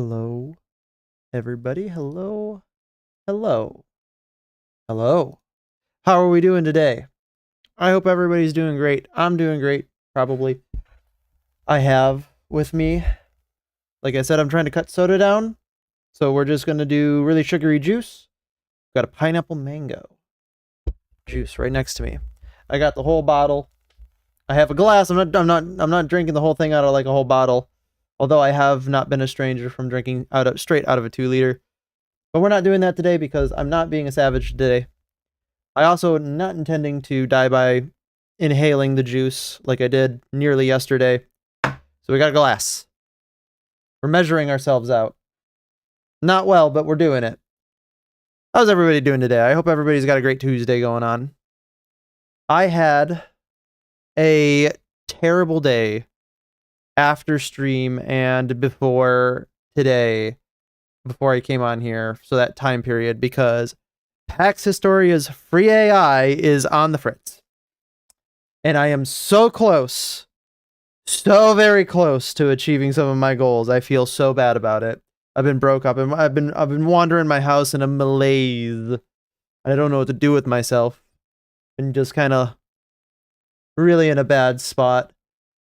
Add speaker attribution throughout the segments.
Speaker 1: Hello, everybody. Hello. Hello. Hello. How are we doing today? I hope everybody's doing great. I'm doing great, probably. I have with me, like I said, I'm trying to cut soda down. So we're just going to do really sugary juice. Got a pineapple mango juice right next to me. I got the whole bottle. I have a glass. I'm not drinking the whole thing out of like a whole bottle. Although I have not been a stranger from drinking straight out of a 2 liter. But we're not doing that today because I'm not being a savage today. I also am not intending to die by inhaling the juice like I did nearly yesterday. So we got a glass. We're measuring ourselves out. Not well, but we're doing it. How's everybody doing today? I hope everybody's got a great Tuesday going on. I had a terrible day after stream and before today, before I came on here, so that time period, because PAX Historia's free AI is on the fritz. And I am so close, so very close to achieving some of my goals. I feel so bad about it. I've been broke up and I've been wandering my house in a malaise. I don't know what to do with myself. And just kind of really in a bad spot.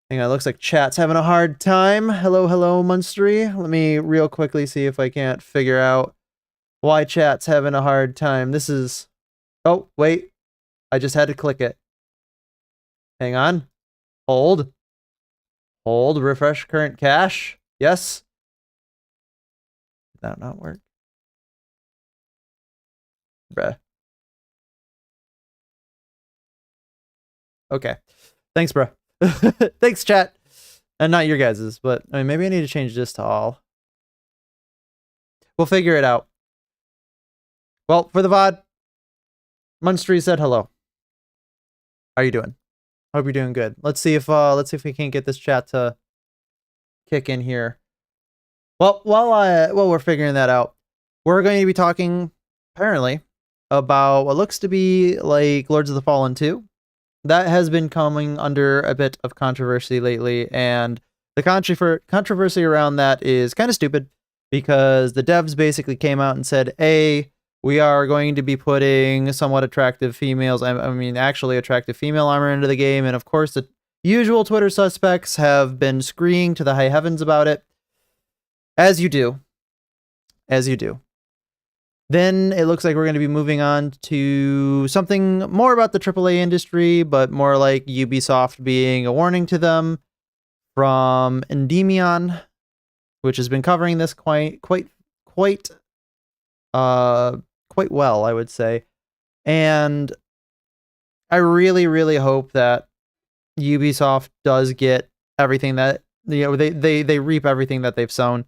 Speaker 1: Hang on, it looks like chat's having a hard time. Hello, Munstery. Let me real quickly see if I can't figure out why chat's having a hard time. This is... Oh, wait. I just had to click it. Hang on. Hold. Hold. Refresh current cache. Yes. Did that not work? Bruh. Okay. Thanks, bro. Thanks, chat. And not your guys's, but I mean, maybe I need to change this to all. We'll figure it out. Well, for the VOD, Munstery said hello. How are you doing? Hope you're doing good. Let's see if we can't get this chat to kick in here. Well, while we're figuring that out, we're going to be talking apparently about what looks to be like Lords of the Fallen 2. That has been coming under a bit of controversy lately, and the controversy around that is kind of stupid because the devs basically came out and said, A, we are going to be putting somewhat attractive females, I mean actually attractive female armor into the game, and of course the usual Twitter suspects have been screaming to the high heavens about it. As you do. As you do. Then it looks like we're going to be moving on to something more about the AAA industry, but more like Ubisoft being a warning to them from Endymion, which has been covering this quite well, I would say. And I really, really hope that Ubisoft does get everything that, you know, they reap everything that they've sown.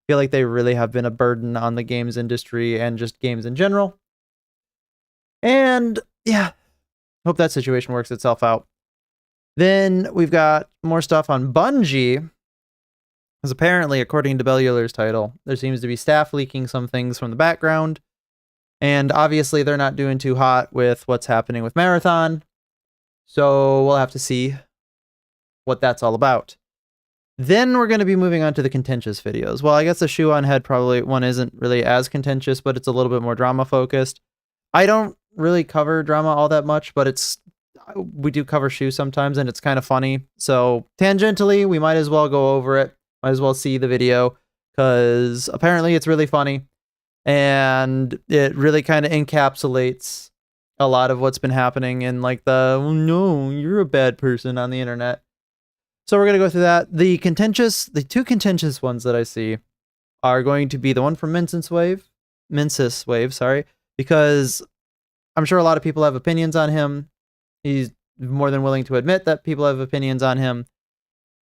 Speaker 1: Feel like they really have been a burden on the games industry and just games in general. And yeah, hope that situation works itself out. Then we've got more stuff on Bungie, because apparently, according to Bellular's title, there seems to be staff leaking some things from the background. And obviously, they're not doing too hot with what's happening with Marathon. So we'll have to see what that's all about. Then we're going to be moving on to the contentious videos. Well, I guess the Shoe on Head probably one isn't really as contentious, but it's a little bit more drama focused. I don't really cover drama all that much, but we do cover Shoe sometimes, and it's kind of funny. So tangentially, we might as well go over it. Might as well see the video, because apparently it's really funny, and it really kind of encapsulates a lot of what's been happening in like the, oh, no, you're a bad person on the internet. So we're going to go through that. The two contentious ones that I see are going to be the one from Mensis Wave, sorry, because I'm sure a lot of people have opinions on him. He's more than willing to admit that people have opinions on him.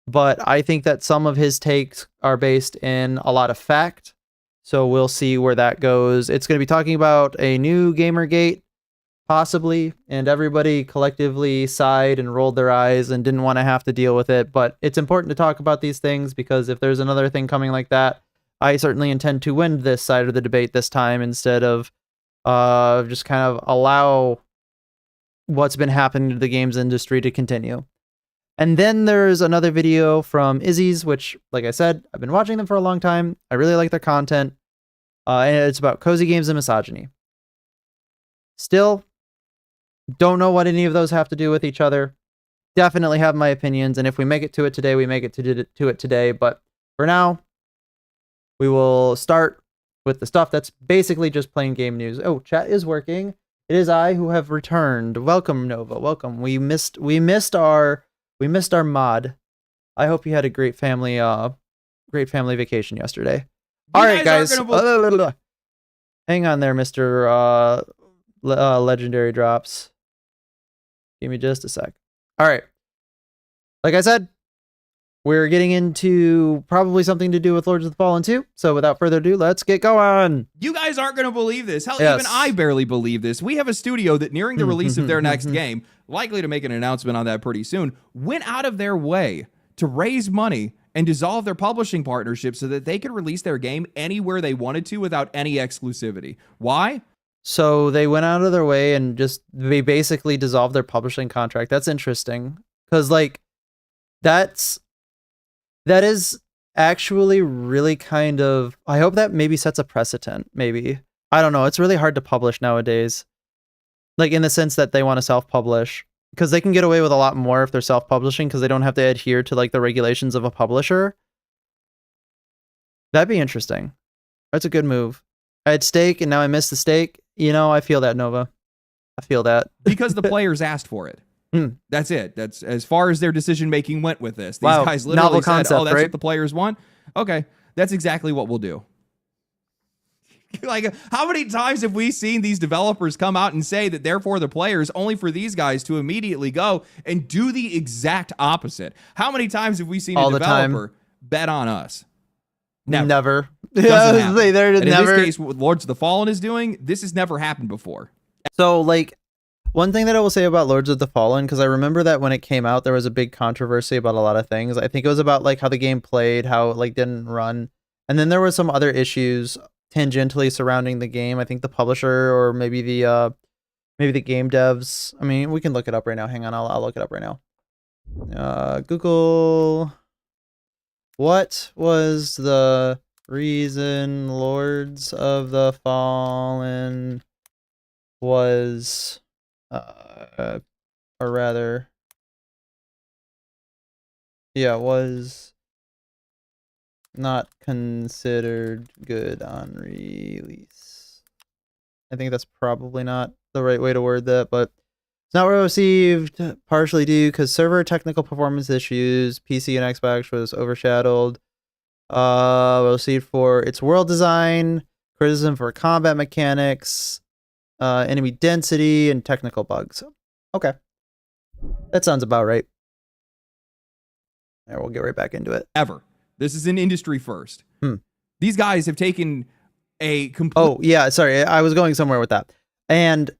Speaker 1: But I think that some of his takes are based in a lot of fact. So we'll see where that goes. It's going to be talking about a new Gamergate, possibly, and everybody collectively sighed and rolled their eyes and didn't want to have to deal with it. But it's important to talk about these things, because if there's another thing coming like that, I certainly intend to win this side of the debate this time, instead of just kind of allow what's been happening to the games industry to continue. And then there's another video from Izzy's, which, like I said, I've been watching them for a long time. I really like their content. And it's about cozy games and misogyny. Still, don't know what any of those have to do with each other. Definitely have my opinions, and if we make it to it today, we make it to it today. But for now, we will start with the stuff that's basically just plain game news. Oh, chat is working. It is I who have returned. Welcome, Nova. Welcome. We missed our mod. I hope you had a great family vacation yesterday. All right, guys. Hang on there, Mr. Legendary Drops. Give me just a sec. All right. Like I said, we're getting into probably something to do with Lords of the Fallen 2. So without further ado, let's get going.
Speaker 2: You guys aren't going to believe this. Hell, yes. Even I barely believe this. We have a studio that, nearing the release of their next game, likely to make an announcement on that pretty soon, went out of their way to raise money and dissolve their publishing partnership so that they could release their game anywhere they wanted to without any exclusivity. Why?
Speaker 1: So they went out of their way and they basically dissolved their publishing contract. That's interesting. Because, like, that is actually really kind of, I hope that maybe sets a precedent, maybe. I don't know. It's really hard to publish nowadays. Like, in the sense that they want to self-publish. Because they can get away with a lot more if they're self-publishing because they don't have to adhere to, like, the regulations of a publisher. That'd be interesting. That's a good move. I had steak and now I missed the steak. You know, I feel that, Nova. I feel that.
Speaker 2: Because the players asked for it. That's it. That's as far as their decision making went with this. These
Speaker 1: wow.
Speaker 2: guys literally said,
Speaker 1: concept,
Speaker 2: "Oh, that's
Speaker 1: right?
Speaker 2: what the players want." Okay, that's exactly what we'll do. Like, how many times have we seen these developers come out and say that they're for the players, only for these guys to immediately go and do the exact opposite? How many times have we seen a developer bet on us?
Speaker 1: Never.
Speaker 2: Doesn't happen.
Speaker 1: And
Speaker 2: in this case, what Lords of the Fallen is doing, this has never happened before.
Speaker 1: So, like, one thing that I will say about Lords of the Fallen, because I remember that when it came out, there was a big controversy about a lot of things. I think it was about, like, how the game played, how it, like, didn't run. And then there were some other issues tangentially surrounding the game. I think the publisher or maybe the game devs. I mean, we can look it up right now. Hang on, I'll look it up right now. Google. What was the reason Lords of the Fallen was, or rather, yeah, was not considered good on release? I think that's probably not the right way to word that, but it's not well received, partially due because server technical performance issues, PC and Xbox was overshadowed. Well received for its world design, criticism for combat mechanics, enemy density, and technical bugs. Okay. That sounds about right. There, we'll get right back into it.
Speaker 2: Ever. This is an industry first. These guys have taken a complete...
Speaker 1: Oh, yeah, sorry. I was going somewhere with that. And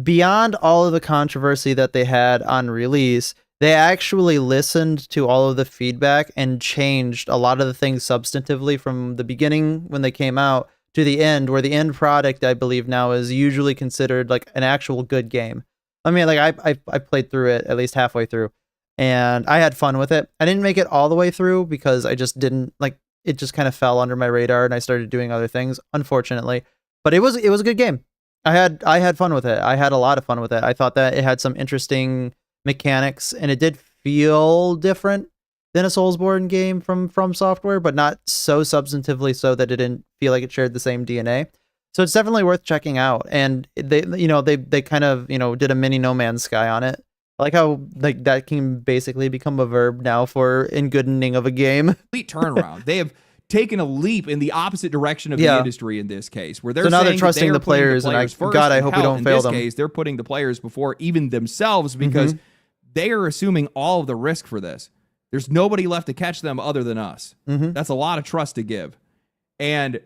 Speaker 1: beyond all of the controversy that they had on release, they actually listened to all of the feedback and changed a lot of the things substantively from the beginning when they came out to the end, where the end product, I believe now, is usually considered like an actual good game. I mean, like I played through it at least halfway through, and I had fun with it. I didn't make it all the way through because I just didn't like it. Just kind of fell under my radar, and I started doing other things, unfortunately. But it was a good game. I had fun with it. I had a lot of fun with it. I thought that it had some interesting mechanics, and it did feel different than a Soulsborne game from Software, but not so substantively so that it didn't feel like it shared the same DNA. So it's definitely worth checking out. And they kind of, did a mini No Man's Sky on it. I like how like that can basically become a verb now for engoodening of a game.
Speaker 2: Complete turnaround. They have taken a leap in the opposite direction of the industry in this case, where they're
Speaker 1: now
Speaker 2: saying
Speaker 1: they're trusting the players, and I hope we don't fail them.
Speaker 2: In this case, they're putting the players before even themselves because they are assuming all of the risk for this. There's nobody left to catch them other than us. That's a lot of trust to give. And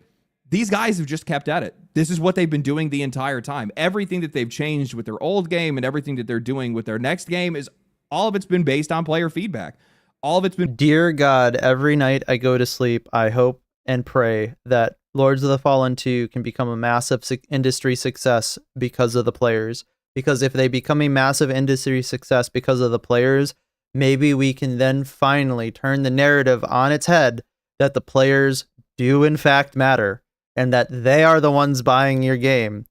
Speaker 2: these guys have just kept at it. This is what they've been doing the entire time. Everything that they've changed with their old game and everything that they're doing with their next game is all of it's been based on player feedback. All of it's been...
Speaker 1: Dear God, every night I go to sleep, I hope and pray that Lords of the Fallen 2 can become a massive industry success because of the players. Because if they become a massive industry success because of the players, maybe we can then finally turn the narrative on its head that the players do in fact matter and that they are the ones buying your game.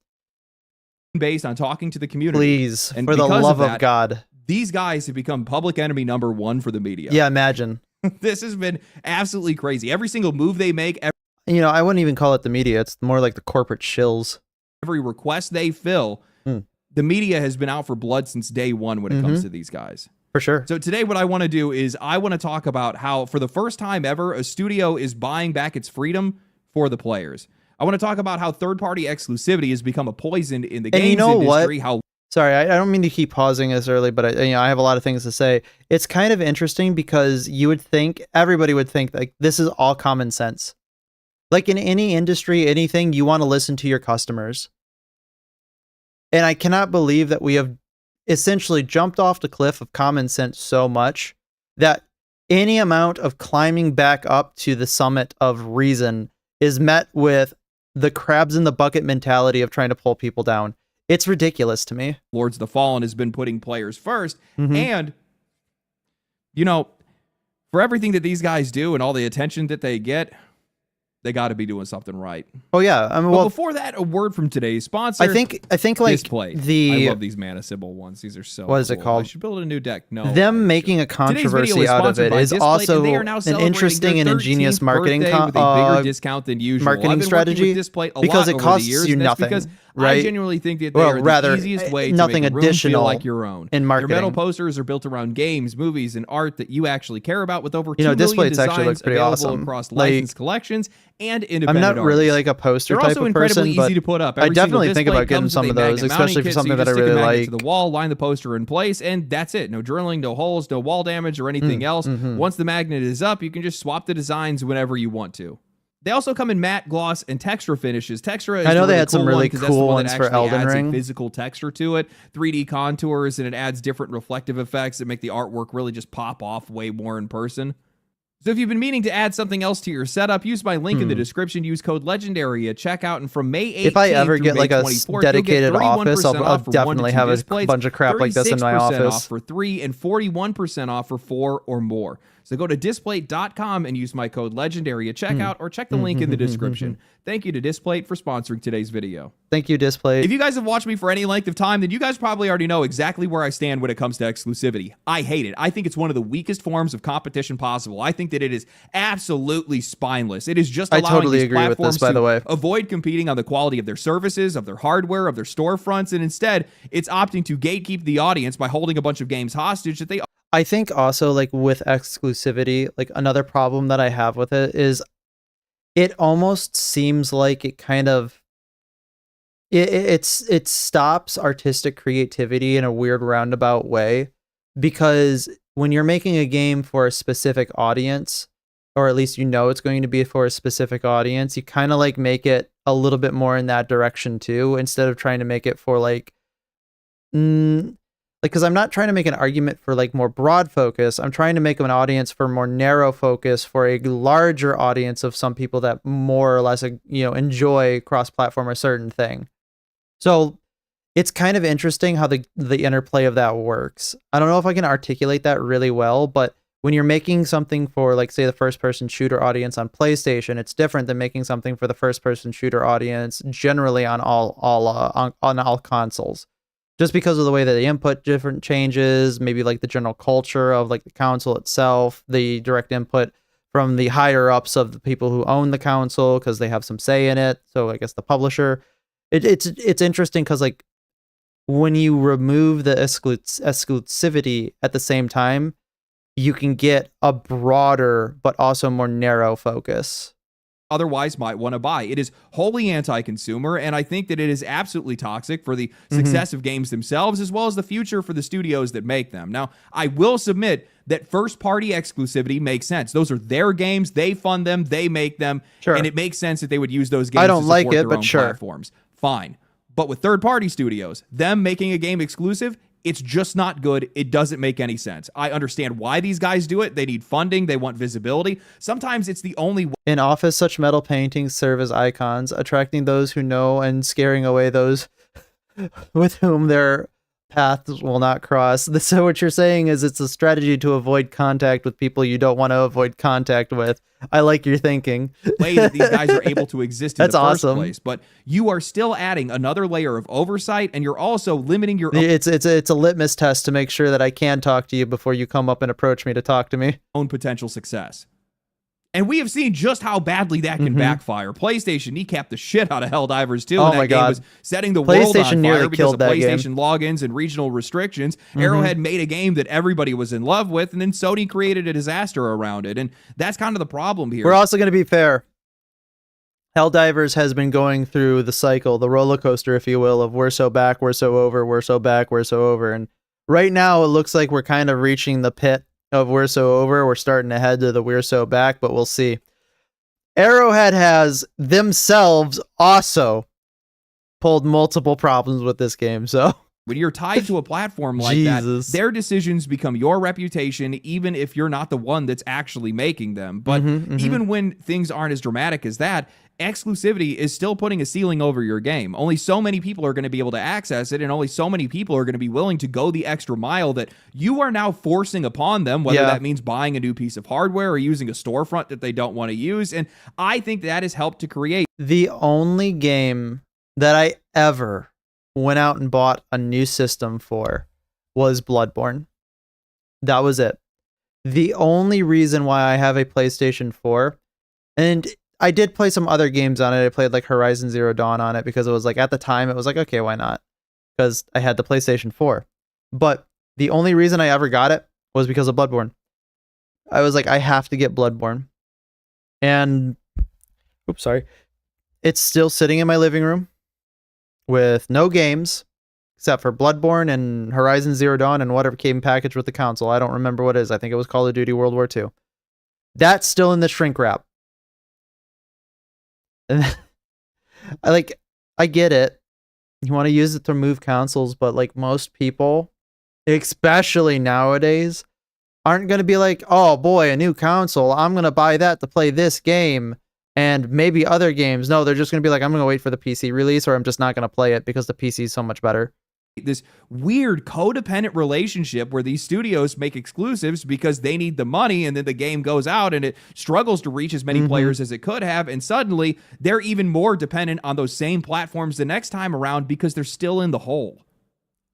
Speaker 2: Based on talking to the community.
Speaker 1: Please,
Speaker 2: and
Speaker 1: for the love of God.
Speaker 2: These guys have become public enemy number one for the media.
Speaker 1: Yeah, imagine.
Speaker 2: This has been absolutely crazy. Every single move they make,
Speaker 1: I wouldn't even call it the media. It's more like the corporate shills.
Speaker 2: Every request they fill, the media has been out for blood since day one when it comes to these guys.
Speaker 1: For sure.
Speaker 2: So today what I want to do is I want to talk about how for the first time ever, a studio is buying back its freedom for the players. I want to talk about how third-party exclusivity has become a poison in the games industry.
Speaker 1: Sorry, I don't mean to keep pausing this early, but I have a lot of things to say. It's kind of interesting because you would think, everybody would think like this is all common sense. Like in any industry, anything, you want to listen to your customers. And I cannot believe that we have essentially jumped off the cliff of common sense so much that any amount of climbing back up to the summit of reason is met with the crabs in the bucket mentality of trying to pull people down. It's ridiculous to me.
Speaker 2: Lords of the Fallen has been putting players first. And, for everything that these guys do and all the attention that they get, they got to be doing something right.
Speaker 1: Oh yeah,
Speaker 2: But before that, a word from today's sponsor.
Speaker 1: I think like
Speaker 2: Displate. I love these Mana Symbol ones. These are so.
Speaker 1: What is it called?
Speaker 2: I should build a new deck. No,
Speaker 1: them making a controversy out of it is also an interesting and ingenious marketing
Speaker 2: discount than usual.
Speaker 1: Marketing strategy because it costs you nothing.
Speaker 2: Because
Speaker 1: right?
Speaker 2: I genuinely think that they are the easiest way to
Speaker 1: nothing
Speaker 2: make a room
Speaker 1: additional
Speaker 2: feel like your own.
Speaker 1: In marketing.
Speaker 2: Their metal posters are built around games, movies, and art that you actually care about, with over 2 million
Speaker 1: Displates
Speaker 2: designs
Speaker 1: actually looks pretty
Speaker 2: available
Speaker 1: awesome.
Speaker 2: across licensed collections and independent
Speaker 1: I'm not really like a poster type of person, but
Speaker 2: easy to put up.
Speaker 1: I definitely think about getting some of those, especially for something that I really like.
Speaker 2: To the wall, line the poster in place, and that's it. No drilling, no holes, no wall damage or anything else. Once the magnet is up, you can just swap the designs whenever you want to. They also come in matte, gloss, and texture finishes. Texture is
Speaker 1: I know
Speaker 2: really
Speaker 1: they had some really cool ones for Elden Ring.
Speaker 2: Physical texture to it, 3D contours, and it adds different reflective effects that make the artwork really just pop off way more in person. So if you've been meaning to add something else to your setup, use my link in the description. Use code Legendary at checkout, and from May 18th
Speaker 1: if I ever get like a dedicated office, I'll
Speaker 2: to
Speaker 1: definitely have a bunch of crap like this in my office.
Speaker 2: Off for 3 and 41% off for 4 or more. So go to Displate.com and use my code Legendary at checkout, or check the link in the description. Thank you to Displate for sponsoring today's video.
Speaker 1: Thank you, Displate.
Speaker 2: If you guys have watched me for any length of time, then you guys probably already know exactly where I stand when it comes to exclusivity. I hate it. I think it's one of the weakest forms of competition possible. I think that it is absolutely spineless. It is just allowing these platforms to avoid competing on the quality of their services, of their hardware, of their storefronts, and instead, it's opting to gatekeep the audience by holding a bunch of games hostage that they...
Speaker 1: I think also like with exclusivity, like another problem that I have with it is it almost seems like it kind of it stops artistic creativity in a weird roundabout way, because when you're making a game for a specific audience, or at least it's going to be for a specific audience, you kind of like make it a little bit more in that direction too, instead of trying to make it for because I'm not trying to make an argument for like more broad focus. I'm trying to make an audience for more narrow focus for a larger audience of some people that more or less, enjoy cross-platform a certain thing. So it's kind of interesting how the interplay of that works. I don't know if I can articulate that really well, but when you're making something for, like, say, the first-person shooter audience on PlayStation, it's different than making something for the first-person shooter audience generally on all consoles. Just because of the way that they input different changes, maybe like the general culture of like the console itself, the direct input from the higher ups of the people who own the console because they have some say in it. So I guess the publisher. It's interesting because like when you remove the exclusivity at the same time, you can get a broader but also more narrow focus.
Speaker 2: Otherwise might want to buy. It is wholly anti-consumer, and I think that it is absolutely toxic for the success of games themselves, as well as the future for the studios that make them. Now, I will submit that first-party exclusivity makes sense. Those are their games. They fund them. They make them.
Speaker 1: Sure.
Speaker 2: And it makes sense that they would use those games
Speaker 1: I don't
Speaker 2: to
Speaker 1: like
Speaker 2: support
Speaker 1: it,
Speaker 2: their
Speaker 1: but
Speaker 2: own
Speaker 1: sure.
Speaker 2: platforms. Fine. But with third-party studios, them making a game exclusive, it's just not good. It doesn't make any sense. I understand why these guys do it. They need funding. They want visibility. Sometimes it's the only way.
Speaker 1: In office, such metal paintings serve as icons, attracting those who know and scaring away those with whom they're paths will not cross. So what you're saying is it's a strategy to avoid contact with people you don't want to avoid contact with. I like your thinking.
Speaker 2: Way that these guys are able to exist in
Speaker 1: That's
Speaker 2: the first
Speaker 1: awesome.
Speaker 2: place. But you are still adding another layer of oversight, and you're also limiting your
Speaker 1: It's a litmus test to make sure that I can talk to you before you come up and approach me to talk to me.
Speaker 2: own potential success. And we have seen just how badly that can backfire. PlayStation kneecapped the shit out of Helldivers 2.
Speaker 1: Oh
Speaker 2: and that
Speaker 1: my
Speaker 2: game
Speaker 1: God.
Speaker 2: was setting the world
Speaker 1: PlayStation
Speaker 2: on
Speaker 1: nearly
Speaker 2: fire because
Speaker 1: killed
Speaker 2: of
Speaker 1: that game.
Speaker 2: PlayStation logins and regional restrictions. Arrowhead made a game that everybody was in love with, and then Sony created a disaster around it. And that's kind of the problem here.
Speaker 1: We're also going to be fair. Helldivers has been going through the cycle, the roller coaster, if you will, of we're so back, we're so over, we're so back, we're so over. And right now it looks like we're kind of reaching the pit of we're so over. We're starting to head to the we're so back, but we'll see. Arrowhead has themselves also pulled multiple problems with this game, so
Speaker 2: when you're tied to a platform like
Speaker 1: Jesus.
Speaker 2: that, their decisions become your reputation, even if you're not the one that's actually making them. But even when things aren't as dramatic as that, exclusivity is still putting a ceiling over your game. Only so many people are going to be able to access it, and only so many people are going to be willing to go the extra mile that you are now forcing upon them, whether that means buying a new piece of hardware or using a storefront that they don't want to use. And I think that has helped to create
Speaker 1: the only game that I ever went out and bought a new system for was Bloodborne. That was it. The only reason why I have a PlayStation 4, and I did play some other games on it. I played like Horizon Zero Dawn on it because it was like, at the time, it was like, okay, why not? Because I had the PlayStation 4. But the only reason I ever got it was because of Bloodborne. I was like, I have to get Bloodborne. And, oops, sorry. It's still sitting in my living room with no games except for Bloodborne and Horizon Zero Dawn and whatever came packaged with the console. I don't remember what it is. I think it was Call of Duty World War II. That's still in the shrink wrap. And I get it. You want to use it to move consoles, but like most people, especially nowadays, aren't going to be like, oh boy, a new console. I'm going to buy that to play this game and maybe other games. No, they're just going to be like, I'm going to wait for the PC release, or I'm just not going to play it because the PC is so much better.
Speaker 2: This weird codependent relationship where these studios make exclusives because they need the money, and then the game goes out and it struggles to reach as many players as it could have, and suddenly they're even more dependent on those same platforms the next time around because they're still in the hole.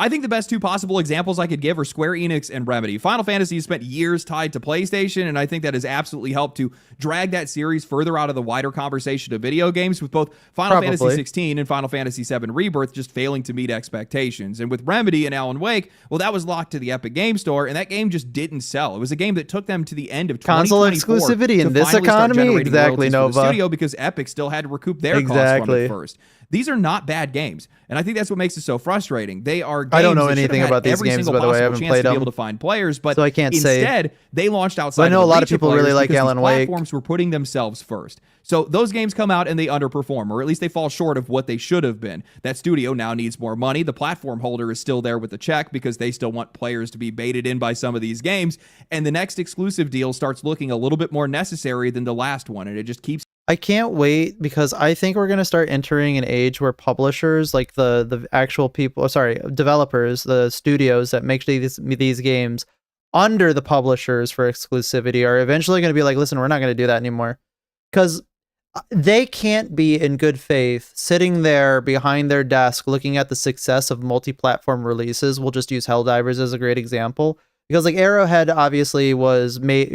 Speaker 2: I think the best two possible examples I could give are Square Enix and Remedy. Final Fantasy has spent years tied to PlayStation, and I think that has absolutely helped to drag that series further out of the wider conversation of video games, with both Final Fantasy 16 and Final Fantasy 7 Rebirth just failing to meet expectations. And with Remedy and Alan Wake, well, that was locked to the Epic Game Store, and that game just didn't sell. It was a game that took them to the end of
Speaker 1: console exclusivity in this economy. Exactly, Nova.
Speaker 2: The studio, because Epic still had to recoup their costs from it first. These are not bad games, and I think that's what makes it so frustrating. They are games
Speaker 1: I don't know anything about these games, by the way. I haven't played them.
Speaker 2: To be able to find players, but
Speaker 1: so I can't
Speaker 2: instead, they launched outside.
Speaker 1: I know
Speaker 2: of the
Speaker 1: a lot of people really like Alan Wake.
Speaker 2: Platforms were putting themselves first. So those games come out and they underperform, or at least they fall short of what they should have been. That studio now needs more money. The platform holder is still there with the check because they still want players to be baited in by some of these games. And the next exclusive deal starts looking a little bit more necessary than the last one, and it just keeps.
Speaker 1: I can't wait because I think we're going to start entering an age where publishers, like the actual people, developers, the studios that make these games under the publishers for exclusivity, are eventually going to be like, listen, we're not going to do that anymore. Because they can't be in good faith sitting there behind their desk looking at the success of multi-platform releases. We'll just use Helldivers as a great example. Because like Arrowhead obviously was made,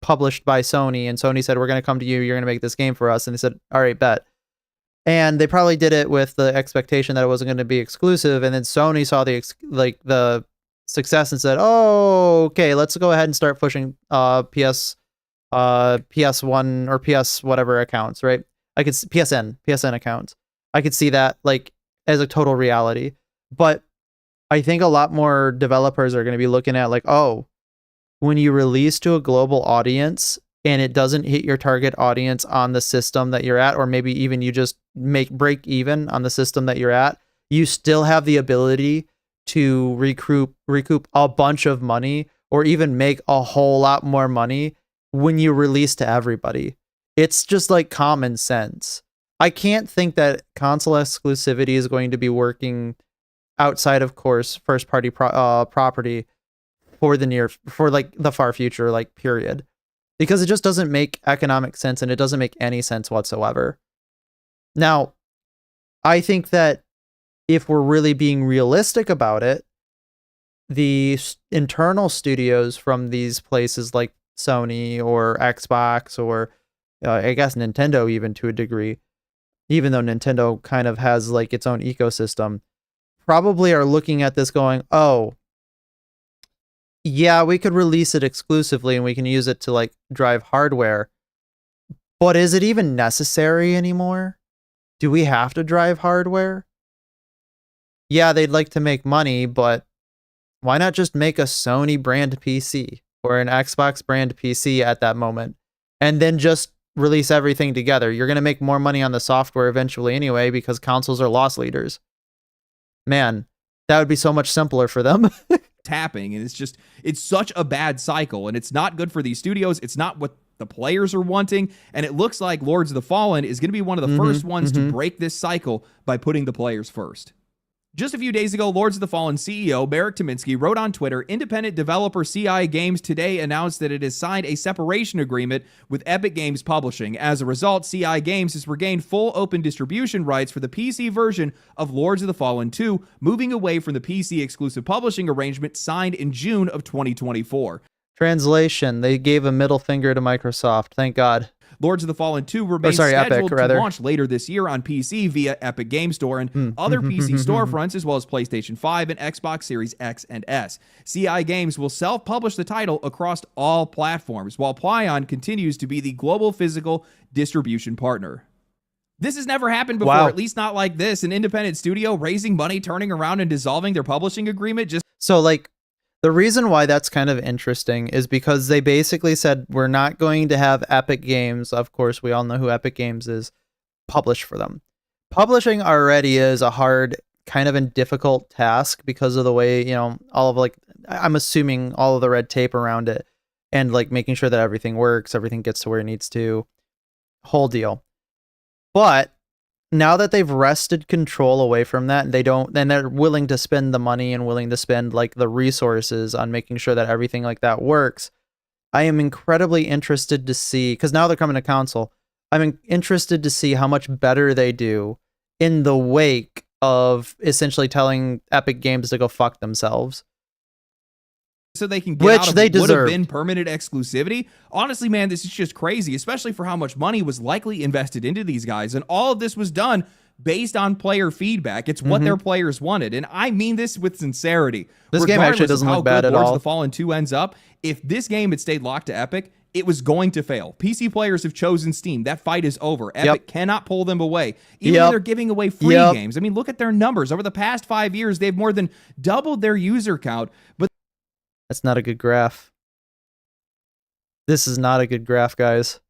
Speaker 1: published by Sony, and Sony said, we're going to come to you, you're going to make this game for us. And they said, all right, bet. And they probably did it with the expectation that it wasn't going to be exclusive. And then Sony saw the success and said, oh, okay, let's go ahead and start pushing PS1 or PS whatever accounts, right? I could PSN accounts. I could see that like as a total reality. But I think a lot more developers are going to be looking at like, oh, when you release to a global audience and it doesn't hit your target audience on the system that you're at, or maybe even you just break even on the system that you're at, you still have the ability to recoup a bunch of money, or even make a whole lot more money when you release to everybody. It's just like common sense. I can't think that console exclusivity is going to be working outside of course first party property for the far future, like, period, because it just doesn't make economic sense, and it doesn't make any sense whatsoever. Now, I think that if we're really being realistic about it, the internal studios from these places like Sony or Xbox or I guess Nintendo, even to a degree, even though Nintendo kind of has like its own ecosystem, probably are looking at this going, oh, yeah, we could release it exclusively and we can use it to like drive hardware, but is it even necessary anymore? Do we have to drive hardware? Yeah, they'd like to make money, but why not just make a Sony brand PC or an Xbox brand PC at that moment and then just release everything together? You're going to make more money on the software eventually anyway, because consoles are loss leaders. Man, that would be so much simpler for them.
Speaker 2: Tapping, and it's such a bad cycle, and it's not good for these studios. It's not what the players are wanting, and it looks like Lords of the Fallen is going to be one of the first ones to break this cycle by putting the players first. Just a few days ago, Lords of the Fallen CEO Marek Tymiński wrote on Twitter, independent developer CI Games today announced that it has signed a separation agreement with Epic Games Publishing. As a result, CI Games has regained full open distribution rights for the PC version of Lords of the Fallen 2, moving away from the PC exclusive publishing arrangement signed in June of 2024.
Speaker 1: Translation, they gave a middle finger to Microsoft. Thank God.
Speaker 2: Lords of the Fallen 2 remains scheduled
Speaker 1: Epic,
Speaker 2: to launch later this year on PC via Epic Game Store and other PC storefronts, as well as PlayStation 5 and Xbox Series X and S. CI Games will self-publish the title across all platforms, while Plaion continues to be the global physical distribution partner. This has never happened before, at least not like this. An independent studio raising money, turning around and dissolving their publishing agreement.
Speaker 1: So, like, the reason why that's kind of interesting is because they basically said, we're not going to have Epic Games, of course, we all know who Epic Games is, publish for them. Publishing already is a hard, kind of a difficult task because of the way, all of like, I'm assuming all of the red tape around it and like making sure that everything works, everything gets to where it needs to, whole deal. But now that they've wrested control away from that, then they're willing to spend the money and willing to spend like the resources on making sure that everything like that works. I am incredibly interested to see, because now they're coming to console, I'm interested to see how much better they do in the wake of essentially telling Epic Games to go fuck themselves.
Speaker 2: So they can get out of what would have been permanent exclusivity. Honestly, man, this is just crazy, especially for how much money was likely invested into these guys. And all of this was done based on player feedback. It's what their players wanted. And I mean this with sincerity.
Speaker 1: This game actually doesn't look bad at all.
Speaker 2: Lords of the Fallen 2 ends up, if this game had stayed locked to Epic, it was going to fail. PC players have chosen Steam. That fight is over. Epic cannot pull them away. Even though they're giving away free games. I mean, look at their numbers. Over the past 5 years, they've more than doubled their user count. But
Speaker 1: that's not a good graph. This is not a good graph, guys.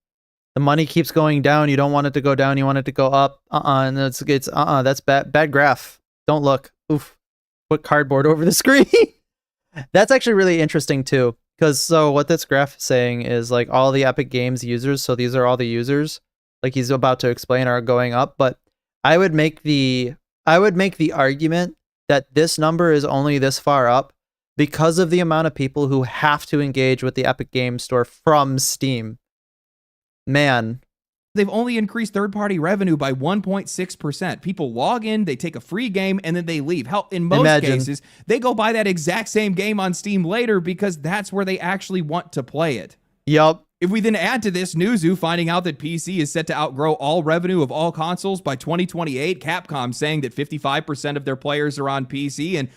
Speaker 1: The money keeps going down. You don't want it to go down. You want it to go up. And that's bad graph. Don't look. Oof. Put cardboard over the screen. That's actually really interesting too. Because what this graph is saying is like all the Epic Games users. So these are all the users, like he's about to explain, are going up. But I would make the argument that this number is only this far up because of the amount of people who have to engage with the Epic Games Store from Steam. Man.
Speaker 2: They've only increased third-party revenue by 1.6%. People log in, they take a free game, and then they leave. Hell, in most cases, they go buy that exact same game on Steam later because that's where they actually want to play it.
Speaker 1: Yup.
Speaker 2: If we then add to this Newzoo finding out that PC is set to outgrow all revenue of all consoles by 2028, Capcom saying that 55% of their players are on PC, and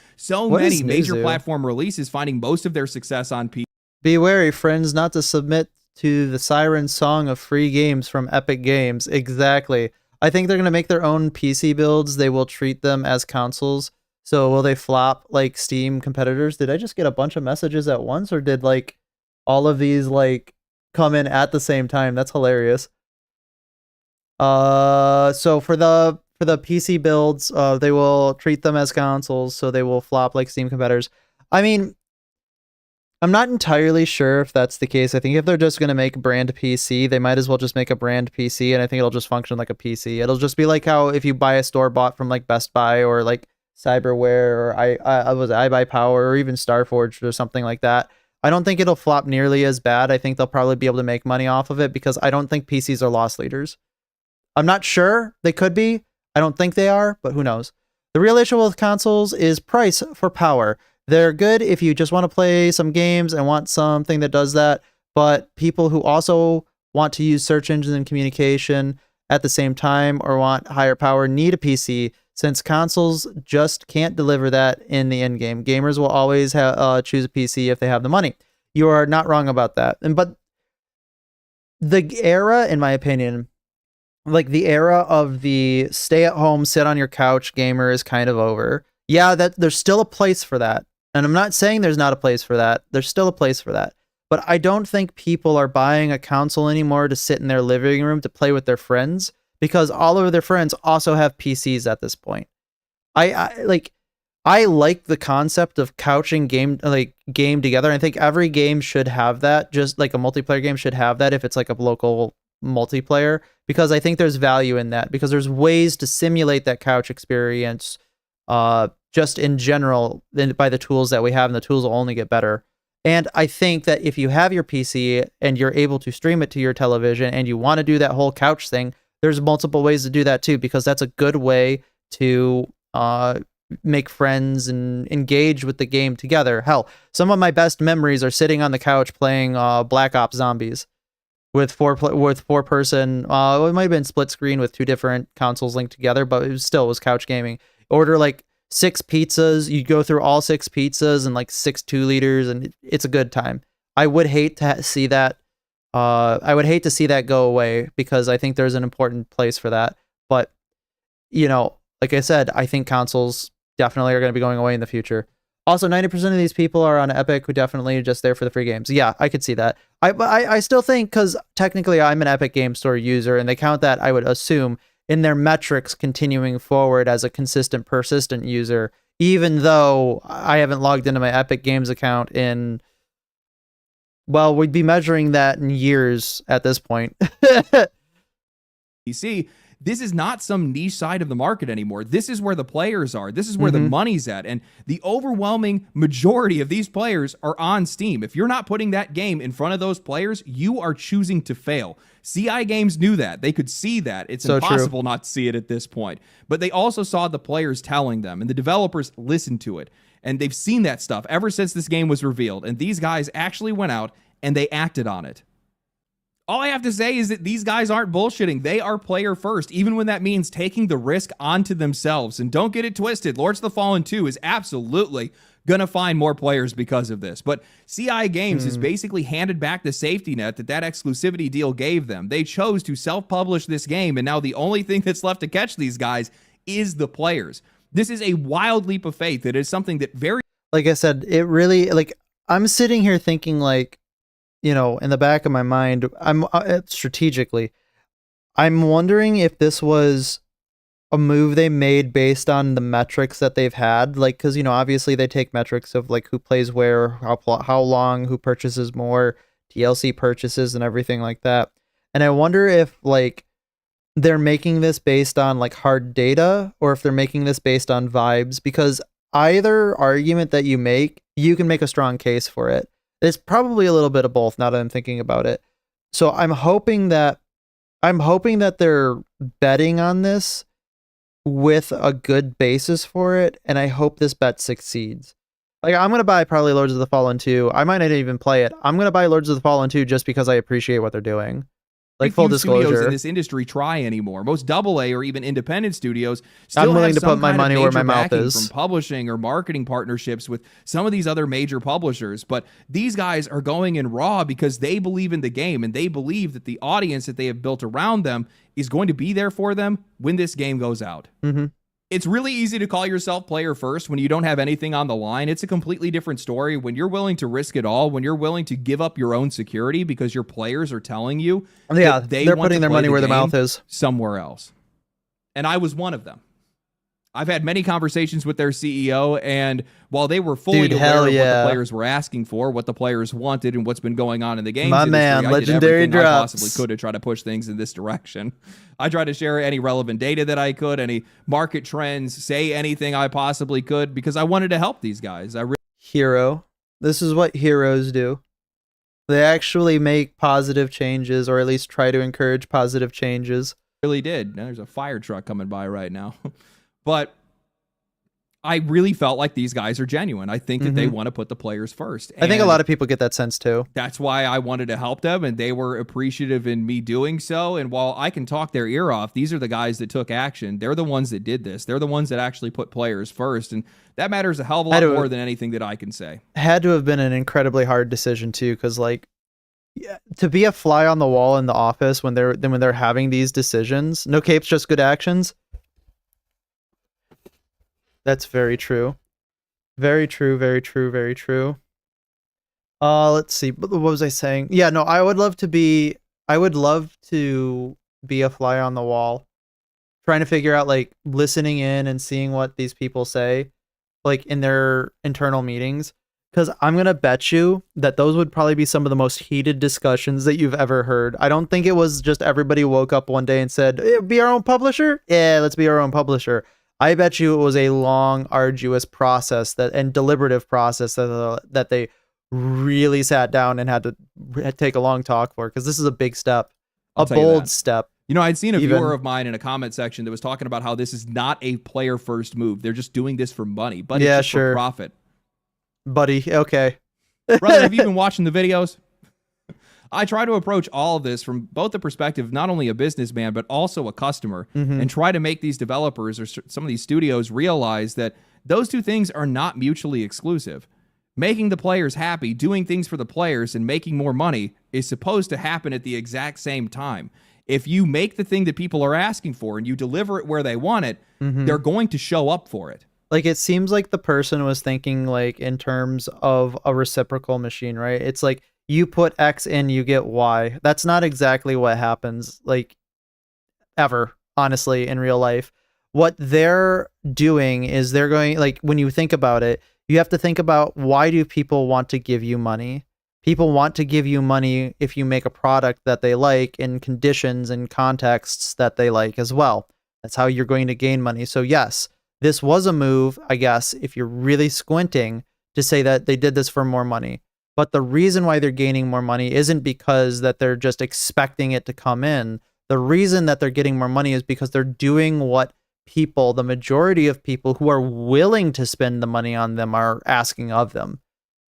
Speaker 2: many major platform releases finding most of their success on PC.
Speaker 1: Be wary, friends, not to submit to the siren song of free games from Epic Games. Exactly. I think they're going to make their own PC builds. They will treat them as consoles. So will they flop like Steam competitors? Did I just get a bunch of messages at once, or did like all of these like come in at the same time? That's hilarious. So for the PC builds, they will treat them as consoles, so they will flop like Steam competitors. I mean, I'm not entirely sure if that's the case. I think if they're just going to make brand PC, they might as well just make a brand PC, and I think it'll just function like a PC. It'll just be like how if you buy a store-bought from like Best Buy or like Cyberware, or I was iBuyPower, or even Starforged or something like that. I don't think it'll flop nearly as bad. I think they'll probably be able to make money off of it because I don't think PCs are loss leaders. I'm not sure. They could be. I don't think they are, but who knows? The real issue with consoles is price for power. They're good if you just want to play some games and want something that does that, but people who also want to use search engines and communication at the same time or want higher power need a PC, since consoles just can't deliver that in the end game. Gamers will always choose a PC if they have the money. You are not wrong about that. But the era, in my opinion, like the era of the stay at home, sit on your couch gamer is kind of over. Yeah, that there's still a place for that. And I'm not saying there's not a place for that. There's still a place for that. But I don't think people are buying a console anymore to sit in their living room to play with their friends, because all of their friends also have PCs at this point. I like the concept of couching game together. I think every game should have that, just like a multiplayer game should have that if it's like a local multiplayer, because I think there's value in that, because there's ways to simulate that couch experience just in general by the tools that we have, and the tools will only get better. And I think that if you have your PC and you're able to stream it to your television and you want to do that whole couch thing, there's multiple ways to do that too, because that's a good way to make friends and engage with the game together. Hell, some of my best memories are sitting on the couch playing Black Ops Zombies with four person. It might have been split screen with two different consoles linked together, but it was couch gaming. Order like 6 pizzas. You go through all 6 pizzas and like 6 2-liters, and it's a good time. I would hate to see that. I would hate to see that go away, because I think there's an important place for that. But, like I said, I think consoles definitely are going to be going away in the future. Also, 90% of these people are on Epic who definitely are just there for the free games. Yeah, I could see that. I still think, because technically I'm an Epic Game Store user, and they count that, I would assume, in their metrics continuing forward as a consistent, persistent user, even though I haven't logged into my Epic Games account in, well, we'd be measuring that in years at this point.
Speaker 2: You see, this is not some niche side of the market anymore. This is where the players are. This is where the money's at. And the overwhelming majority of these players are on Steam. If you're not putting that game in front of those players, you are choosing to fail. CI Games knew that. They could see that. It's so impossible not to see it at this point. But they also saw the players telling them, and the developers listened to it. And they've seen that stuff ever since this game was revealed. And these guys actually went out and they acted on it. All I have to say is that these guys aren't bullshitting. They are player first, even when that means taking the risk onto themselves. And don't get it twisted. Lords of the Fallen 2 is absolutely going to find more players because of this. But CI Games has basically handed back the safety net that exclusivity deal gave them. They chose to self-publish this game, and now the only thing that's left to catch these guys is the players. This is a wild leap of faith. It is something that very...
Speaker 1: Like I said, it really... I'm sitting here thinking in the back of my mind, I'm strategically, I'm wondering if this was a move they made based on the metrics that they've had, because obviously they take metrics of who plays where, how long, who purchases more, DLC purchases, and everything like that. And I wonder if they're making this based on hard data, or if they're making this based on vibes, because either argument that you make, you can make a strong case for it. It's probably a little bit of both, now that I'm thinking about it. So I'm hoping that they're betting on this with a good basis for it, and I hope this bet succeeds. I'm going to buy probably Lords of the Fallen 2. I might not even play it. I'm going to buy Lords of the Fallen 2 just because I appreciate what they're doing. Full disclosure,
Speaker 2: studios in this industry try anymore. Most AA or even independent studios still
Speaker 1: I'm willing
Speaker 2: have
Speaker 1: to put my money where my mouth is
Speaker 2: from publishing or marketing partnerships with some of these other major publishers. But these guys are going in raw because they believe in the game, and they believe that the audience that they have built around them is going to be there for them when this game goes out. It's really easy to call yourself player first when you don't have anything on the line. It's a completely different story when you're willing to risk it all, when you're willing to give up your own security because your players are telling you that they're putting their money where their mouth is, somewhere else. And I was one of them. I've had many conversations with their CEO, and while they were fully aware
Speaker 1: hell
Speaker 2: of what
Speaker 1: yeah.
Speaker 2: the players were asking for, what the players wanted, and what's been going on in the games
Speaker 1: My
Speaker 2: industry,
Speaker 1: man,
Speaker 2: I
Speaker 1: legendary
Speaker 2: did everything I
Speaker 1: drops.
Speaker 2: possibly could to try to push things in this direction. I tried to share any relevant data that I could, any market trends, say anything I possibly could, because I wanted to help these guys.
Speaker 1: Hero. This is what heroes do. They actually make positive changes, or at least try to encourage positive changes.
Speaker 2: Really did. Now there's a fire truck coming by right now. But I really felt like these guys are genuine. I think that they want to put the players first.
Speaker 1: I think a lot of people get that sense too.
Speaker 2: That's why I wanted to help them, and they were appreciative in me doing so. And while I can talk their ear off, these are the guys that took action. They're the ones that did this. They're the ones that actually put players first. And that matters a hell of a lot more than anything that I can say.
Speaker 1: Had to have been an incredibly hard decision too, because like, to be a fly on the wall in the office when they're having these decisions, no capes, just good actions. That's very true. Very true, very true, very true. Let's see. What was I saying? Yeah, no, I would love to be a fly on the wall, trying to figure out, like, listening in and seeing what these people say, like, in their internal meetings. Because I'm going to bet you that those would probably be some of the most heated discussions that you've ever heard. I don't think it was just everybody woke up one day and said, be our own publisher? Yeah, let's be our own publisher. I bet you it was a long, arduous process and deliberative process that they really sat down and had to take a long talk for, because this is a big step, a bold step.
Speaker 2: You know, I'd seen a viewer of mine in a comment section that was talking about how this is not a player-first move. They're just doing this for money, but it's just for profit.
Speaker 1: Buddy, okay.
Speaker 2: Brother, have you been watching the videos? I try to approach all of this from both the perspective of not only a businessman, but also a customer, and try to make these developers or some of these studios realize that those two things are not mutually exclusive. Making the players happy, doing things for the players, and making more money is supposed to happen at the exact same time. If you make the thing that people are asking for and you deliver it where they want it, they're going to show up for it.
Speaker 1: Like, it seems like the person was thinking, like, in terms of a reciprocal machine, right? It's like, you put X in, you get Y. That's not exactly what happens, like, ever, honestly, in real life. What they're doing is they're going, like, when you think about it, you have to think about, why do people want to give you money? People want to give you money if you make a product that they like in conditions and contexts that they like as well. That's how you're going to gain money. So yes, this was a move, I guess, if you're really squinting, to say that they did this for more money. But the reason why they're gaining more money isn't because that they're just expecting it to come in. The reason that they're getting more money is because they're doing what people, the majority of people who are willing to spend the money on them, are asking of them,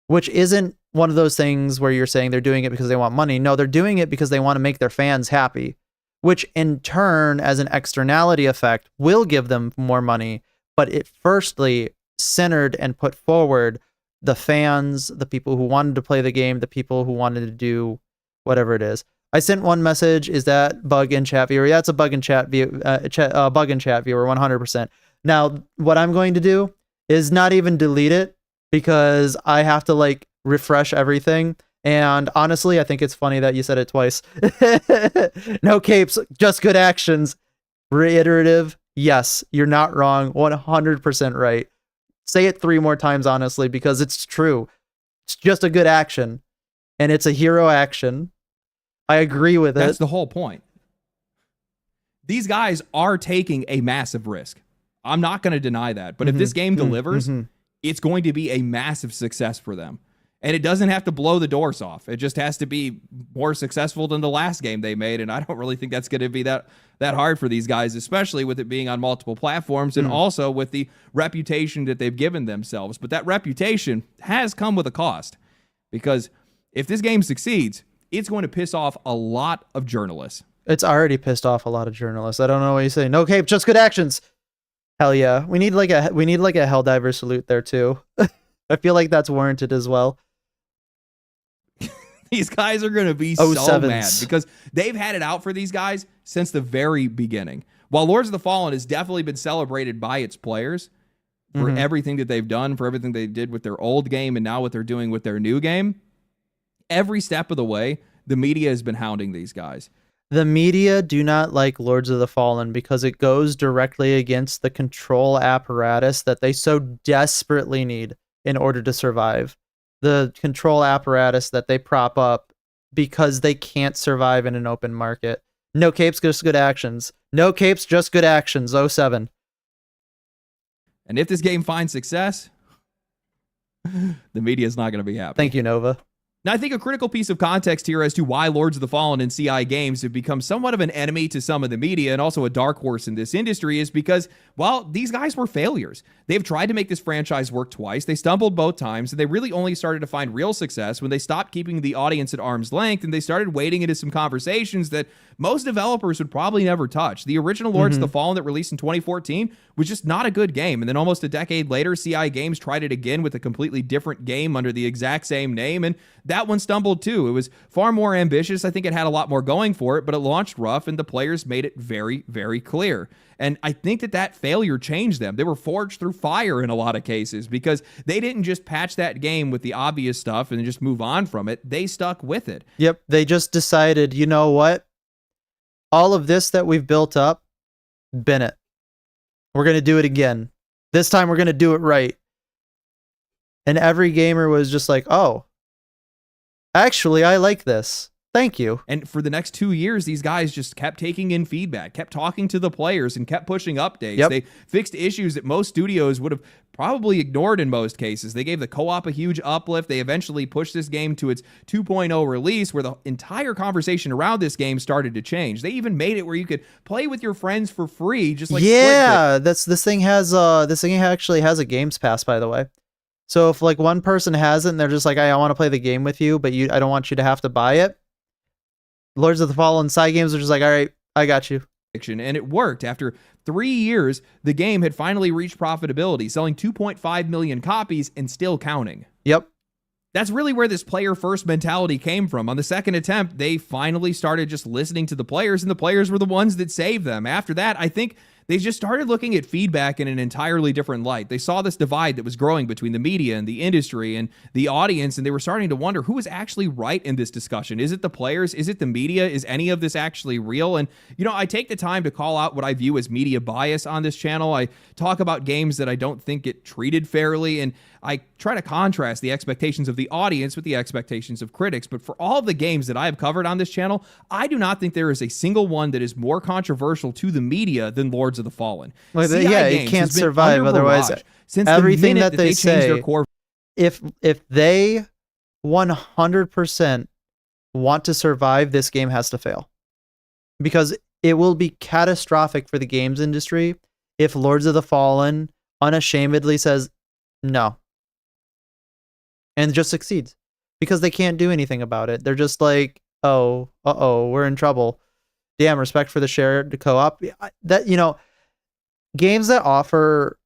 Speaker 1: which isn't one of those things where you're saying they're doing it because they want money. No, they're doing it because they want to make their fans happy, which in turn, as an externality effect, will give them more money. But it firstly centered and put forward the fans, the people who wanted to play the game, the people who wanted to do whatever it is. I sent one message. Is that bug in chat viewer? Yeah, it's a bug in chat viewer. Bug in chat viewer, 100%. Now, what I'm going to do is not even delete it, because I have to, like, refresh everything. And honestly, I think it's funny that you said it twice. No capes, just good actions. Reiterative. Yes, you're not wrong. 100% right. Say it 3 more times, honestly, because it's true. It's just a good action, and it's a hero action. I agree with it.
Speaker 2: That's the whole point. These guys are taking a massive risk. I'm not going to deny that. But if this game delivers, it's going to be a massive success for them. And it doesn't have to blow the doors off. It just has to be more successful than the last game they made. And I don't really think that's going to be that hard for these guys, especially with it being on multiple platforms and also with the reputation that they've given themselves. But that reputation has come with a cost, because if this game succeeds, it's going to piss off a lot of journalists.
Speaker 1: It's already pissed off a lot of journalists. I don't know what you say. No cape, just good actions. Hell yeah. We need like a Helldiver salute there too. I feel like that's warranted as well.
Speaker 2: These guys are going to be so mad, because they've had it out for these guys since the very beginning. While Lords of the Fallen has definitely been celebrated by its players for everything that they've done, for everything they did with their old game and now what they're doing with their new game, every step of the way, the media has been hounding these guys.
Speaker 1: The media do not like Lords of the Fallen because it goes directly against the control apparatus that they so desperately need in order to survive. The control apparatus that they prop up because they can't survive in an open market. No capes, just good actions. No capes, just good actions. 07.
Speaker 2: And if this game finds success, the media is not going to be happy.
Speaker 1: Thank you, Nova.
Speaker 2: Now, I think a critical piece of context here as to why Lords of the Fallen and CI Games have become somewhat of an enemy to some of the media and also a dark horse in this industry is because, well, these guys were failures. They've tried to make this franchise work twice. They stumbled both times, and they really only started to find real success when they stopped keeping the audience at arm's length and they started wading into some conversations that most developers would probably never touch. The original Lords of the Fallen that released in 2014 was just not a good game. And then almost a decade later, CI Games tried it again with a completely different game under the exact same name, and that one stumbled too. It was far more ambitious. I think it had a lot more going for it, but it launched rough, and the players made it very, very clear. And I think that failure changed them. They were forged through fire in a lot of cases because they didn't just patch that game with the obvious stuff and just move on from it. They stuck with it.
Speaker 1: Yep. They just decided, you know what? All of this that we've built up, bin it. We're going to do it again. This time we're going to do it right. And every gamer was just like, oh, actually, I like this. Thank you.
Speaker 2: And for the next 2 years, these guys just kept taking in feedback, kept talking to the players, and kept pushing updates.
Speaker 1: Yep.
Speaker 2: They fixed issues that most studios would have probably ignored in most cases. They gave the co-op a huge uplift. They eventually pushed this game to its 2.0 release, where the entire conversation around this game started to change. They even made it where you could play with your friends for free, just like
Speaker 1: yeah. This thing actually has a Games Pass, by the way. So if like one person has it and they're just like, I want to play the game with you, but I don't want you to have to buy it. Lords of the Fallen side games are just like, all right, I got you.
Speaker 2: And it worked. After 3 years, the game had finally reached profitability, selling 2.5 million copies and still counting.
Speaker 1: Yep.
Speaker 2: That's really where this player-first mentality came from. On the second attempt, they finally started just listening to the players, and the players were the ones that saved them. After that, I think they just started looking at feedback in an entirely different light. They saw this divide that was growing between the media and the industry and the audience, and they were starting to wonder who is actually right in this discussion. Is it the players? Is it the media? Is any of this actually real? And, I take the time to call out what I view as media bias on this channel. I talk about games that I don't think get treated fairly, and I try to contrast the expectations of the audience with the expectations of critics. But for all of the games that I have covered on this channel, I do not think there is a single one that is more controversial to the media than Lords of the Fallen.
Speaker 1: Well, it can't survive otherwise.
Speaker 2: Since
Speaker 1: everything
Speaker 2: the
Speaker 1: that they
Speaker 2: changed
Speaker 1: say,
Speaker 2: their core,
Speaker 1: if they 100% want to survive, this game has to fail, because it will be catastrophic for the games industry if Lords of the Fallen unashamedly says no and just succeeds, because they can't do anything about it. They're just like, oh, we're in trouble. Damn, respect for the shared co-op. That, games that offer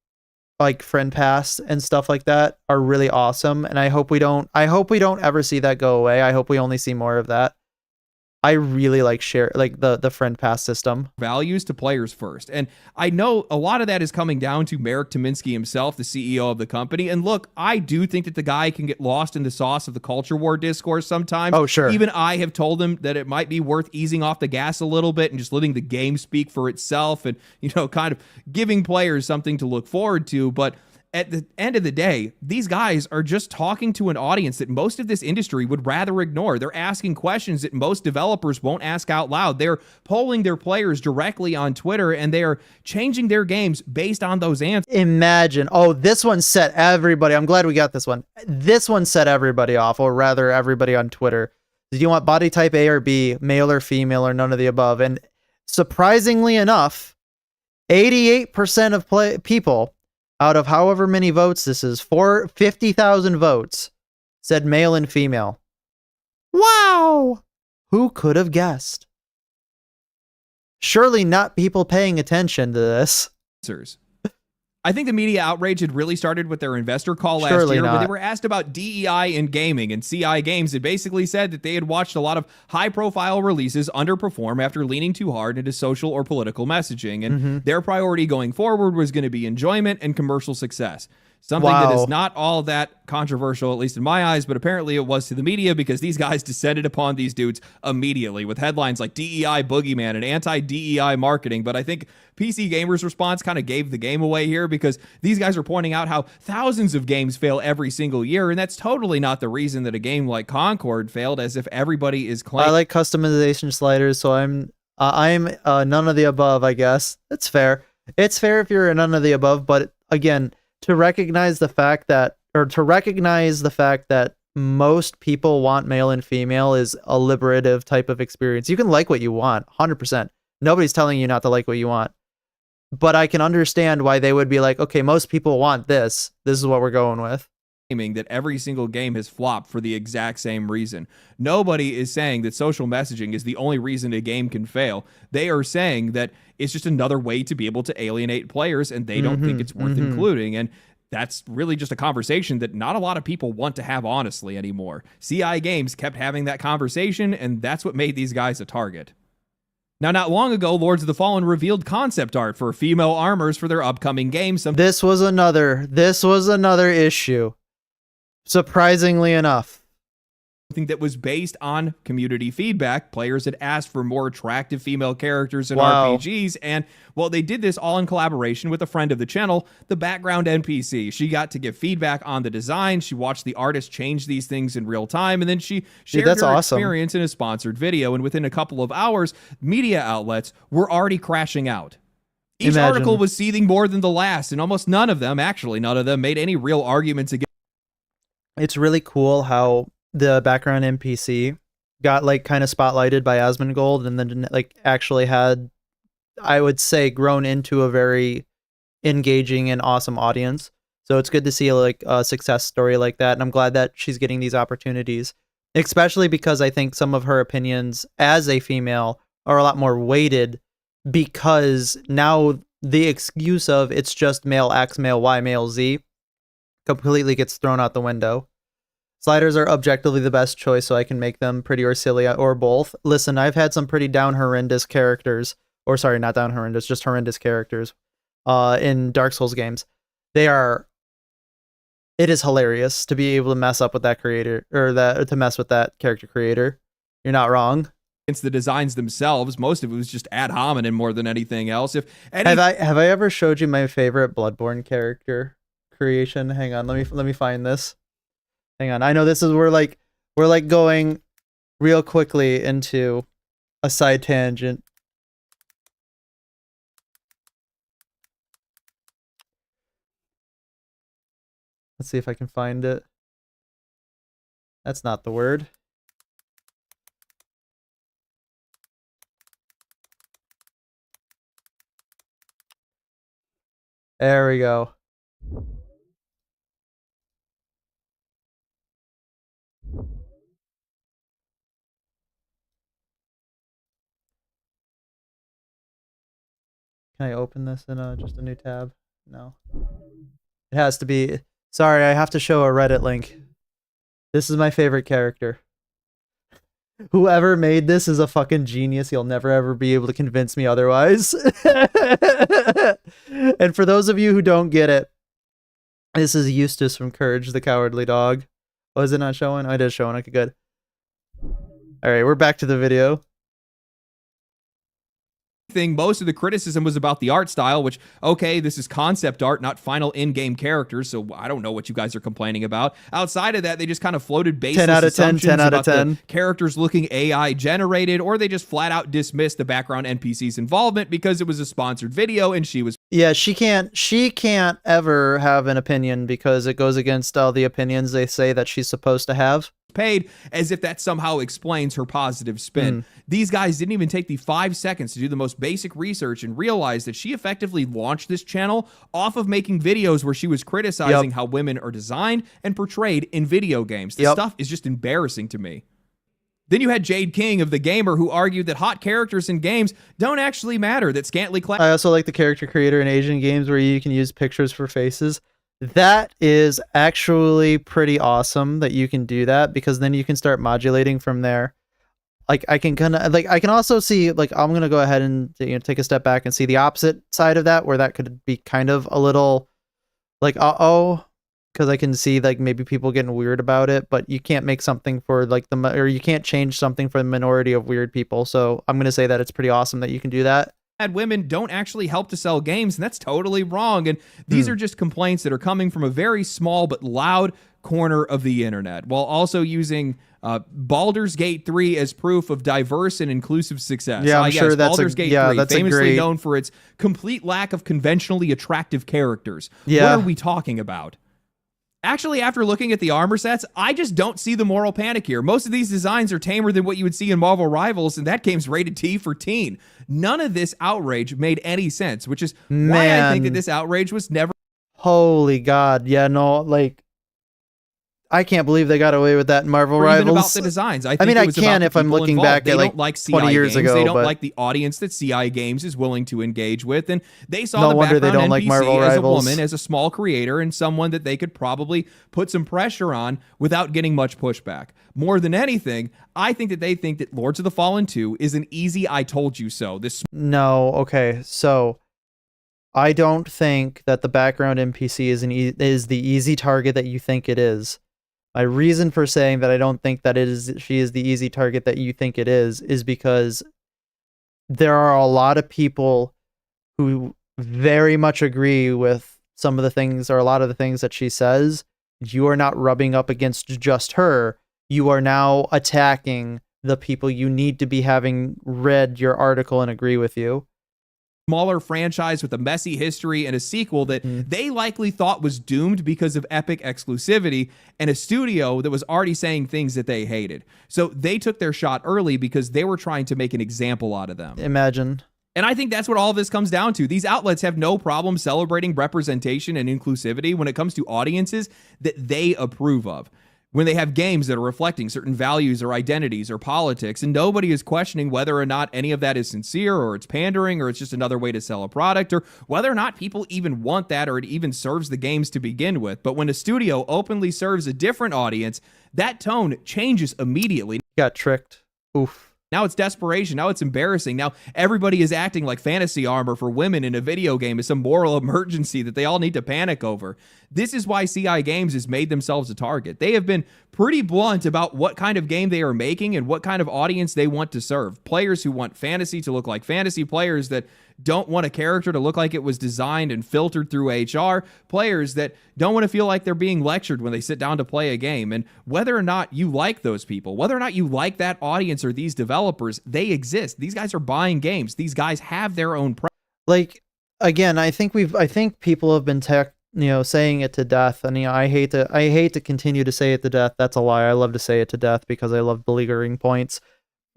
Speaker 1: like friend pass and stuff like that are really awesome, and I hope we don't ever see that go away. I hope we only see more of that. I really like the friend pass system.
Speaker 2: Values to players first. And I know a lot of that is coming down to Marek Tymiński himself, the CEO of the company. And look, I do think that the guy can get lost in the sauce of the culture war discourse sometimes.
Speaker 1: Oh, sure.
Speaker 2: Even I have told him that it might be worth easing off the gas a little bit and just letting the game speak for itself and, kind of giving players something to look forward to. But at the end of the day, these guys are just talking to an audience that most of this industry would rather ignore. They're asking questions that most developers won't ask out loud. They're polling their players directly on Twitter, and they're changing their games based on those answers.
Speaker 1: Imagine, this one set everybody. I'm glad we got this one. This one set everybody off, or rather everybody on Twitter. Do you want body type A or B, male or female, or none of the above? And surprisingly enough, 88% of people, out of however many votes this is, 50,000 votes, said male and female. Wow! Who could have guessed? Surely not people paying attention to this.
Speaker 2: I think the media outrage had really started with their investor call last year, where they were asked about DEI in gaming, and CI Games had basically said that they had watched a lot of high-profile releases underperform after leaning too hard into social or political messaging, and their priority going forward was going to be enjoyment and commercial success. Something that
Speaker 1: Wow.
Speaker 2: is not all that controversial, at least in my eyes, but apparently it was to the media because these guys descended upon these dudes immediately with headlines like DEI boogeyman and anti-DEI marketing. But I think PC Gamer's response kind of gave the game away here because these guys are pointing out how thousands of games fail every single year, and that's totally not the reason that a game like Concord failed, as if everybody is claiming.
Speaker 1: I like customization sliders, so I'm none of the above, I guess. It's fair. It's fair if you're a none of the above, but again, to recognize the fact that most people want male and female is a liberative type of experience. You can like what you want, 100%. Nobody's telling you not to like what you want. But I can understand why they would be like, okay, most people want this. This is what we're going with.
Speaker 2: That every single game has flopped for the exact same reason. Nobody is saying that social messaging is the only reason a game can fail. They are saying that it's just another way to be able to alienate players, and they don't think it's worth including. And that's really just a conversation that not a lot of people want to have honestly anymore. CI Games kept having that conversation, and that's what made these guys a target. Now, not long ago, Lords of the Fallen revealed concept art for female armors for their upcoming game.
Speaker 1: This was another issue. Surprisingly enough.
Speaker 2: Something that was based on community feedback. Players had asked for more attractive female characters in
Speaker 1: Wow.
Speaker 2: RPGs, and well, they did this all in collaboration with a friend of the channel, the background NPC. She got to give feedback on the design. She watched the artist change these things in real time, and then she shared
Speaker 1: that's
Speaker 2: her
Speaker 1: awesome.
Speaker 2: experience in a sponsored video. And within a couple of hours, media outlets were already crashing out. Each article was seething more than the last, and almost none of them made any real arguments against.
Speaker 1: It's really cool how the background NPC got like kind of spotlighted by Asmongold, and then like actually had, I would say, grown into a very engaging and awesome audience. So it's good to see like a success story like that, and I'm glad that she's getting these opportunities, especially because I think some of her opinions as a female are a lot more weighted, because now the excuse of it's just male X, male Y, male Z completely gets thrown out the window. Sliders are objectively the best choice, so I can make them pretty or silly or both. Listen, I've had some pretty down horrendous characters, or sorry, not down horrendous, just horrendous characters in Dark Souls games. It is hilarious to be able to mess up with that creator, or to mess with that character creator. You're not wrong.
Speaker 2: Against the designs themselves, most of it was just ad hominem more than anything else. Have
Speaker 1: I ever showed you my favorite Bloodborne character creation? Hang on, let me find this. Hang on. I know this is we're going real quickly into a side tangent. Let's see if I can find it. That's not the word. There we go. Can I open this in just a new tab? No. It has to be. Sorry, I have to show a Reddit link. This is my favorite character. Whoever made this is a fucking genius. He'll never ever be able to convince me otherwise. And for those of you who don't get it, this is Eustace from Courage the Cowardly Dog. Oh, is it not showing? Oh, it is showing. Okay, good. Alright, we're back to the video.
Speaker 2: Most of the criticism was about the art style, which, okay, this is concept art, not final in-game characters, so I don't know what you guys are complaining about. Outside of that, they just kind of floated baseless
Speaker 1: 10 out of 10, 10 out of 10.
Speaker 2: Characters looking AI generated, or they just flat out dismissed the background NPC's involvement because it was a sponsored video and she was.
Speaker 1: Yeah, she can't ever have an opinion because it goes against all the opinions they say that she's supposed to have.
Speaker 2: Paid, as if that somehow explains her positive spin. These guys didn't even take the 5 seconds to do the most basic research and realize that she effectively launched this channel off of making videos where she was criticizing how women are designed and portrayed in video games. This stuff is just embarrassing to me. Then you had Jade King of The Gamer, who argued that hot characters in games don't actually matter, that scantily clad.
Speaker 1: I also like the character creator in Asian games where you can use pictures for faces. That is actually pretty awesome that you can do that, because then you can start modulating from there. Like I can also see, like, I'm going to go ahead and take a step back and see the opposite side of that, where that could be kind of a little like, because I can see like maybe people getting weird about it, but you can't make something for like or you can't change something for the minority of weird people. So I'm going to say that it's pretty awesome that you can do that.
Speaker 2: Women don't actually help to sell games, and that's totally wrong. And these are just complaints that are coming from a very small but loud corner of the internet, while also using Baldur's Gate 3 as proof of diverse and inclusive success.
Speaker 1: Yeah, I'm sure that's
Speaker 2: Baldur's Gate 3, famously known for its complete lack of conventionally attractive characters.
Speaker 1: Yeah.
Speaker 2: What are we talking about? Actually, after looking at the armor sets, I just don't see the moral panic here. Most of these designs are tamer than what you would see in Marvel Rivals, and that game's rated T for teen. None of this outrage made any sense, which is why I think that this outrage was never...
Speaker 1: Holy God. Yeah, no, like, I can't believe they got away with that in Marvel Rivals.
Speaker 2: Even about the designs. I mean,
Speaker 1: I can if I'm looking back at like 20 years ago.
Speaker 2: They don't
Speaker 1: but
Speaker 2: like the audience that CI Games is willing to engage with, and they saw
Speaker 1: no
Speaker 2: the
Speaker 1: wonder they don't
Speaker 2: background
Speaker 1: like
Speaker 2: NPC
Speaker 1: Marvel
Speaker 2: as
Speaker 1: Rivals.
Speaker 2: a woman, as a small creator, and someone that they could probably put some pressure on without getting much pushback. More than anything, I think that they think that Lords of the Fallen 2 is an easy I told you so.
Speaker 1: No, okay, so I don't think that the background NPC is the easy target that you think it is. My reason for saying that I don't think that she is the easy target that you think it is because there are a lot of people who very much agree with some of the things or a lot of the things that she says. You are not rubbing up against just her. You are now attacking the people you need to be having read your article and agree with you.
Speaker 2: Smaller franchise with a messy history and a sequel that they likely thought was doomed because of Epic exclusivity, and a studio that was already saying things that they hated. So they took their shot early because they were trying to make an example out of them.
Speaker 1: Imagine.
Speaker 2: And I think that's what all of this comes down to. These outlets have no problem celebrating representation and inclusivity when it comes to audiences that they approve of. When they have games that are reflecting certain values or identities or politics, and nobody is questioning whether or not any of that is sincere or it's pandering or it's just another way to sell a product or whether or not people even want that or it even serves the games to begin with. But when a studio openly serves a different audience, that tone changes immediately.
Speaker 1: Got tricked. Oof.
Speaker 2: Now it's desperation. Now it's embarrassing. Now everybody is acting like fantasy armor for women in a video game is some moral emergency that they all need to panic over. This is why CI Games has made themselves a target. They have been pretty blunt about what kind of game they are making and what kind of audience they want to serve. Players who want fantasy to look like fantasy, players that don't want a character to look like it was designed and filtered through HR, players that don't want to feel like they're being lectured when they sit down to play a game. And whether or not you like those people, whether or not you like that audience or these developers, they exist. These guys are buying games. These guys have their own
Speaker 1: like, again, I think people have been saying it to death, and I hate to continue to say it to death. That's a lie. I love to say it to death because I love beleaguering points.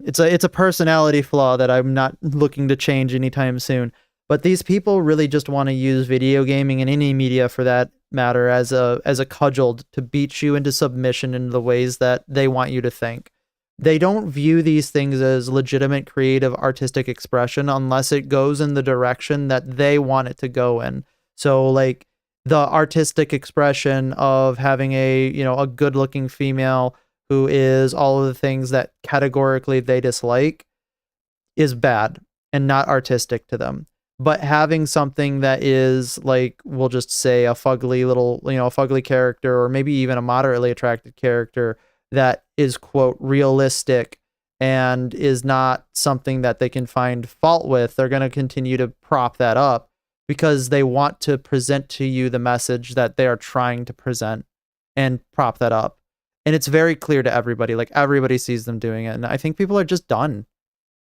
Speaker 1: It's a personality flaw that I'm not looking to change anytime soon. But these people really just want to use video gaming and any media for that matter as a cudgel to beat you into submission in the ways that they want you to think. They don't view these things as legitimate creative artistic expression unless it goes in the direction that they want it to go in. So like the artistic expression of having a good-looking female who is all of the things that categorically they dislike is bad and not artistic to them. But having something that is like, we'll just say a fugly character, or maybe even a moderately attractive character that is, quote, realistic and is not something that they can find fault with, they're going to continue to prop that up because they want to present to you the message that they are trying to present and prop that up. And it's very clear to everybody, like everybody sees them doing it. And I think people are just done.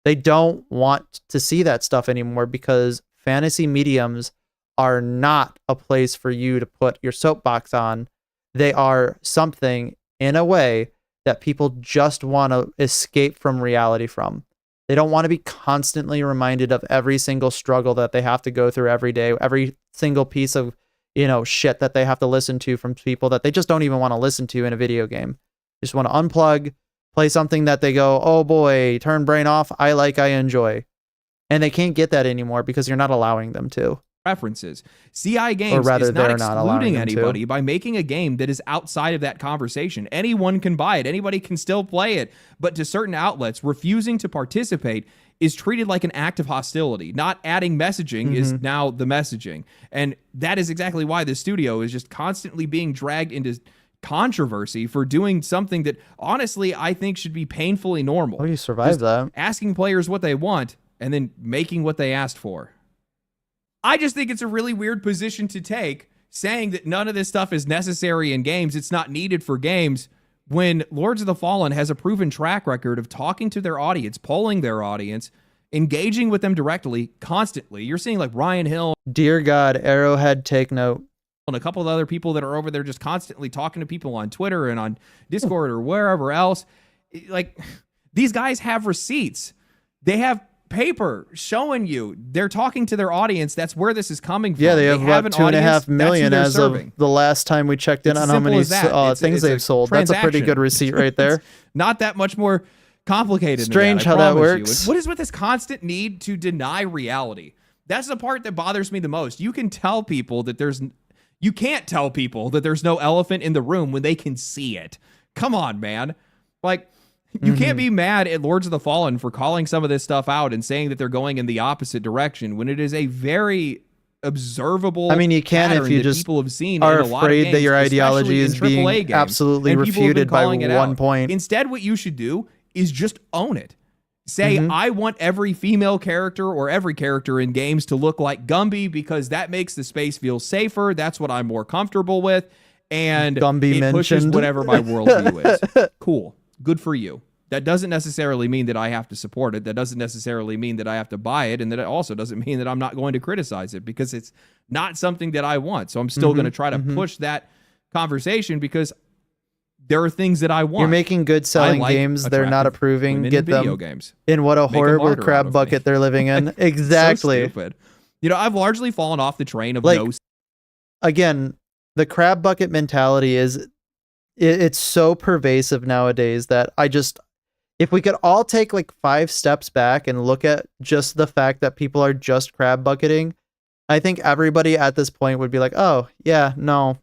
Speaker 1: They don't want to see that stuff anymore because fantasy mediums are not a place for you to put your soapbox on. They are something in a way that people just want to escape from reality from. They don't want to be constantly reminded of every single struggle that they have to go through every day, every single piece of shit that they have to listen to from people that they just don't even want to listen to in a video game. They just want to unplug, play something that they go, oh boy, turn brain off, I enjoy. And they can't get that anymore because you're not allowing them to.
Speaker 2: Preferences. CI Games is not excluding anybody by making a game that is outside of that conversation. Anyone can buy it. Anybody can still play it. But to certain outlets, refusing to participate is treated like an act of hostility. Not adding messaging is now the messaging. And that is exactly why the studio is just constantly being dragged into controversy for doing something that honestly I think should be painfully normal.
Speaker 1: How do you survive that?
Speaker 2: Asking players what they want and then making what they asked for. I just think it's a really weird position to take, saying that none of this stuff is necessary in games. It's not needed for games, when Lords of the Fallen has a proven track record of talking to their audience, polling their audience, engaging with them directly, constantly. You're seeing like Ryan Hill.
Speaker 1: Dear God, Arrowhead, take note.
Speaker 2: And a couple of other people that are over there just constantly talking to people on Twitter and on Discord or wherever else. Like, these guys have receipts. They have paper showing you they're talking to their audience. That's where this is coming from.
Speaker 1: Yeah, they have about 2.5 million as
Speaker 2: serving.
Speaker 1: of the last time we checked in on how many things they've sold. That's a pretty good receipt right there.
Speaker 2: Not that much more complicated.
Speaker 1: Strange how that works.
Speaker 2: What is with this constant need to deny reality? That's the part that bothers me the most. You can tell people that you can't tell people that there's no elephant in the room when they can see it. Come on, man. Like, you can't be mad at Lords of the Fallen for calling some of this stuff out and saying that they're going in the opposite direction when it is a very observable.
Speaker 1: I mean, you can if you just
Speaker 2: people have seen
Speaker 1: are
Speaker 2: in a lot of
Speaker 1: afraid
Speaker 2: games,
Speaker 1: that your ideology is being
Speaker 2: games,
Speaker 1: absolutely refuted by one point.
Speaker 2: Instead, what you should do is just own it. Say, I want every female character or every character in games to look like Gumby because that makes the space feel safer. That's what I'm more comfortable with. And
Speaker 1: Gumby
Speaker 2: it pushes
Speaker 1: mentioned.
Speaker 2: whatever my worldview is. Cool. Good for you. That doesn't necessarily mean that I have to support it. That doesn't necessarily mean that I have to buy it. And that it also doesn't mean that I'm not going to criticize it because it's not something that I want. So I'm still going to try to push that conversation because there are things that I want.
Speaker 1: You're making good selling games. They're not approving. Get them
Speaker 2: video games.
Speaker 1: In what a horrible crab bucket they're living in. Exactly.
Speaker 2: So stupid. You know, I've largely fallen off the train of
Speaker 1: Again, the crab bucket mentality it's so pervasive nowadays that if we could all take like 5 steps back and look at just the fact that people are just crab bucketing, I think everybody at this point would be like, oh yeah, no,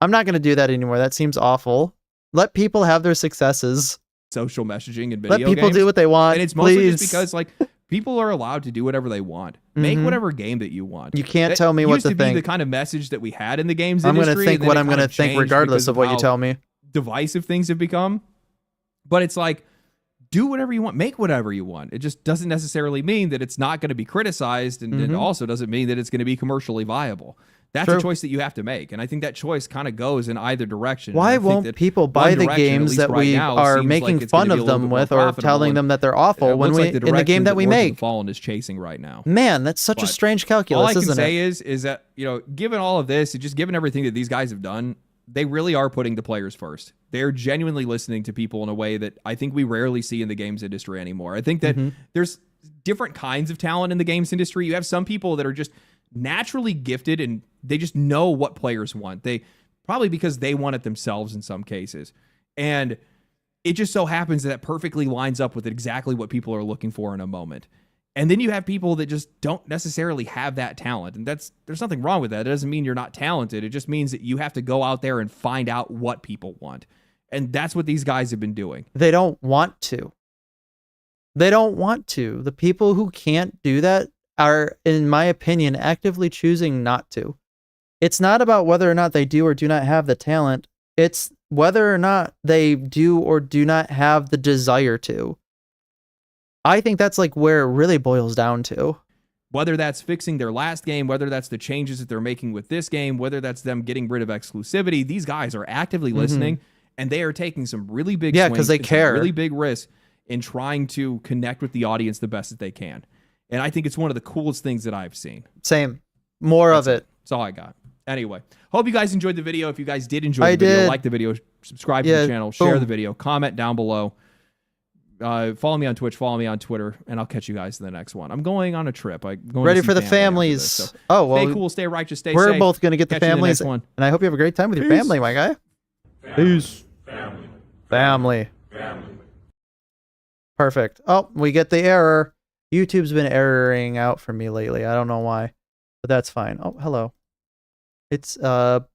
Speaker 1: I'm not going to do that anymore. That seems awful. Let people have their successes.
Speaker 2: Social messaging and video games.
Speaker 1: Let people do what they want.
Speaker 2: And it's mostly just because like people are allowed to do whatever they want. Make whatever game that you want.
Speaker 1: You can't tell me what to think.
Speaker 2: Used to be the kind of message that we had in the games
Speaker 1: I'm
Speaker 2: industry.
Speaker 1: I'm going to think what I'm going to think regardless of what you tell me.
Speaker 2: Divisive things have become. But it's like, do whatever you want. Make whatever you want. It just doesn't necessarily mean that it's not going to be criticized. And it also doesn't mean that it's going to be commercially viable. That's a choice that you have to make. And I think that choice kind of goes in either direction.
Speaker 1: Why won't people buy the games that we are making fun of them with or telling them that they're awful when in the game that we make?
Speaker 2: Fallen is chasing right now.
Speaker 1: Man, that's such a strange calculus, isn't it?
Speaker 2: All I can say is that, you know, given all of this, just given everything that these guys have done, they really are putting the players first. They're genuinely listening to people in a way that I think we rarely see in the games industry anymore. I think that there's different kinds of talent in the games industry. You have some people that are just naturally gifted and they just know what players want. They probably because they want it themselves in some cases. And it just so happens that perfectly lines up with exactly what people are looking for in a moment. And then you have people that just don't necessarily have that talent. And there's nothing wrong with that. It doesn't mean you're not talented. It just means that you have to go out there and find out what people want. And that's what these guys have been doing.
Speaker 1: They don't want to. They don't want to. The people who can't do that are, in my opinion, actively choosing not to. It's not about whether or not they do or do not have the talent. It's whether or not they do or do not have the desire to. I think that's like where it really boils down to.
Speaker 2: Whether that's fixing their last game, whether that's the changes that they're making with this game, whether that's them getting rid of exclusivity, these guys are actively listening and they are taking some really big swings,
Speaker 1: because they care.
Speaker 2: Really big risks in trying to connect with the audience the best that they can. And I think it's one of the coolest things that I've seen.
Speaker 1: Same. More of it.
Speaker 2: That's all I got. Anyway, hope you guys enjoyed the video. If you guys did enjoy the video, like the video, subscribe to the channel, share the video, comment down below. Follow me on Twitch, follow me on Twitter, and I'll catch you guys in the next one. I'm going on a trip. I'm going
Speaker 1: ready for the families.
Speaker 2: This, so
Speaker 1: oh, well,
Speaker 2: stay cool, stay righteous, stay safe.
Speaker 1: We're both going to get the families,
Speaker 2: and
Speaker 1: I hope you have a great time with your family, my guy. Peace. Family. Perfect. Oh, we get the error. YouTube's been erroring out for me lately. I don't know why, but that's fine. Oh, hello. It's okay,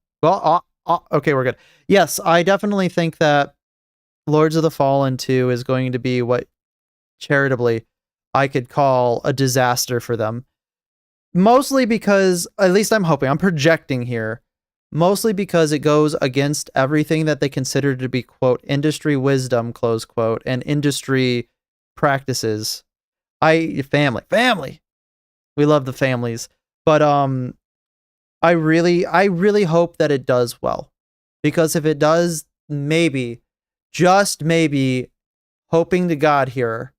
Speaker 1: we're good. Yes, I definitely think that Lords of the Fallen 2 is going to be what charitably I could call a disaster for them. Mostly because, at least I'm hoping, I'm projecting here, mostly because it goes against everything that they consider to be, quote, industry wisdom, close quote, and industry practices. Family. We love the families. But I really hope that it does well. Because if it does, maybe, just maybe, hoping to God here,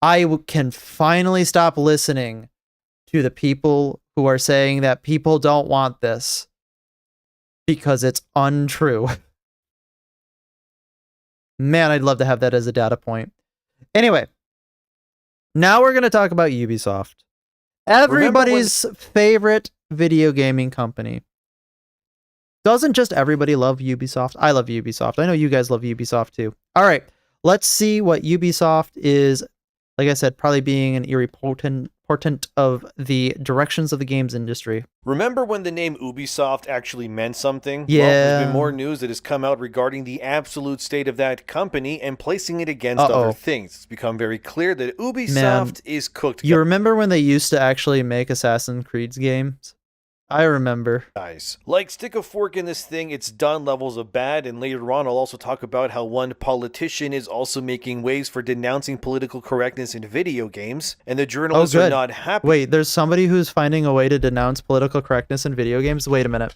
Speaker 1: I can finally stop listening to the people who are saying that people don't want this because it's untrue. Man, I'd love to have that as a data point. Anyway, now we're going to talk about Ubisoft. Everybody's favorite video gaming company. Doesn't just everybody love Ubisoft? I love Ubisoft. I know you guys love Ubisoft too. All right, let's see what Ubisoft is, like I said, probably being an eerie portent of the directions of the games industry.
Speaker 3: Remember when the name Ubisoft actually meant something?
Speaker 1: Yeah.
Speaker 3: Well, there's been more news that has come out regarding the absolute state of that company and placing it against other things. It's become very clear that Ubisoft is cooked.
Speaker 1: You remember when they used to actually make Assassin's Creed games? I remember.
Speaker 3: Guys, like stick a fork in this thing, it's done levels of bad, and later on I'll also talk about how one politician is also making waves for denouncing political correctness in video games, and the journalists are not happy.
Speaker 1: Wait, there's somebody who's finding a way to denounce political correctness in video games? Wait a minute.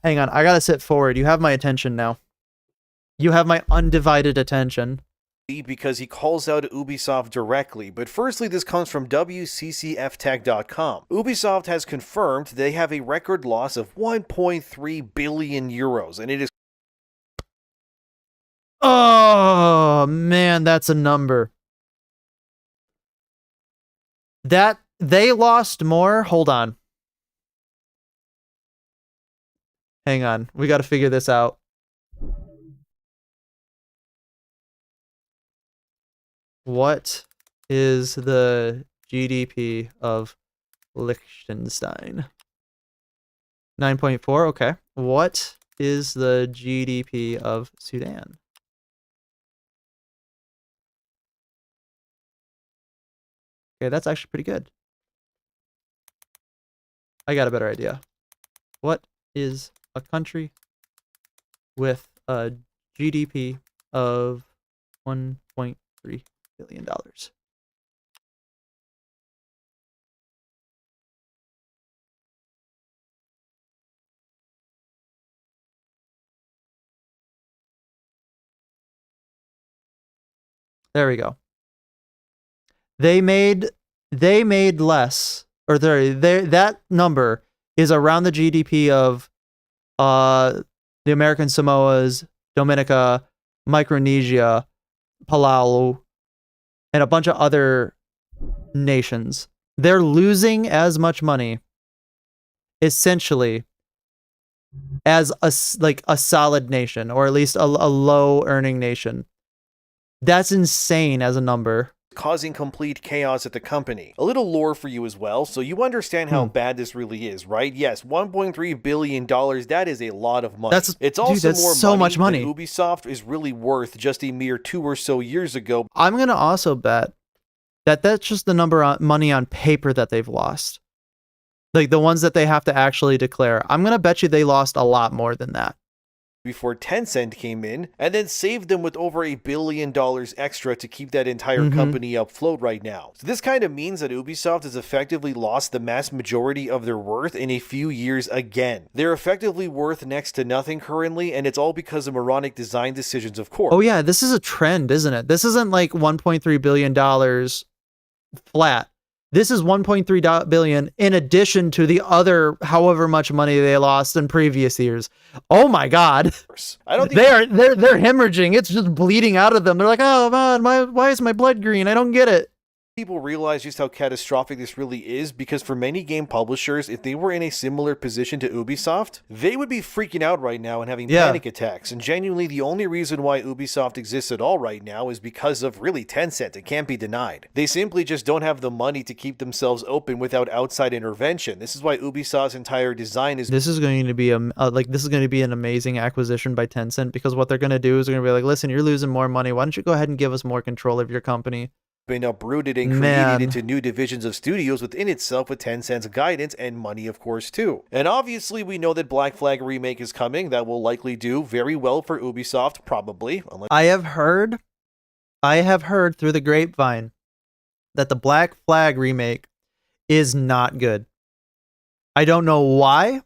Speaker 1: Hang on, I gotta sit forward. You have my attention now. You have my undivided attention.
Speaker 3: Because he calls out Ubisoft directly. But firstly, this comes from WCCFtech.com. Ubisoft has confirmed they have a record loss of 1.3 billion euros, and it is...
Speaker 1: Oh, man, that's a number. That they lost more? Hold on. Hang on. We got to figure this out. What is the GDP of Liechtenstein? 9.4, okay. What is the GDP of Sudan? Okay, that's actually pretty good. I got a better idea. What is a country with a GDP of $1.3 billion? There we go. They made less, or that number is around the GDP of the American Samoas, Dominica, Micronesia, Palau, and a bunch of other nations. They're losing as much money, essentially, as a solid nation, or at least a low earning nation. That's insane as a number.
Speaker 3: Causing complete chaos at the company. A little lore for you as well, so you understand how bad this really is, right? Yes, $1.3 billion, that is a lot of money. It's also more
Speaker 1: so much money
Speaker 3: than Ubisoft is really worth just a mere 2 or so years ago.
Speaker 1: I'm going to also bet that that's just the number of money on paper that they've lost. Like the ones that they have to actually declare. I'm going to bet you they lost a lot more than that.
Speaker 3: Before Tencent came in and then saved them with over $1 billion extra to keep that entire company afloat right now. So this kind of means that Ubisoft has effectively lost the mass majority of their worth in a few years again. They're effectively worth next to nothing currently, and it's all because of moronic design decisions, of course.
Speaker 1: Oh yeah, this is a trend, isn't it? This isn't like $1.3 billion flat. This is $1.3 billion in addition to the other however much money they lost in previous years. Oh my God.
Speaker 3: I don't think
Speaker 1: they're hemorrhaging. It's just bleeding out of them. They're like, oh man, why is my blood green? I don't get it.
Speaker 3: People realize just how catastrophic this really is, because for many game publishers, if they were in a similar position to Ubisoft, they would be freaking out right now and having panic attacks. And genuinely, the only reason why Ubisoft exists at all right now is because of really Tencent. It can't be denied. They simply just don't have the money to keep themselves open without outside intervention. This is why Ubisoft's entire design is...
Speaker 1: This is going to be this is going to be an amazing acquisition by Tencent, because what they're going to do is they're going to be like, listen, you're losing more money. Why don't you go ahead and give us more control of your company?
Speaker 3: been uprooted and created into new divisions of studios within itself with Tencent's guidance and money, of course, too. And obviously, we know that Black Flag Remake is coming. That will likely do very well for Ubisoft, probably.
Speaker 1: I have heard through the grapevine that the Black Flag Remake is not good. I don't know why.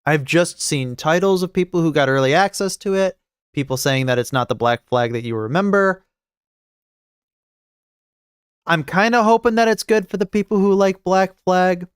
Speaker 1: I've just seen titles of people who got early access to it, people saying that it's not the Black Flag that you remember. I'm kind of hoping that it's good for the people who like Black Flag,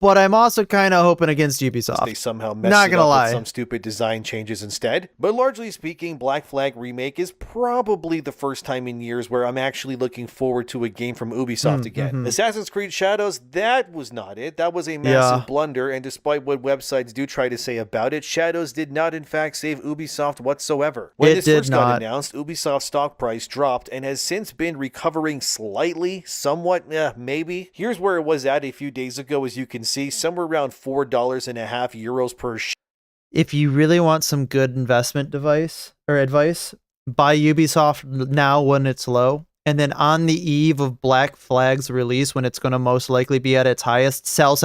Speaker 1: but I'm also kind of hoping against Ubisoft.
Speaker 3: They somehow messed it up with some stupid design changes instead. But largely speaking, Black Flag Remake is probably the first time in years where I'm actually looking forward to a game from Ubisoft again. Assassin's Creed Shadows, that was not it. That was a massive blunder, and despite what websites do try to say about it, Shadows did not in fact save Ubisoft whatsoever. When this first got announced, Ubisoft's stock price dropped and has since been recovering slightly, somewhat, maybe. Here's where it was at a few days ago, as you can see, somewhere around €4.50 per share.
Speaker 1: If you really want some good investment advice, buy Ubisoft now when it's low, and then on the eve of Black Flag's release, when it's going to most likely be at its highest, sell.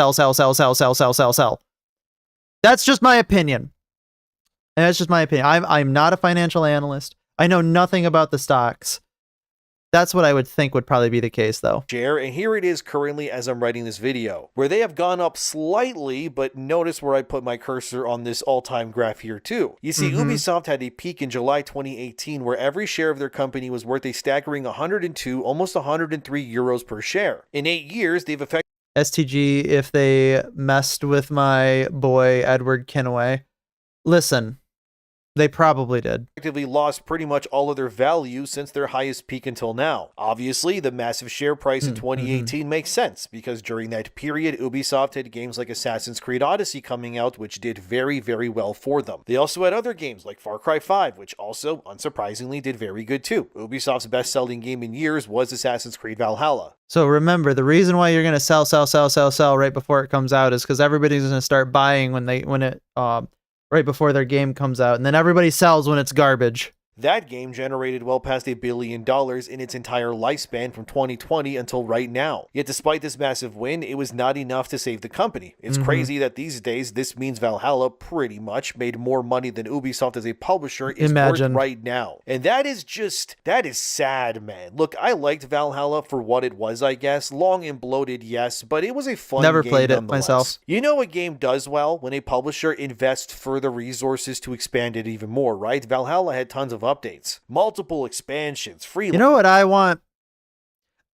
Speaker 1: That's just my opinion. I'm not a financial analyst. I know nothing about the stocks. That's what I would think would probably be the case, though.
Speaker 3: And here it is currently as I'm writing this video, where they have gone up slightly, but notice where I put my cursor on this all-time graph here too. You see, Ubisoft had a peak in July 2018 where every share of their company was worth a staggering 102, almost 103 euros per share. In 8 years, they've effectively...
Speaker 1: STG, if they messed with my boy Edward Kenway, listen... They probably did.
Speaker 3: Effectively lost pretty much all of their value since their highest peak until now. Obviously, the massive share price in 2018 makes sense, because during that period, Ubisoft had games like Assassin's Creed Odyssey coming out, which did very, very well for them. They also had other games like Far Cry 5, which also, unsurprisingly, did very good too. Ubisoft's best-selling game in years was Assassin's Creed Valhalla.
Speaker 1: So remember, the reason why you're going to sell right before it comes out is because everybody's going to start buying right before their game comes out, and then everybody sells when it's garbage.
Speaker 3: That game generated well past $1 billion in its entire lifespan from 2020 until right now. Yet despite this massive win, it was not enough to save the company. It's crazy that these days, this means Valhalla pretty much made more money than Ubisoft as a publisher is worth right now. And that is sad, man. Look, I liked Valhalla for what it was, I guess. Long and bloated, yes, but it was a fun game.
Speaker 1: Never played it myself.
Speaker 3: You know a game does well when a publisher invests further resources to expand it even more, right? Valhalla had tons of updates, multiple expansions, free.
Speaker 1: You know what I want?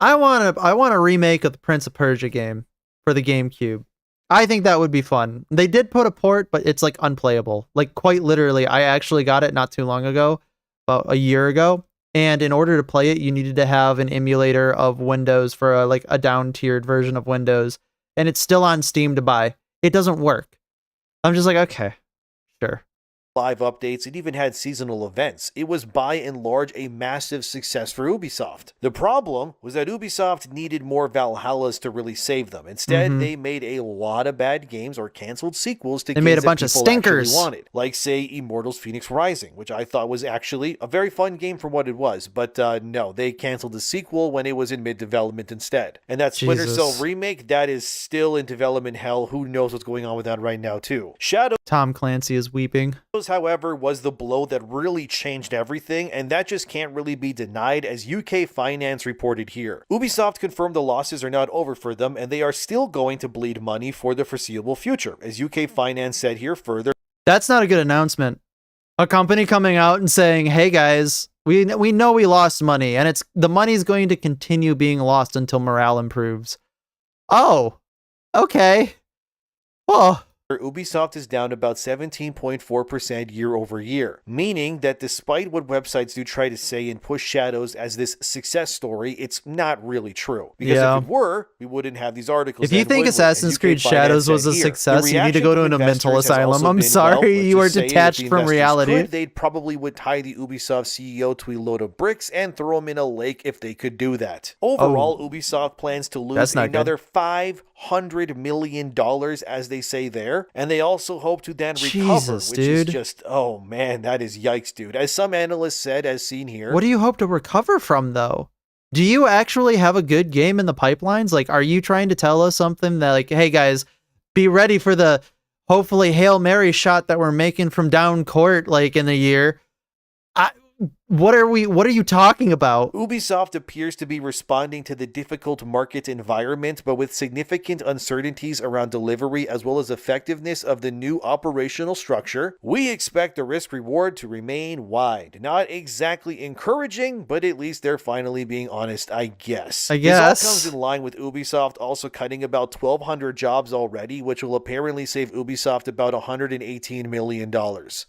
Speaker 1: I want a remake of the Prince of Persia game for the GameCube. I think that would be fun. They did put a port, but it's like unplayable. Like quite literally, I actually got it not too long ago, about a year ago. And in order to play it, you needed to have an emulator of Windows for a down-tiered version of Windows. And it's still on Steam to buy. It doesn't work. I'm just like, okay, sure.
Speaker 3: Live updates, it even had seasonal events. It was by and large a massive success for Ubisoft. The problem was that Ubisoft needed more Valhallas to really save them. Instead, they made a lot of bad games or canceled sequels to games
Speaker 1: made a bunch of stinkers
Speaker 3: wanted, like say Immortals Phoenix Rising, which I thought was actually a very fun game for what it was, but no, they canceled the sequel when it was in mid-development instead. And that Splinter Cell remake, that is still in development hell. Who knows what's going on with that right now too. Shadow
Speaker 1: Tom Clancy is weeping.
Speaker 3: However, was the blow that really changed everything, and that just can't really be denied, as UK Finance reported here. Ubisoft confirmed the losses are not over for them, and they are still going to bleed money for the foreseeable future, as UK Finance said here further.
Speaker 1: That's not a good announcement. A company coming out and saying, hey guys, we know we lost money, and the money's going to continue being lost until morale improves. Oh, okay. Well,
Speaker 3: Ubisoft is down about 17.4% year over year, meaning that despite what websites do try to say and push Shadows as this success story, it's not really true. Because if it were, we wouldn't have these articles.
Speaker 1: If you think Assassin's Creed Shadows was a success, you need to go to a mental asylum. I'm sorry, you are detached from reality.
Speaker 3: They probably would tie the Ubisoft CEO to a load of bricks and throw him in a lake if they could do that. Overall, Ubisoft plans to lose another $500 million, as they say there. And they also hope to then recover, which is just, oh man, that is yikes, dude. As some analysts said, as seen here.
Speaker 1: What do you hope to recover from, though? Do you actually have a good game in the pipelines? Like, are you trying to tell us something that, like, hey guys, be ready for the hopefully Hail Mary shot that we're making from down court, like, in a year? What are you talking about?
Speaker 3: Ubisoft appears to be responding to the difficult market environment, but with significant uncertainties around delivery as well as effectiveness of the new operational structure. We expect the risk reward to remain wide. Not exactly encouraging, but at least they're finally being honest, I guess. This all comes in line with Ubisoft also cutting about 1,200 jobs already, which will apparently save Ubisoft about $118 million.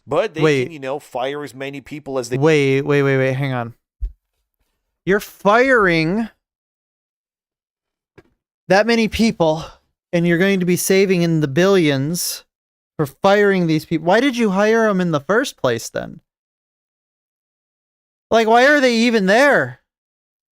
Speaker 3: But they can, fire as many people as they...
Speaker 1: Wait, hang on. You're firing that many people, and you're going to be saving in the billions for firing these people. Why did you hire them in the first place, then? Like, why are they even there?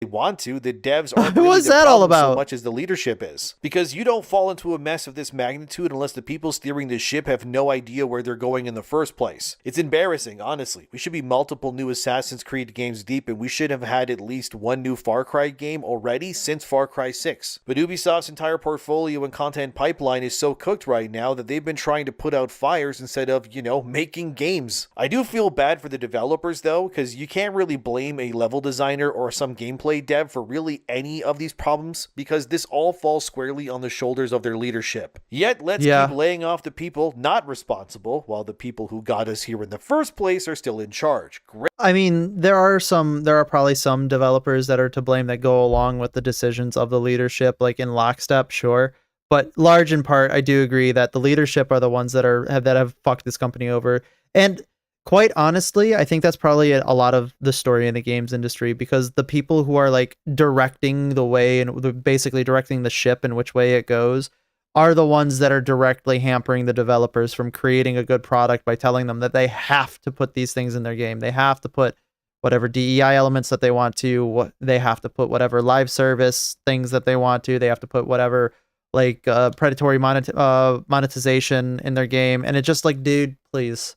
Speaker 3: Want to. The devs aren't
Speaker 1: really
Speaker 3: What's
Speaker 1: that all about?
Speaker 3: So much as the leadership is. Because you don't fall into a mess of this magnitude unless the people steering the ship have no idea where they're going in the first place. It's embarrassing, honestly. We should be multiple new Assassin's Creed games deep, and we should have had at least one new Far Cry game already since Far Cry 6. But Ubisoft's entire portfolio and content pipeline is so cooked right now that they've been trying to put out fires instead of, making games. I do feel bad for the developers, though, because you can't really blame a level designer or some gameplay dev for really any of these problems, because this all falls squarely on the shoulders of their leadership. Yet let's keep laying off the people not responsible, while the people who got us here in the first place are still in charge.
Speaker 1: I mean, there are probably some developers that are to blame that go along with the decisions of the leadership, like in lockstep, sure. But large in part, I do agree that the leadership are the ones that have fucked this company over. And quite honestly, I think that's probably a lot of the story in the games industry, because the people who are like directing the way and basically directing the ship in which way it goes are the ones that are directly hampering the developers from creating a good product by telling them that they have to put these things in their game. They have to put whatever DEI elements that they want to, they have to put whatever live service things that they want to, they have to put whatever like predatory monetization in their game. And it's just like, dude, please.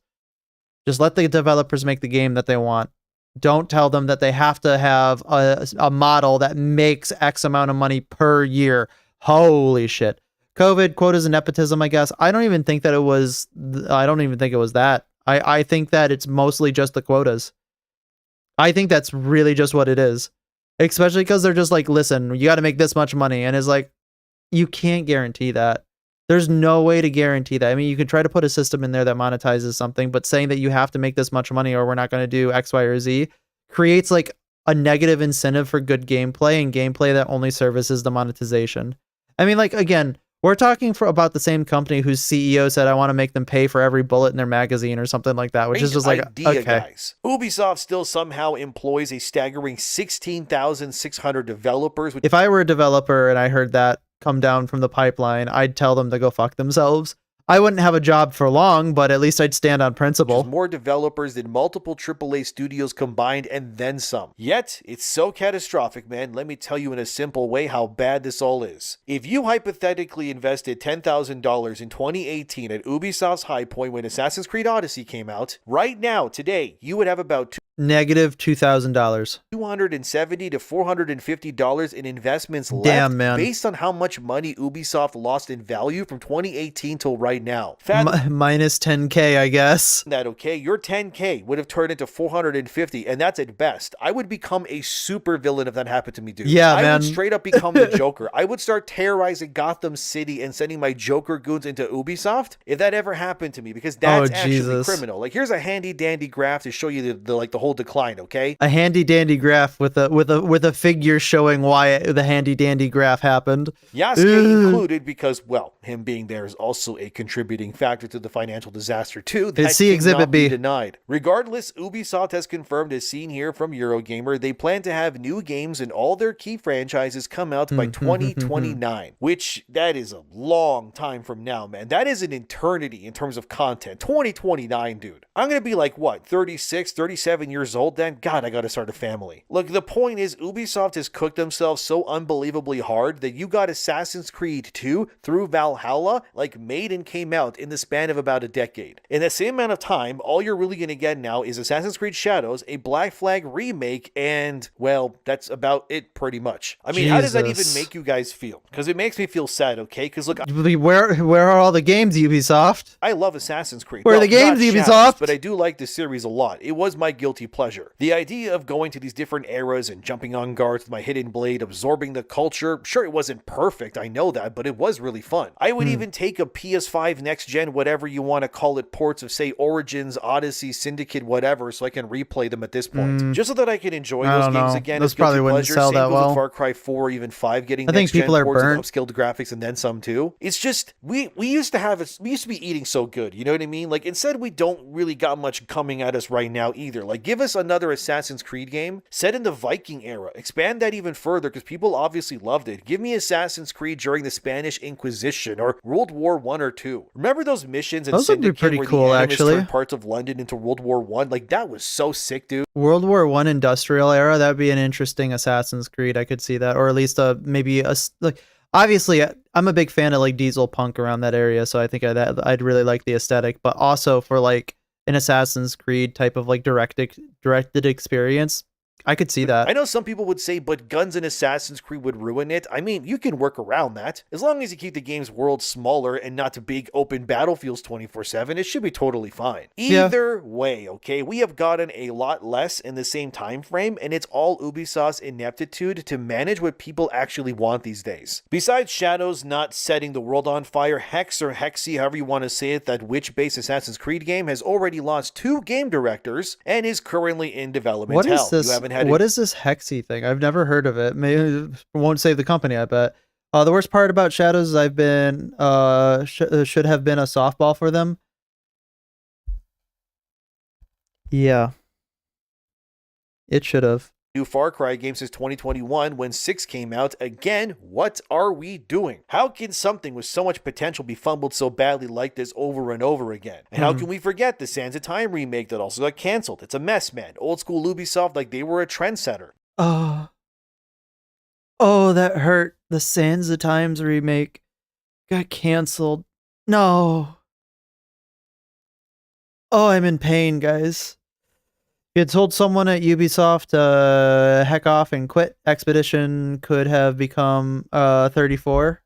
Speaker 1: Just let the developers make the game that they want. Don't tell them that they have to have a model that makes X amount of money per year. Holy shit. COVID, quotas, and nepotism, I guess. I don't even think it was that. I think that it's mostly just the quotas. I think that's really just what it is. Especially because they're just like, listen, you got to make this much money. And it's like, you can't guarantee that. There's no way to guarantee that. I mean, you can try to put a system in there that monetizes something, but saying that you have to make this much money or we're not going to do X, Y, or Z creates like a negative incentive for good gameplay, and gameplay that only services the monetization. I mean, like, again, we're talking about the same company whose CEO said, I want to make them pay for every bullet in their magazine or something like that, which is just like, okay.
Speaker 3: Guys. Ubisoft still somehow employs a staggering 16,600 developers.
Speaker 1: If I were a developer and I heard that come down from the pipeline, I'd tell them to go fuck themselves. I wouldn't have a job for long, but at least I'd stand on principle.
Speaker 3: More developers than multiple AAA studios combined and then some. Yet, it's so catastrophic, man. Let me tell you in a simple way how bad this all is. If you hypothetically invested $10,000 in 2018 at Ubisoft's high point when Assassin's Creed Odyssey came out, right now, today, you would have about
Speaker 1: negative $2,000.
Speaker 3: $270 to $450 in investments left.
Speaker 1: Damn, man.
Speaker 3: Based on how much money Ubisoft lost in value from 2018 till right now.
Speaker 1: Minus 10K, I guess.
Speaker 3: That okay? Your 10K would have turned into 450, and that's at best. I would become a super villain if that happened to me, dude.
Speaker 1: Yeah, man.
Speaker 3: I would straight up become the Joker. I would start terrorizing Gotham City and sending my Joker goons into Ubisoft if that ever happened to me, because that's actually criminal. Like, here's a handy dandy graph to show you the whole decline, okay?
Speaker 1: A handy dandy graph with a figure showing why the handy dandy graph happened.
Speaker 3: Yasuke included, because, well, him being there is also a contributing factor to the financial disaster too. That
Speaker 1: see Exhibit B.
Speaker 3: Denied. Regardless, Ubisoft has confirmed, as seen here from Eurogamer, they plan to have new games in all their key franchises come out by 2029, which that is a long time from now, man. That is an eternity in terms of content. 2029, dude. I'm gonna be like, what, 36, 37 years years old, then God, I gotta start a family. Look, the point is, Ubisoft has cooked themselves so unbelievably hard that you got Assassin's Creed 2 through Valhalla, like made and came out in the span of about a decade. In the same amount of time, all you're really gonna get now is Assassin's Creed Shadows, a Black Flag remake, and, well, that's about it pretty much. I mean, how does that even make you guys feel? Because it makes me feel sad, okay? Because look,
Speaker 1: where are all the games, Ubisoft?
Speaker 3: I love Assassin's Creed.
Speaker 1: Where are the games, Ubisoft?
Speaker 3: Shadows, but I do like this series a lot. It was my guilty pleasure. The idea of going to these different eras and jumping on guards with my hidden blade, absorbing the culture, sure, it wasn't perfect, I know that, but it was really fun. I would even take a PS5 next gen, whatever you want to call it, ports of, say, Origins, Odyssey, Syndicate, whatever, so I can replay them at this point. Just so that I can enjoy those games again.
Speaker 1: Those probably wouldn't sell that well.
Speaker 3: Far Cry 4 or even 5 getting
Speaker 1: I think people are burnt.
Speaker 3: Upscaled graphics and then some too. It's just we used to be eating so good, you know what I mean? Like, instead we don't really got much coming at us right now either. Like, give us another Assassin's Creed game set in the Viking era. Expand that even further because people obviously loved it. Give me Assassin's Creed during the Spanish Inquisition or World War 1 or 2. Remember those missions in
Speaker 1: those would be pretty cool, actually.
Speaker 3: Turned parts of London into World War 1? Like, that was so sick, dude.
Speaker 1: World War 1 industrial era, that would be an interesting Assassin's Creed. I could see that, or at least maybe like, obviously I'm a big fan of like diesel punk around that area, so I think I'd really like the aesthetic, but also for like an Assassin's Creed type of like directed experience, I could see that.
Speaker 3: I know some people would say, but guns in Assassin's Creed would ruin it. I mean, you can work around that. As long as you keep the game's world smaller and not big open battlefields 24/7, it should be totally fine. Either way, okay, we have gotten a lot less in the same time frame, and it's all Ubisoft's ineptitude to manage what people actually want these days. Besides Shadows not setting the world on fire, Hex or Hexy, however you want to say it, that witch-based Assassin's Creed game has already lost 2 game directors and is currently in development.
Speaker 1: What is this? What is this Hexy thing? I've never heard of it. Maybe won't save the company, I bet. The worst part about Shadows, I've been should have been a softball for them. Yeah, it should have.
Speaker 3: New Far Cry game since 2021 when 6 came out. Again, what are we doing? How can something with so much potential be fumbled so badly like this over and over again? And how can we forget the Sands of Time remake that also got canceled? It's a mess, man. Old school Ubisoft, like they were a trendsetter.
Speaker 1: Oh, that hurt. The Sands of Times remake got canceled. No. Oh, I'm in pain, guys. You had told someone at Ubisoft to heck off and quit. Expedition could have become 34.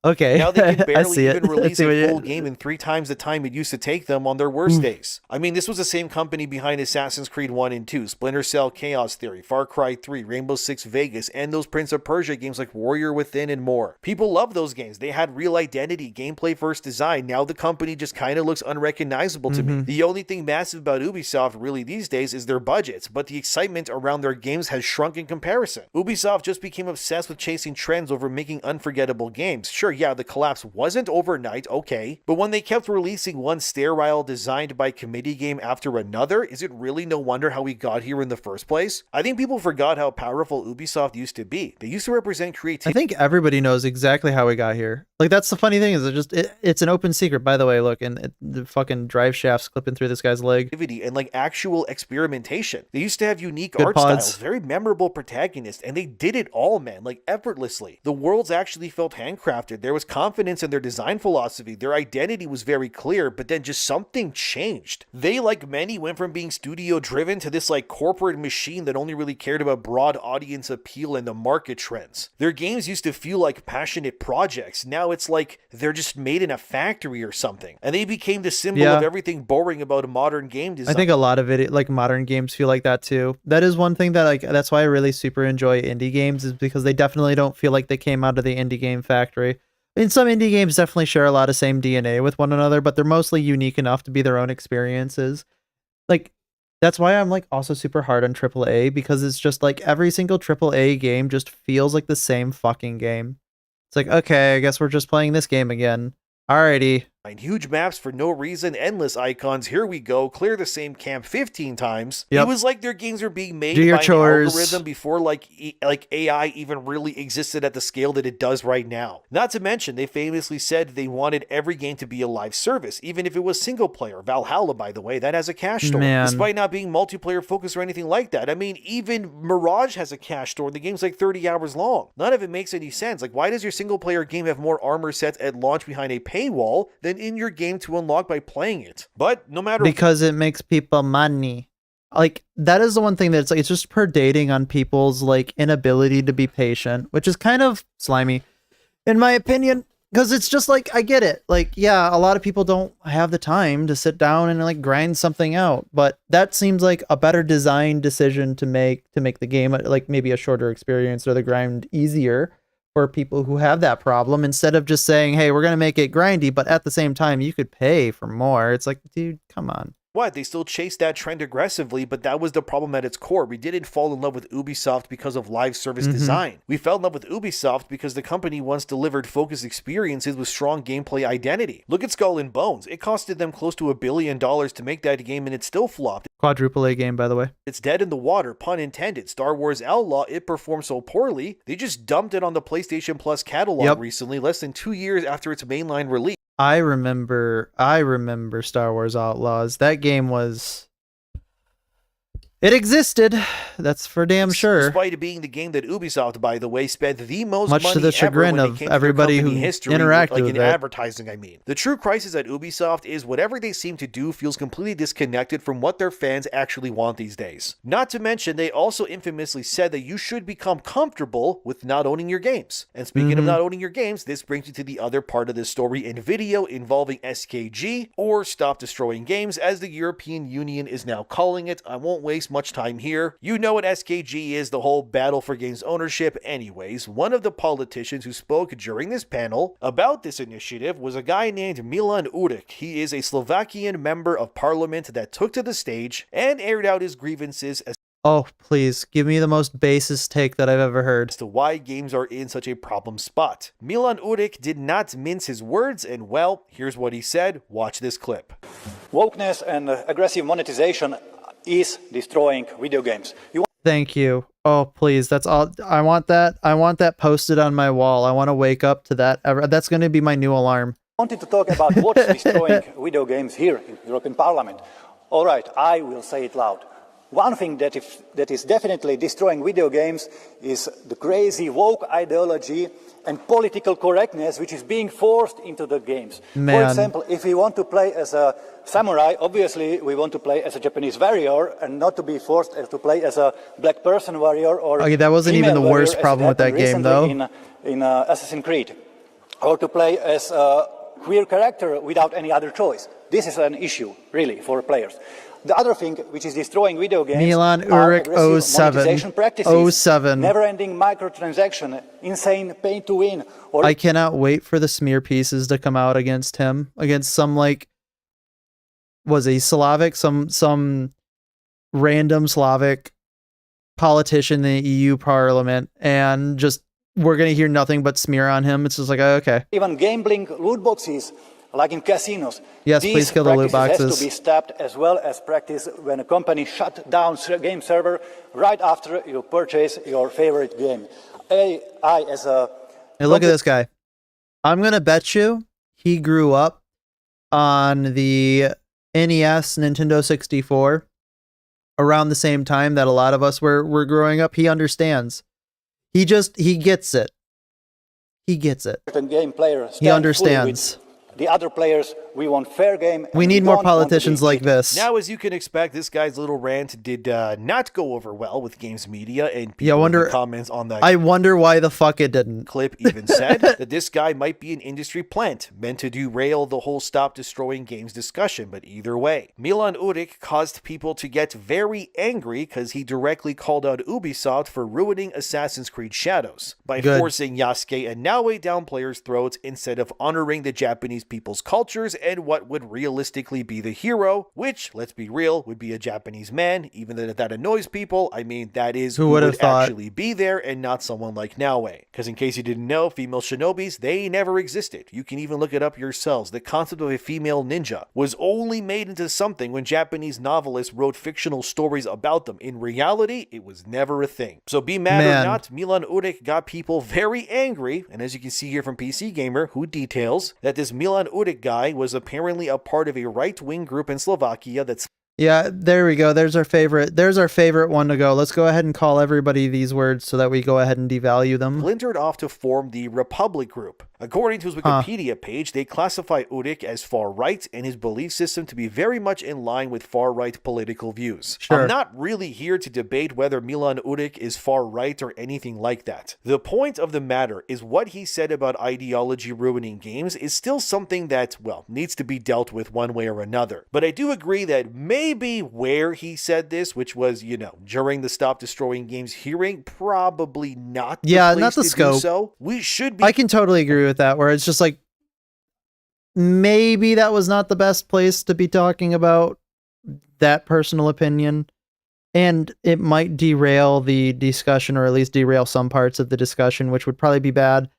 Speaker 1: Okay.
Speaker 3: Now they can barely even release a full game in 3 times the time it used to take them on their worst days. I mean, this was the same company behind Assassin's Creed 1 and 2, Splinter Cell Chaos Theory, Far Cry 3, Rainbow Six Vegas, and those Prince of Persia games like Warrior Within and more. People love those games. They had real identity, gameplay first design. Now the company just kind of looks unrecognizable to me. The only thing massive about Ubisoft really these days is their budgets, but the excitement around their games has shrunk in comparison. Ubisoft just became obsessed with chasing trends over making unforgettable games. Sure, yeah, the collapse wasn't overnight, okay, but when they kept releasing one sterile designed by committee game after another, is it really no wonder how we got here in the first place? I think people forgot how powerful Ubisoft used to be. They used to represent creativity.
Speaker 1: I think everybody knows exactly how we got here. Like, that's the funny thing, is it's an open secret, by the way. Look, and the fucking drive shafts clipping through this guy's leg.
Speaker 3: And like actual experimentation. They used to have unique art styles, very memorable protagonists, and they did it all, man, like effortlessly. The worlds actually felt handcrafted. There was confidence in their design philosophy. Their identity was very clear, but then just something changed. They, like many, went from being studio driven to this like corporate machine that only really cared about broad audience appeal and the market trends. Their games used to feel like passionate projects. Now it's like they're just made in a factory or something. And they became the symbol of everything boring about modern game design.
Speaker 1: I think a lot of it, like modern games, feel like that too. That is one thing that, like, that's why I really super enjoy indie games, is because they definitely don't feel like they came out of the indie game factory. And some indie games definitely share a lot of same DNA with one another, but they're mostly unique enough to be their own experiences. Like, that's why I'm like also super hard on AAA, because it's just like every single AAA game just feels like the same fucking game. It's like, okay, I guess we're just playing this game again. Alrighty.
Speaker 3: Huge maps for no reason, endless icons, here we go, clear the same camp 15 times. It was like their games are being made by an algorithm before like AI even really existed at the scale that it does right now. Not to mention, they famously said they wanted every game to be a live service, even if it was single player. Valhalla, by the way, that has a cash store. Despite not being multiplayer focused or anything like that. I mean, even Mirage has a cash store. The game's like 30 hours long. None of it makes any sense. Like, why does your single player game have more armor sets at launch behind a paywall than in your game to unlock by playing it? But no matter,
Speaker 1: because it makes people money. Like, that is the one thing that's like, it's just predating on people's like inability to be patient, which is kind of slimy in my opinion, because it's just like, I get it, like, yeah, a lot of people don't have the time to sit down and like grind something out, but that seems like a better design decision to make the game like maybe a shorter experience or the grind easier for people who have that problem, instead of just saying, hey, we're going to make it grindy, but at the same time you could pay for more. It's like, dude, come on.
Speaker 3: What? They still chased that trend aggressively, but that was the problem at its core. We didn't fall in love with Ubisoft because of live service design. We fell in love with Ubisoft because the company once delivered focused experiences with strong gameplay identity. Look at Skull and Bones. It costed them close to $1 billion to make that game, and it still flopped.
Speaker 1: Quadruple A game, by the way.
Speaker 3: It's dead in the water, pun intended. Star Wars Outlaw, it performed so poorly, they just dumped it on the PlayStation Plus catalog recently, less than 2 years after its mainline release.
Speaker 1: I remember Star Wars Outlaws. That game was... It existed. That's for damn sure.
Speaker 3: Despite it being the game that Ubisoft, by the way, spent the most money
Speaker 1: to the chagrin
Speaker 3: ever
Speaker 1: of everybody who interacted with it.
Speaker 3: Advertising, I mean. The true crisis at Ubisoft is whatever they seem to do feels completely disconnected from what their fans actually want these days. Not to mention, they also infamously said that you should become comfortable with not owning your games. And speaking of not owning your games, this brings you to the other part of this story in video involving SKG, or Stop Destroying Games, as the European Union is now calling it. I won't waste much time here. You know what SKG is, the whole battle for games ownership. Anyways, one of the politicians who spoke during this panel about this initiative was a guy named Milan Uric. He is a Slovakian member of parliament that took to the stage and aired out his grievances as
Speaker 1: oh, please, give me the most basest take that I've ever heard.
Speaker 3: As to why games are in such a problem spot. Milan Uric did not mince his words, and well, here's what he said. Watch this clip.
Speaker 4: Wokeness and aggressive monetization is destroying video games.
Speaker 1: Thank you. Oh, please. That's all. I want that posted on my wall. I want to wake up to that. That's going to be my new alarm.
Speaker 4: I wanted to talk about what's destroying video games here in European Parliament. All right, I will say it loud. One thing that is definitely destroying video games is the crazy woke ideology and political correctness which is being forced into the games.
Speaker 1: Man.
Speaker 4: For example, if we want to play as a samurai, obviously we want to play as a Japanese warrior and not to be forced to play as a black person warrior or
Speaker 1: okay, that wasn't even the worst problem with that game, though.
Speaker 4: In Assassin's Creed. Or to play as a queer character without any other choice. This is an issue, really, for players. The other thing which is destroying video games
Speaker 1: Milan
Speaker 4: are
Speaker 1: Uric 07.
Speaker 4: practices,
Speaker 1: 07.
Speaker 4: never-ending microtransaction, insane pay-to-win.
Speaker 1: I cannot wait for the smear pieces to come out against him, against some like, was he Slavic, some random Slavic politician in the EU Parliament, and just we're gonna hear nothing but smear on him. It's just like, okay.
Speaker 4: Even gambling loot boxes. Like in casinos,
Speaker 1: yes, please kill the loot boxes.
Speaker 4: Has to be stopped, as well as practice when a company shut down game server right after you purchase your favorite game. Hey, look
Speaker 1: at this guy. I'm gonna bet you he grew up on the NES, Nintendo 64, around the same time that a lot of us were growing up. He understands. He gets it. He gets it.
Speaker 4: Game player
Speaker 1: he understands.
Speaker 4: The other players, we want fair game.
Speaker 1: We need more politicians like this.
Speaker 3: Now, as you can expect, this guy's little rant did not go over well with games media and people in the comments on that.
Speaker 1: I wonder why the fuck it didn't.
Speaker 3: Clip even said that this guy might be an industry plant meant to derail the whole Stop Destroying Games discussion. But either way, Milan Uric caused people to get very angry because he directly called out Ubisoft for ruining Assassin's Creed Shadows by forcing Yasuke and Naoe down players' throats instead of honoring the Japanese people's cultures and what would realistically be the hero, which, let's be real, would be a Japanese man, even though that annoys people. I mean, that is who would actually be there and not someone like Naoe. Because in case you didn't know, female shinobis, they never existed. You can even look it up yourselves. The concept of a female ninja was only made into something when Japanese novelists wrote fictional stories about them. In reality, it was never a thing. So be mad or not, Milan Urik got people very angry, and as you can see here from PC Gamer, who details that this Milan Urik guy was apparently a part of a right-wing group in Slovakia that's
Speaker 1: Yeah, there we go. There's our favorite one to go. Let's go ahead and call everybody these words so that we go ahead and devalue them.
Speaker 3: splintered off to form the Republic Group. According to his Wikipedia page, they classify Urik as far-right and his belief system to be very much in line with far-right political views.
Speaker 1: Sure.
Speaker 3: I'm not really here to debate whether Milan Urik is far-right or anything like that. The point of the matter is what he said about ideology ruining games is still something that, well, needs to be dealt with one way or another. But I do agree that maybe where he said this, which was, during the Stop Destroying Games hearing, probably not the place
Speaker 1: not the
Speaker 3: to
Speaker 1: scope.
Speaker 3: do so. We should be
Speaker 1: I can totally agree with that, where it's just like, maybe that was not the best place to be talking about that personal opinion, and it might derail the discussion, or at least derail some parts of the discussion, which would probably be bad.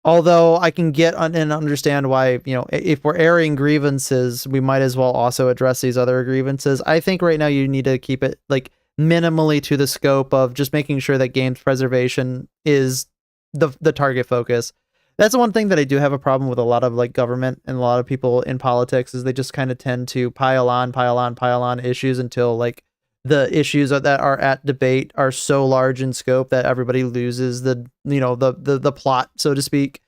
Speaker 1: Although I can get and understand why, if we're airing grievances, we might as well also address these other grievances. I think right now you need to keep it like minimally to the scope of just making sure that games preservation is the target focus. That's the one thing that I do have a problem with a lot of like government and a lot of people in politics is they just kind of tend to pile on issues until like the issues that are at debate are so large in scope that everybody loses the plot, so to speak.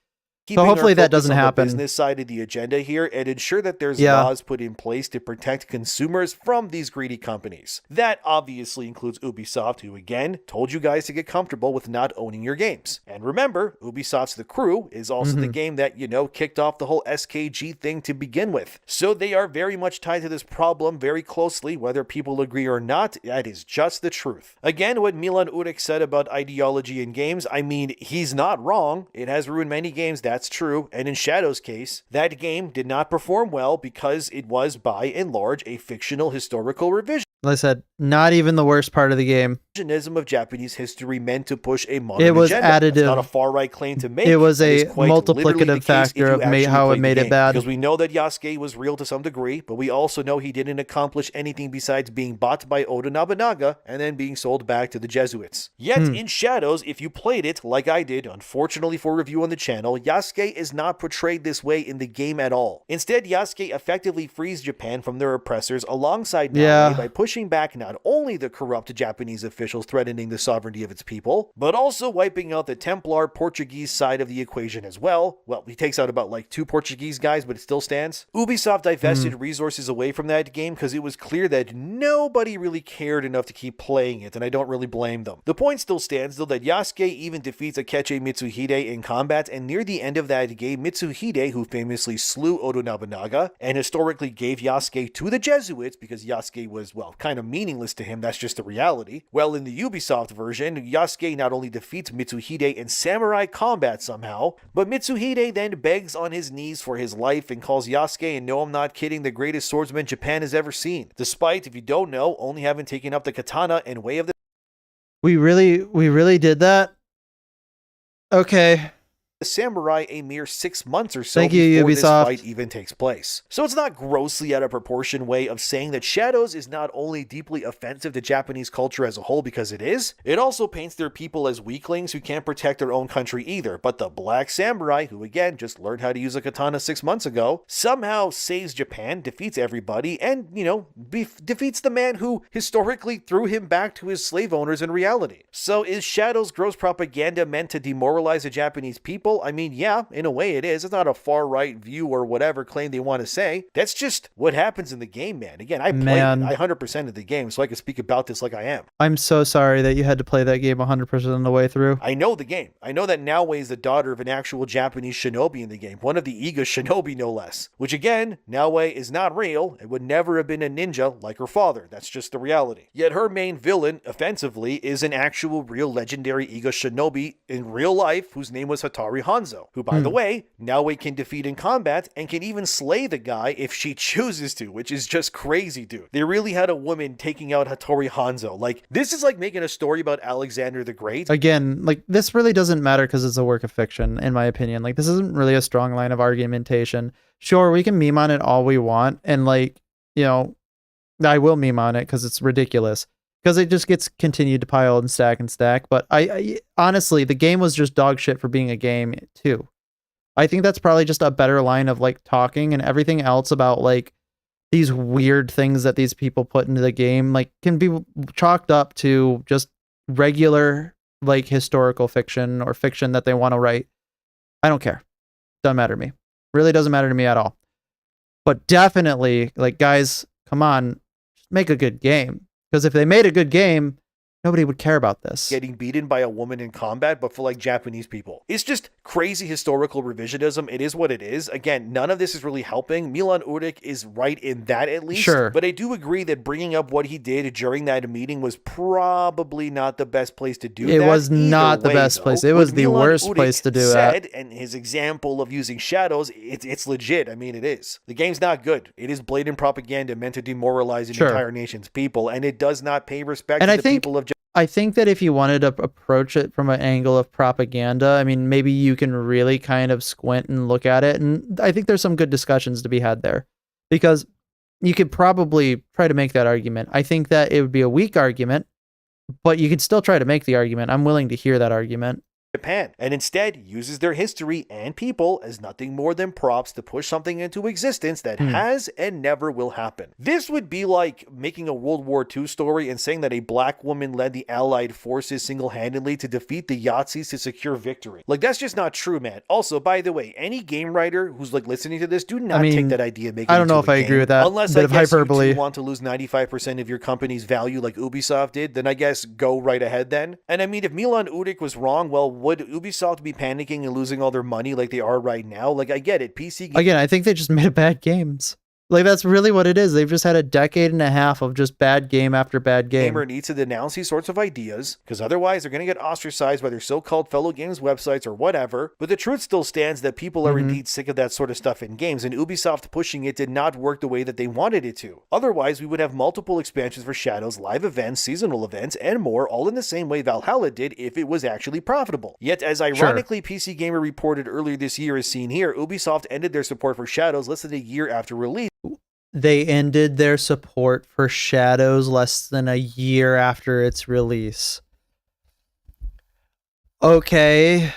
Speaker 1: So hopefully that doesn't happen.
Speaker 3: The business side of the agenda here and ensure that there's laws put in place to protect consumers from these greedy companies. That obviously includes Ubisoft, who again told you guys to get comfortable with not owning your games. And remember, Ubisoft's The Crew is also the game that, kicked off the whole SKG thing to begin with. So they are very much tied to this problem very closely, whether people agree or not. That is just the truth. Again, what Milan Urik said about ideology in games, I mean, he's not wrong. It has ruined many games, that's true, and in Shadow's case, that game did not perform well because it was, by and large, a fictional historical revision.
Speaker 1: Like I said, not even the worst part of the game.
Speaker 3: Of Japanese history meant to push a modern
Speaker 1: it was
Speaker 3: agenda.
Speaker 1: additive.
Speaker 3: That's not a far-right claim to make.
Speaker 1: It was a
Speaker 3: quite
Speaker 1: multiplicative factor of how it made it bad.
Speaker 3: Because we know that Yasuke was real to some degree, but we also know he didn't accomplish anything besides being bought by Oda Nobunaga and then being sold back to the Jesuits. Yet in Shadows, if you played it like I did, unfortunately for review on the channel, Yasuke is not portrayed this way in the game at all. Instead, Yasuke effectively frees Japan from their oppressors alongside Naoe by pushing back not only the corrupt Japanese officials threatening the sovereignty of its people, but also wiping out the Templar Portuguese side of the equation as well. Well, he takes out about like 2 Portuguese guys, but it still stands. Ubisoft divested resources away from that game because it was clear that nobody really cared enough to keep playing it, and I don't really blame them. The point still stands, though, that Yasuke even defeats Akechi Mitsuhide in combat, and near the end of that game, Mitsuhide, who famously slew Oda Nobunaga, and historically gave Yasuke to the Jesuits because Yasuke was, well, kind of meaningless to him, that's just the reality. Well, in the Ubisoft version, Yasuke not only defeats Mitsuhide in samurai combat somehow, but Mitsuhide then begs on his knees for his life and calls Yasuke, and no, I'm not kidding, the greatest swordsman Japan has ever seen. Despite, if you don't know, only having taken up the katana and Way of the
Speaker 1: We really did that? Okay.
Speaker 3: Samurai a mere 6 months or so
Speaker 1: Thank you,
Speaker 3: before
Speaker 1: Ubisoft.
Speaker 3: this fight even takes place. So it's not grossly out of proportion way of saying that Shadows is not only deeply offensive to Japanese culture as a whole, because it is, it also paints their people as weaklings who can't protect their own country either. But the Black Samurai, who again just learned how to use a katana 6 months ago, somehow saves Japan, defeats everybody, and, defeats the man who historically threw him back to his slave owners in reality. So is Shadows' gross propaganda meant to demoralize the Japanese people? I mean, yeah, in a way it is. It's not a far-right view or whatever claim they want to say. That's just what happens in the game, man. Again, I played it. I 100% of the game, so I can speak about this like I am.
Speaker 1: I'm so sorry that you had to play that game 100% of the way through.
Speaker 3: I know the game. I know that Naoe is the daughter of an actual Japanese shinobi in the game, one of the Iga shinobi no less. Which again, Naoe is not real and would never have been a ninja like her father. That's just the reality. Yet her main villain, offensively, is an actual real legendary Iga shinobi in real life whose name was Hatari Hattori Hanzo, who, by the way, Naoe can defeat in combat and can even slay the guy if she chooses to, which is just crazy, dude. They really had a woman taking out Hattori Hanzo. Like, this is like making a story about Alexander the Great.
Speaker 1: Again, like, this really doesn't matter because it's a work of fiction, in my opinion. Like, this isn't really a strong line of argumentation. Sure, we can meme on it all we want, and, like, you know, I will meme on it because it's ridiculous. Because it just gets continued to pile and stack. But I honestly, the game was just dog shit for being a game, too. I think that's probably just a better line of, like, talking, and everything else about, like, these weird things that these people put into the game, like, can be chalked up to just regular, like, historical fiction or fiction that they want to write. I don't care. Doesn't matter to me. Really doesn't matter to me at all. But definitely, like, guys, come on, just make a good game. Because if they made a good game, nobody would care about this.
Speaker 3: Getting beaten by a woman in combat, but for like Japanese people. It's just crazy historical revisionism. It is what it is. Again, none of this is really helping. Milan Urik is right in that at least.
Speaker 1: Sure.
Speaker 3: But I do agree that bringing up what he did during that meeting was probably not the best place to do that.
Speaker 1: It was not the best place. It was the worst place to do that.
Speaker 3: And his example of using shadows, it's legit. I mean, it is. The game's not good. It is blatant propaganda meant to demoralize an entire nation's people, and it does not pay respect to the people of
Speaker 1: I think that if you wanted to approach it from an angle of propaganda, I mean, maybe you can really kind of squint and look at it. And I think there's some good discussions to be had there, because you could probably try to make that argument. I think that it would be a weak argument, but you could still try to make the argument. I'm willing to hear that argument.
Speaker 3: Japan, and instead uses their history and people as nothing more than props to push something into existence that has and never will happen. This would be like making a World War II story and saying that a black woman led the Allied forces single-handedly to defeat the Yazidis to secure victory. Like, that's just not true, man. Also, by the way, any game writer who's like listening to this, do not take that idea and make it
Speaker 1: I don't know
Speaker 3: into
Speaker 1: if
Speaker 3: a
Speaker 1: I
Speaker 3: game.
Speaker 1: agree with that.
Speaker 3: Unless
Speaker 1: bit
Speaker 3: I
Speaker 1: of
Speaker 3: guess
Speaker 1: hyperbole.
Speaker 3: you want to lose 95% of your company's value like Ubisoft did, then I guess go right ahead then. And I mean, if Milan Urik was wrong, well, would Ubisoft be panicking and losing all their money like they are right now? Like, I get it. PC
Speaker 1: Again, I think they just made bad games. Like, that's really what it is. They've just had a decade and a half of just bad game after bad game.
Speaker 3: Gamer needs to denounce these sorts of ideas, because otherwise they're going to get ostracized by their so-called fellow games websites or whatever. But the truth still stands that people are indeed sick of that sort of stuff in games, and Ubisoft pushing it did not work the way that they wanted it to. Otherwise, we would have multiple expansions for Shadows, live events, seasonal events, and more, all in the same way Valhalla did if it was actually profitable. Yet, as ironically PC Gamer reported earlier this year as seen here, Ubisoft ended their support for Shadows less than a year after release.
Speaker 1: They ended their support for Shadows less than a year after its release. Okay.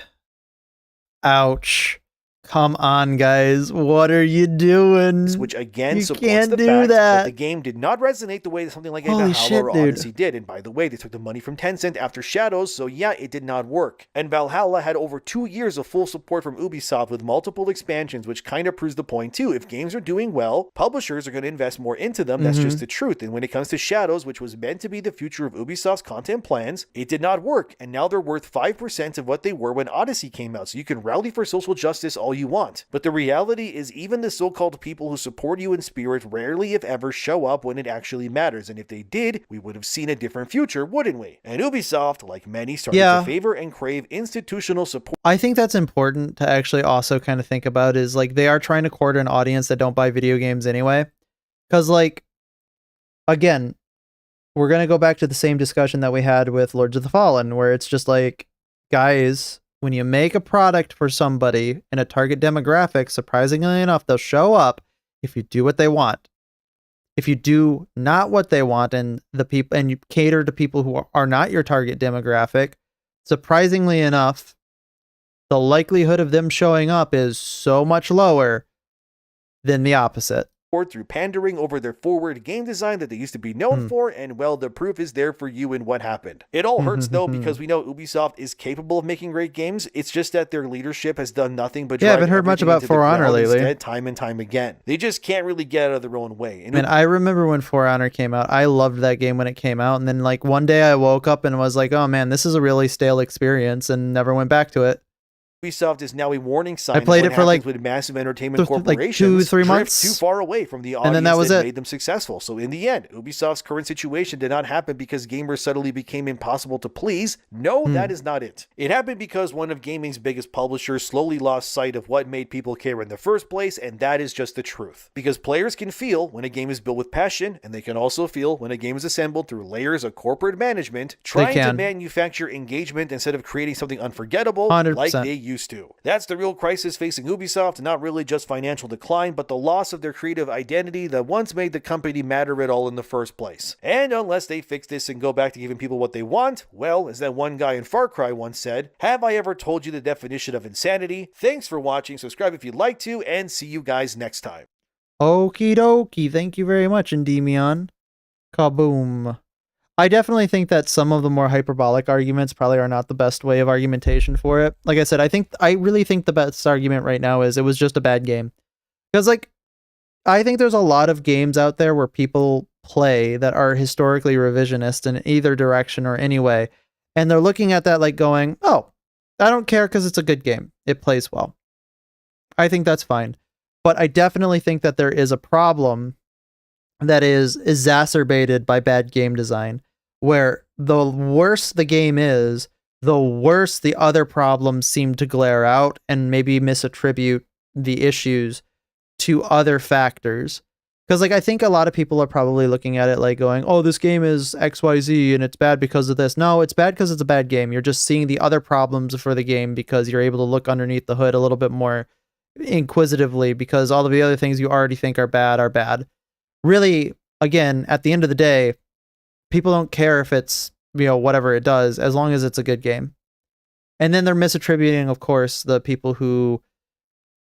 Speaker 1: Ouch. Come on, guys. What are you doing?
Speaker 3: Which again
Speaker 1: you
Speaker 3: supports
Speaker 1: can't
Speaker 3: the
Speaker 1: do
Speaker 3: fact that
Speaker 1: that.
Speaker 3: the game did not resonate the way that something like a
Speaker 1: Holy
Speaker 3: Valhalla
Speaker 1: shit,
Speaker 3: or
Speaker 1: dude.
Speaker 3: Odyssey did. And by the way, they took the money from Tencent after Shadows, so yeah, it did not work. And Valhalla had over 2 years of full support from Ubisoft with multiple expansions, which kind of proves the point too. If games are doing well, publishers are going to invest more into them. That's just the truth. And when it comes to Shadows, which was meant to be the future of Ubisoft's content plans, it did not work. And now they're worth 5% of what they were when Odyssey came out. So you can rally for social justice all you want. But the reality is even the so-called people who support you in spirit rarely, if ever, show up when it actually matters. And if they did, we would have seen a different future, wouldn't we? And Ubisoft, like many, started to favor and crave institutional support.
Speaker 1: I think that's important to actually also kind of think about, is like they are trying to court an audience that don't buy video games anyway. Because, like, again, we're going to go back to the same discussion that we had with Lords of the Fallen, where it's just like, guys, when you make a product for somebody in a target demographic, surprisingly enough, they'll show up if you do what they want. If you do not what they want and you cater to people who are not your target demographic, surprisingly enough, the likelihood of them showing up is so much lower than the opposite.
Speaker 3: Through pandering over their forward game design that they used to be known for, and well, the proof is there for you in what happened. It all hurts though, because we know Ubisoft is capable of making great games. It's just that their leadership has done nothing but
Speaker 1: I haven't heard much about For Honor lately.
Speaker 3: Instead, time and time again. They just can't really get out of their own way.
Speaker 1: And I remember when For Honor came out, I loved that game when it came out, and then like one day I woke up and was like, oh man, this is a really stale experience, and never went back to it.
Speaker 3: Ubisoft is now a warning sign.
Speaker 1: I played
Speaker 3: of
Speaker 1: it for like
Speaker 3: with massive entertainment corporations,
Speaker 1: like 2-3
Speaker 3: drift
Speaker 1: months
Speaker 3: too far away from the audience
Speaker 1: and then that was
Speaker 3: that
Speaker 1: it.
Speaker 3: made them successful. So in the end, Ubisoft's current situation did not happen because gamers suddenly became impossible to please. No, that is not it. It happened because one of gaming's biggest publishers slowly lost sight of what made people care in the first place, and that is just the truth. Because players can feel when a game is built with passion, and they can also feel when a game is assembled through layers of corporate management trying to manufacture engagement instead of creating something unforgettable
Speaker 1: 100%.
Speaker 3: like they used to. That's the real crisis facing Ubisoft, not really just financial decline, but the loss of their creative identity that once made the company matter at all in the first place. And unless they fix this and go back to giving people what they want, well, as that one guy in Far Cry once said, have I ever told you the definition of insanity? Thanks for watching, subscribe if you'd like to, and see you guys next time.
Speaker 1: Okie dokie, thank you very much, Endymion. Kaboom. I definitely think that some of the more hyperbolic arguments probably are not the best way of argumentation for it. Like I said, I really think the best argument right now is it was just a bad game. Because, like, I think there's a lot of games out there where people play that are historically revisionist in either direction or any way. And they're looking at that like going, oh, I don't care because it's a good game. It plays well. I think that's fine. But I definitely think that there is a problem that is exacerbated by bad game design, where the worse the game is, the worse the other problems seem to glare out and maybe misattribute the issues to other factors. Because, like, I think a lot of people are probably looking at it like going, oh, this game is XYZ and it's bad because of this. No, it's bad because it's a bad game. You're just seeing the other problems for the game because you're able to look underneath the hood a little bit more inquisitively, because all of the other things you already think are bad. Really, again, at the end of the day, people don't care if it's, whatever it does, as long as it's a good game. And then they're misattributing, of course, the people who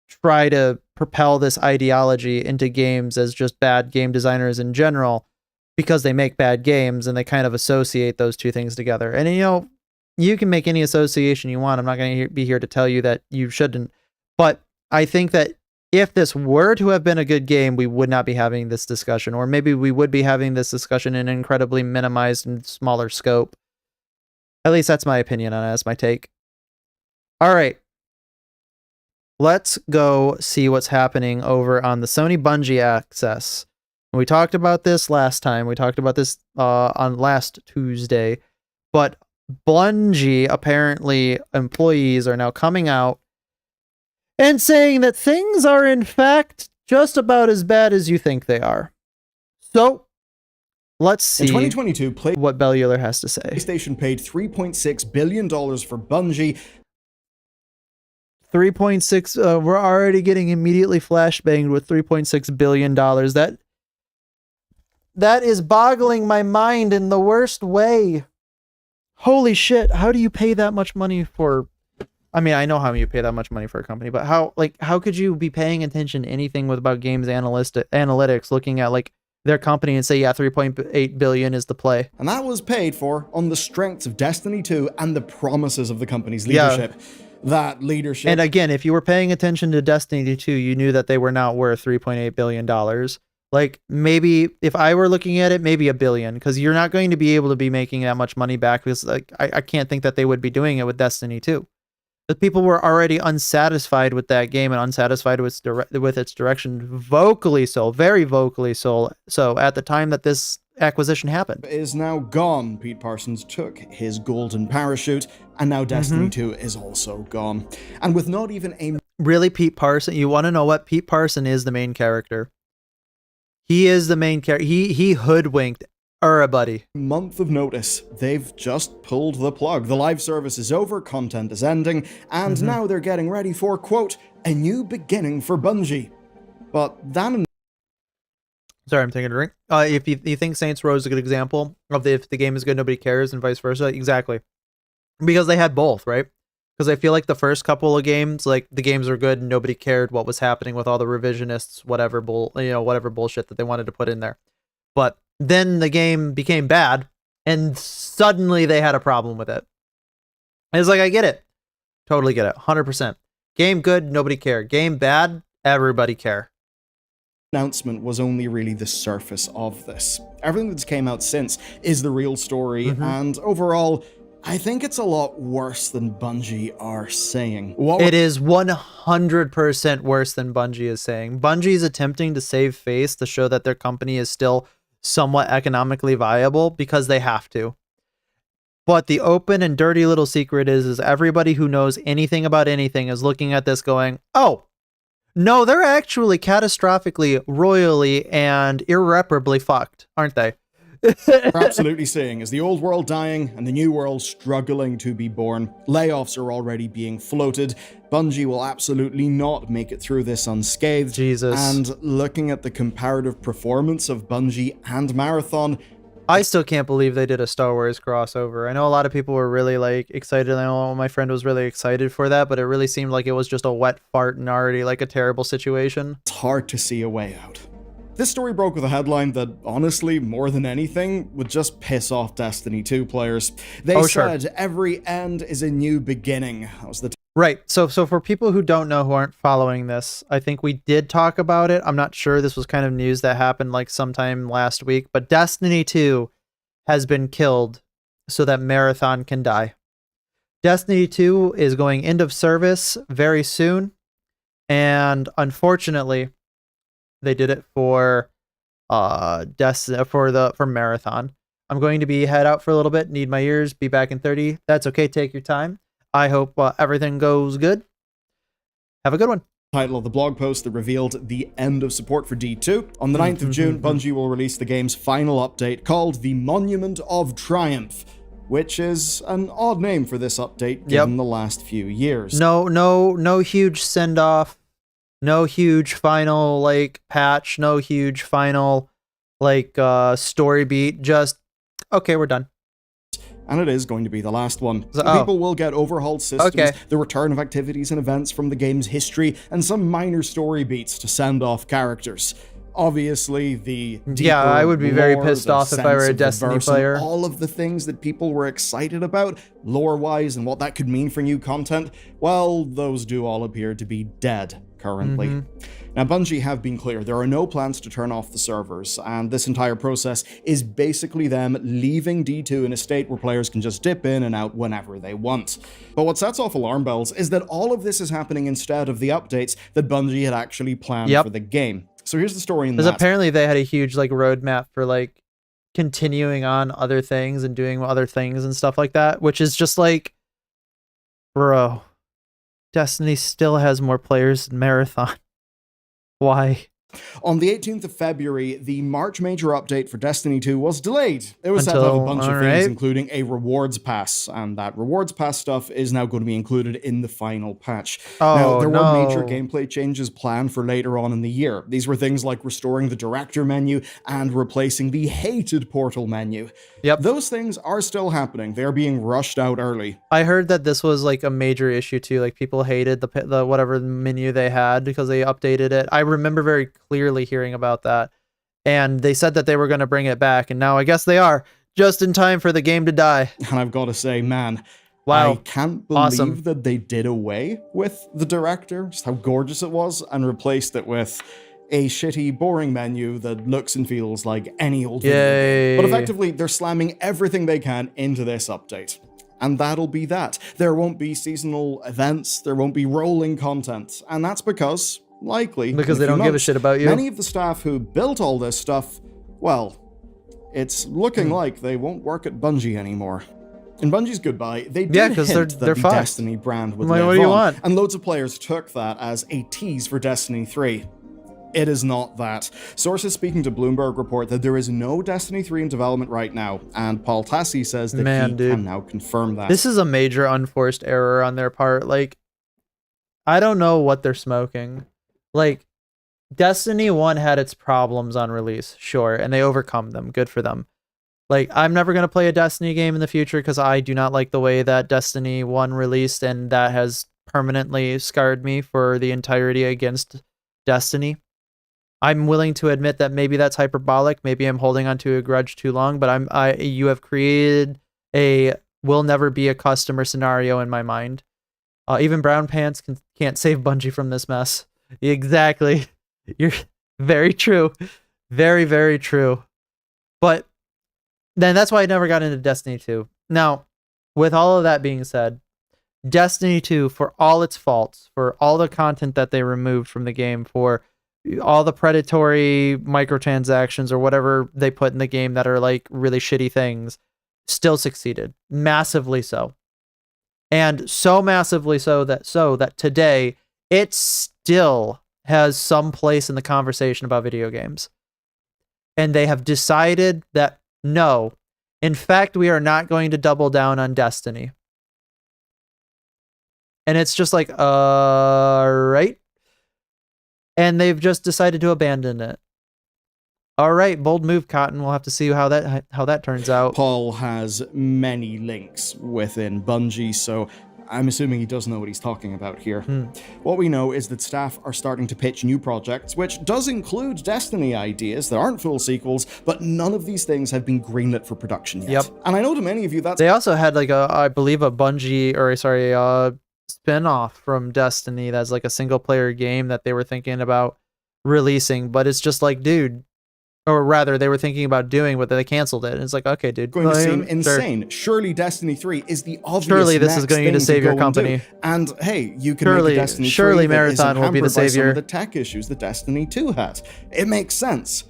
Speaker 1: try to propel this ideology into games as just bad game designers in general, because they make bad games and they kind of associate those two things together. And, you can make any association you want. I'm not going to be here to tell you that you shouldn't. But I think that if this were to have been a good game, we would not be having this discussion, or maybe we would be having this discussion in an incredibly minimized and smaller scope. At least that's my opinion on it. That's my take. All right. Let's go see what's happening over on the Sony Bungie Access. We talked about this last time. We talked about this on last Tuesday. But Bungie, apparently, employees are now coming out and saying that things are, in fact, just about as bad as you think they are. So, let's see
Speaker 5: in 2022,
Speaker 1: what Bellular has to say.
Speaker 5: PlayStation paid $3.6 billion for Bungie.
Speaker 1: 3.6, we're already getting immediately flashbanged with $3.6 billion. That is boggling my mind in the worst way. Holy shit, how do you pay that much money for... I mean, I know how you pay that much money for a company, but how could you be paying attention to anything about games analytics, looking at like their company and say, yeah, 3.8 billion is the play?
Speaker 5: And that was paid for on the strengths of Destiny 2 and the promises of the company's leadership. Yeah. That leadership.
Speaker 1: And again, if you were paying attention to Destiny 2, you knew that they were not worth $3.8 billion. Like, maybe if I were looking at it, maybe $1 billion, because you're not going to be able to be making that much money back, because like I can't think that they would be doing it with Destiny 2. But people were already unsatisfied with that game and unsatisfied with its direction, vocally so, very vocally so at the time that this acquisition happened.
Speaker 5: Is now gone. Pete Parsons took his golden parachute, and now Destiny 2 is also gone. And with not even a...
Speaker 1: Really, Pete Parsons? You want to know what? Pete Parsons is the main character. He is the main character. He hoodwinked everybody.
Speaker 5: Month of notice. They've just pulled the plug. The live service is over, content is ending, and now they're getting ready for, quote, a new beginning for Bungie. But that...
Speaker 1: Sorry, I'm taking a drink. If you think Saints Row is a good example of if the game is good, nobody cares, and vice versa, exactly. Because they had both, right? Because I feel like the first couple of games, like the games were good and nobody cared what was happening with all the revisionists, whatever bullshit that they wanted to put in there. But then the game became bad, and suddenly they had a problem with it. And it's like, I get it. Totally get it. 100%. Game good, nobody cared. Game bad, everybody care.
Speaker 5: Announcement was only really the surface of this. Everything that's came out since is the real story, and overall, I think it's a lot worse than Bungie are saying.
Speaker 1: It is 100% worse than Bungie is saying. Bungie is attempting to save face to show that their company is still somewhat economically viable because they have to. But the open and dirty little secret is everybody who knows anything about anything is looking at this going, oh, no, they're actually catastrophically, royally, and irreparably fucked, aren't they?
Speaker 5: We're absolutely seeing is the old world dying and the new world struggling to be born. Layoffs are already being floated. Bungie will absolutely not make it through this unscathed.
Speaker 1: Jesus.
Speaker 5: And looking at the comparative performance of Bungie and Marathon,
Speaker 1: I still can't believe they did a Star Wars crossover. I know a lot of people were really like excited. I know my friend was really excited for that, but it really seemed like it was just a wet fart and already like a terrible situation.
Speaker 5: It's hard to see a way out. This story broke with a headline that, honestly, more than anything, would just piss off Destiny 2 players. They said, every end is a new beginning. That was the
Speaker 1: Right. So for people who don't know, who aren't following this, I think we did talk about it. I'm not sure. This was kind of news that happened like sometime last week, but Destiny 2 has been killed so that Marathon can die. Destiny 2 is going end of service very soon. And unfortunately, they did it for for Marathon. I'm going to be head out for a little bit, need my ears, be back in 30. That's okay. Take your time. I hope everything goes good. Have a good one.
Speaker 5: Title of the blog post that revealed the end of support for D2. On the 9th of June, Bungie will release the game's final update called the Monument of Triumph, which is an odd name for this update given the last few years.
Speaker 1: No huge send-off. No huge final like patch, no huge final like story beat, just okay, we're done.
Speaker 5: And it is going to be the last one. So people will get overhauled systems, the return of activities and events from the game's history, and some minor story beats to send off characters. Obviously, the
Speaker 1: I would be very pissed off if I were a Destiny player.
Speaker 5: All of the things that people were excited about, lore-wise, and what that could mean for new content, well, those do all appear to be dead currently. Now, Bungie have been clear, there are no plans to turn off the servers, and this entire process is basically them leaving D2 in a state where players can just dip in and out whenever they want. But what sets off alarm bells is that all of this is happening instead of the updates that Bungie had actually planned for the game. So here's the story in that.
Speaker 1: Because apparently they had a huge like roadmap for like continuing on other things and doing other things and stuff like that, which is just like, bro, Destiny still has more players than Marathon. Why?
Speaker 5: On the 18th of February, the March major update for Destiny 2 was delayed. It was set to have a bunch of things, including a rewards pass, and that rewards pass stuff is now going to be included in the final patch. Now, there were major gameplay changes planned for later on in the year. These were things like restoring the director menu and replacing the hated portal menu. Those things are still happening. They're being rushed out early.
Speaker 1: I heard that this was like a major issue too. Like people hated the whatever menu they had because they updated it. I remember very clearly hearing about that, and they said that they were going to bring it back, and now I guess they are, just in time for the game to die.
Speaker 5: And I've got to say, man,
Speaker 1: wow,
Speaker 5: I can't believe that they did away with the director, just how gorgeous it was, and replaced it with a shitty, boring menu that looks and feels like any old video game. But effectively, they're slamming everything they can into this update. And that'll be that. There won't be seasonal events, there won't be rolling content, and that's because likely
Speaker 1: because they don't give a shit about you.
Speaker 5: Many of the staff who built all this stuff, well, it's looking like they won't work at Bungie anymore. In Bungie's goodbye, they did hint that the Destiny brand would live on, and loads of players took that as a tease for Destiny 3. It is not that. Sources speaking to Bloomberg report that there is no Destiny 3 in development right now, and Paul Tassi says that can now confirm that.
Speaker 1: This is a major unforced error on their part. Like, I don't know what they're smoking. Like, Destiny 1 had its problems on release, sure, and they overcome them. Good for them. Like, I'm never going to play a Destiny game in the future because I do not like the way that Destiny 1 released, and that has permanently scarred me for the entirety against Destiny. I'm willing to admit that maybe that's hyperbolic. Maybe I'm holding on to a grudge too long, but you have created a will never be a customer scenario in my mind. Even Brown Pants can't save Bungie from this mess. Exactly. You're very true. Very, very true. But then that's why I never got into Destiny 2. Now, with all of that being said, Destiny 2, for all its faults, for all the content that they removed from the game, for all the predatory microtransactions or whatever they put in the game that are like really shitty things, still succeeded. Massively so. And so massively so that today it still has some place in the conversation about video games. And they have decided that no, in fact, we are not going to double down on Destiny. And it's just like, right. And they've just decided to abandon it. All right, bold move, Cotton. We'll have to see how that turns out.
Speaker 5: Paul has many links within Bungie, so I'm assuming he does know what he's talking about here. What we know is that staff are starting to pitch new projects, which does include Destiny ideas that aren't full sequels, but none of these things have been greenlit for production yet.
Speaker 1: Yep.
Speaker 5: And I know to many of you that's...
Speaker 1: They also had like I believe a Bungie, or sorry, spin-off from Destiny that's like a single-player game that they were thinking about releasing, but it's just like, dude, or rather, they were thinking about doing, but they canceled it. And it's like, okay, dude.
Speaker 5: Going to seem insane. Surely Destiny 3 is the obvious
Speaker 1: Surely this is
Speaker 5: next
Speaker 1: going to
Speaker 5: thing
Speaker 1: save your
Speaker 5: go
Speaker 1: company.
Speaker 5: And hey, you can make a Destiny 3
Speaker 1: surely
Speaker 5: that
Speaker 1: Marathon
Speaker 5: isn't
Speaker 1: will be the
Speaker 5: hampered by some
Speaker 1: savior.
Speaker 5: of the tech issues that Destiny 2 had. It makes sense.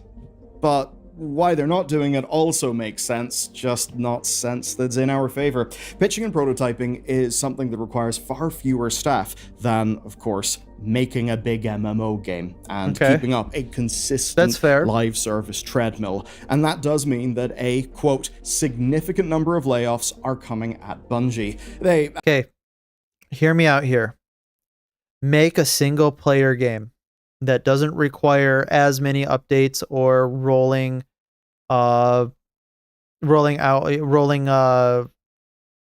Speaker 5: But why they're not doing it also makes sense, just not sense that's in our favor. Pitching and prototyping is something that requires far fewer staff than, of course, making a big MMO game and keeping up a consistent live service treadmill. And that does mean that a, quote, significant number of layoffs are coming at Bungie.
Speaker 1: Okay, hear me out here. Make a single player game that doesn't require as many updates or rolling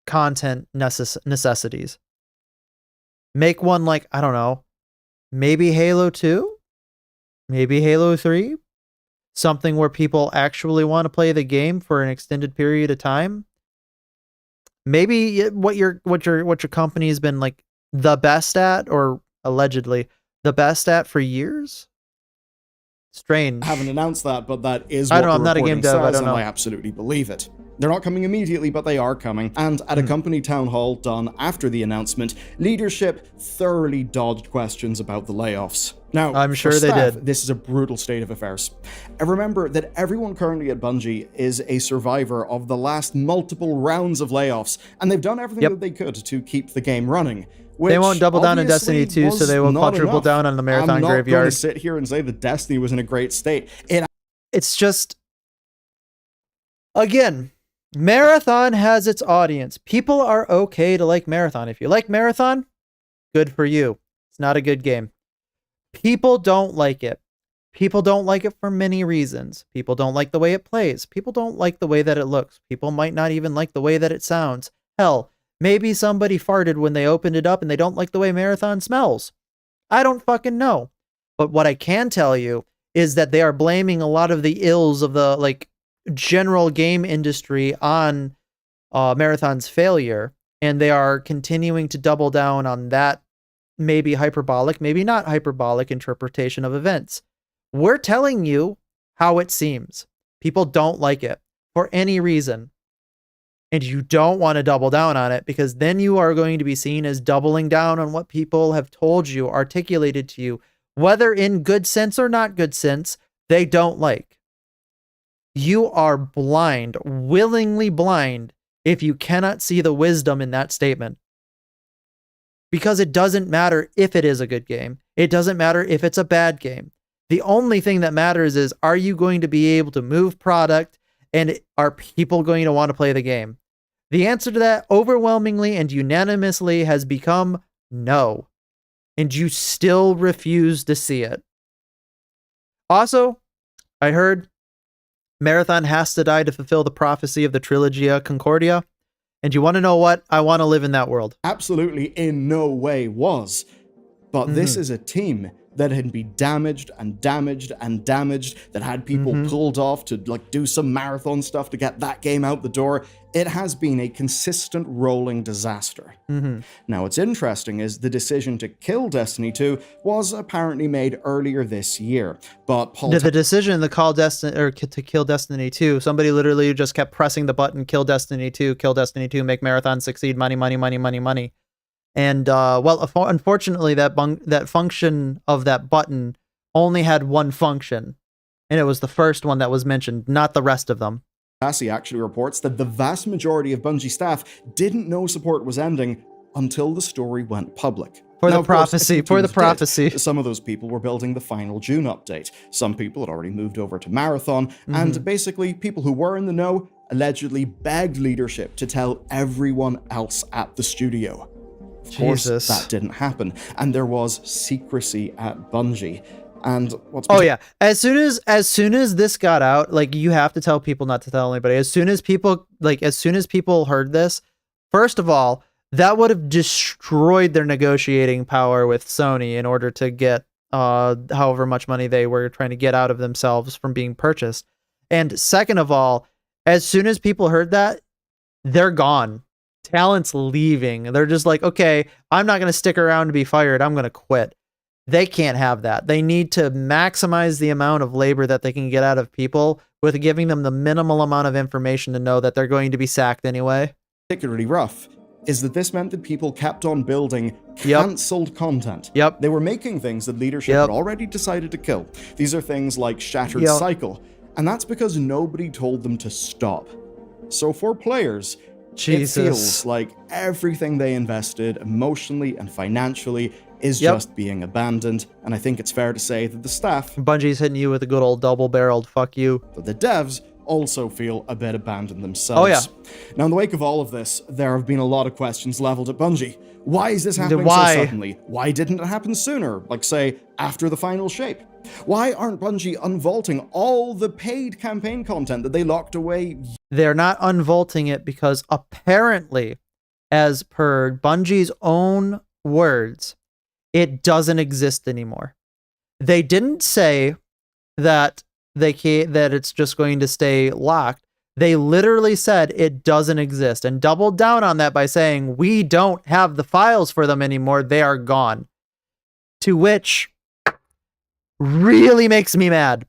Speaker 1: content necessities. Make one like, I don't know, maybe Halo 2, maybe Halo 3, something where people actually want to play the game for an extended period of time. Maybe what your company has been like the best at, or allegedly the best at for years. Strange.
Speaker 5: I haven't announced that, but that is
Speaker 1: I
Speaker 5: what
Speaker 1: don't know,
Speaker 5: the
Speaker 1: I'm not a game
Speaker 5: reporting
Speaker 1: dev, I
Speaker 5: says,
Speaker 1: don't know.
Speaker 5: and I absolutely believe it. They're not coming immediately, but they are coming. And at a company town hall done after the announcement, leadership thoroughly dodged questions about the layoffs. Now,
Speaker 1: I'm sure
Speaker 5: for
Speaker 1: they
Speaker 5: staff,
Speaker 1: did.
Speaker 5: This is a brutal state of affairs. And remember that everyone currently at Bungie is a survivor of the last multiple rounds of layoffs, and they've done everything that they could to keep the game running.
Speaker 1: They won't double down in Destiny 2, so they will quadruple down on the Marathon
Speaker 5: Graveyard. I'm not going to sit here and say that Destiny was in a great state.
Speaker 1: It's just, again, Marathon has its audience. People are okay to like Marathon. If you like Marathon, good for you. It's not a good game. People don't like it. People don't like it for many reasons. People don't like the way it plays. People don't like the way that it looks. People might not even like the way that it sounds. Hell, maybe somebody farted when they opened it up and they don't like the way Marathon smells. I don't fucking know. But what I can tell you is that they are blaming a lot of the ills of the like general game industry on Marathon's failure, and they are continuing to double down on that maybe hyperbolic, maybe not hyperbolic interpretation of events. We're telling you how it seems. People don't like it for any reason. And you don't want to double down on it, because then you are going to be seen as doubling down on what people have told you, articulated to you, whether in good sense or not good sense, they don't like. You are blind, willingly blind, if you cannot see the wisdom in that statement. Because it doesn't matter if it is a good game. It doesn't matter if it's a bad game. The only thing that matters is, are you going to be able to move product, and are people going to want to play the game? The answer to that overwhelmingly and unanimously has become no. And you still refuse to see it. Also, I heard Marathon has to die to fulfill the prophecy of the Trilogia Concordia. And you want to know what? I want to live in that world.
Speaker 5: Absolutely in no way was. But this is a team that had been damaged and damaged and damaged, that had people pulled off to like do some marathon stuff to get that game out the door. It has been a consistent rolling disaster. Now, what's interesting is the decision to kill Destiny 2 was apparently made earlier this year, but
Speaker 1: the decision to call Destiny or to kill Destiny 2, somebody literally just kept pressing the button, kill Destiny 2, make Marathon succeed, money, money, money, money, money. And well, unfortunately, that function of that button only had one function, and it was the first one that was mentioned, not the rest of them.
Speaker 5: Cassie actually reports that the vast majority of Bungie staff didn't know support was ending until the story went public.
Speaker 1: For the prophecy.
Speaker 5: Some of those people were building the final June update. Some people had already moved over to Marathon, and basically people who were in the know allegedly begged leadership to tell everyone else at the studio. Of course, that didn't happen, and there was secrecy at Bungie. And what's
Speaker 1: as soon as this got out, like, you have to tell people not to tell anybody. As soon as people heard this, first of all, that would have destroyed their negotiating power with Sony in order to get however much money they were trying to get out of themselves from being purchased. And second of all, as soon as people heard that, they're gone. Talent's leaving. They're just like, okay, I'm not going to stick around to be fired. I'm going to quit. They can't have that. They need to maximize the amount of labor that they can get out of people with giving them the minimal amount of information to know that they're going to be sacked anyway.
Speaker 5: Particularly rough is that this meant that people kept on building cancelled content. They were making things that leadership had already decided to kill. These are things like Shattered Cycle, and that's because nobody told them to stop. So for players, it feels like everything they invested emotionally and financially is just being abandoned, and I think it's fair to say that the staff...
Speaker 1: Bungie's hitting you with a good old double-barreled fuck you.
Speaker 5: But the devs also feel a bit abandoned themselves. Now, in the wake of all of this, there have been a lot of questions leveled at Bungie. Why is this happening so suddenly? Why didn't it happen sooner? Like, say, after the final shape? Why aren't Bungie unvaulting all the paid campaign content that they locked away?
Speaker 1: They're not unvaulting it because apparently, as per Bungie's own words, it doesn't exist anymore. They didn't say that that it's just going to stay locked. They literally said it doesn't exist and doubled down on that by saying, we don't have the files for them anymore. They are gone. To which really makes me mad.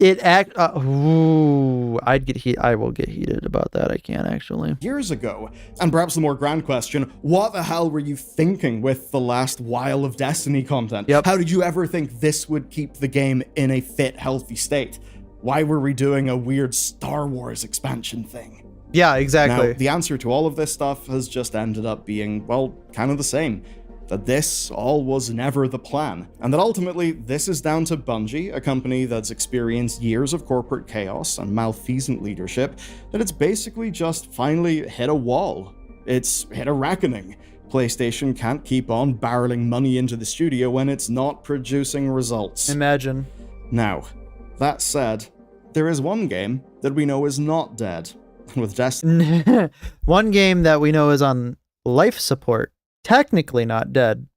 Speaker 1: I will get heated about that. I can actually.
Speaker 5: Years ago, and perhaps the more grand question, what the hell were you thinking with the last while of Destiny content? How did you ever think this would keep the game in a fit, healthy state? Why were we doing a weird Star Wars expansion thing?
Speaker 1: Yeah, exactly.
Speaker 5: Now, the answer to all of this stuff has just ended up being, well, kind of the same. That this all was never the plan, and that ultimately this is down to Bungie, a company that's experienced years of corporate chaos and malfeasant leadership, that it's basically just finally hit a wall. It's hit a reckoning. PlayStation can't keep on barreling money into the studio when it's not producing results.
Speaker 1: Imagine.
Speaker 5: Now, that said, there is one game that we know is not dead, with Destiny.
Speaker 1: One game that we know is on life support. Technically not dead,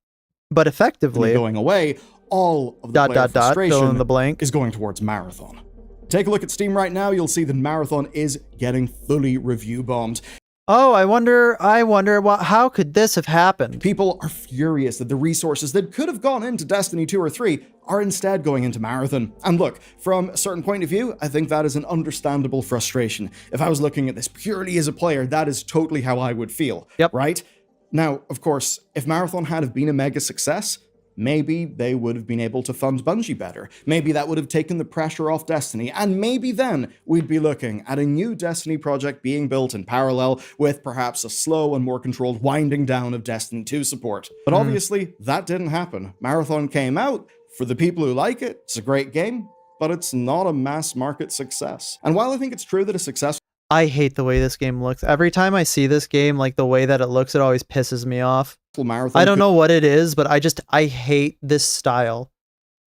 Speaker 1: but effectively
Speaker 5: going away. All of the frustration
Speaker 1: fill in the blank
Speaker 5: is going towards Marathon. Take a look at Steam right now. You'll see that Marathon is getting fully review bombed.
Speaker 1: Oh, I wonder how could this have happened?
Speaker 5: People are furious that the resources that could have gone into Destiny 2 or 3 are instead going into Marathon. And look, from a certain point of view, I think that is an understandable frustration. If I was looking at this purely as a player, that is totally how I would feel. Right? Now, of course, if Marathon had been a mega success, maybe they would have been able to fund Bungie better. Maybe that would have taken the pressure off Destiny, and maybe then we'd be looking at a new Destiny project being built in parallel with perhaps a slow and more controlled winding down of Destiny 2 support. But obviously, that didn't happen. Marathon came out. For the people who like it, it's a great game, but it's not a mass market success. And while I think it's true that a success...
Speaker 1: I hate the way this game looks. Every time I see this game, like the way that it looks, it always pisses me off. I don't know what it is, but I hate this style.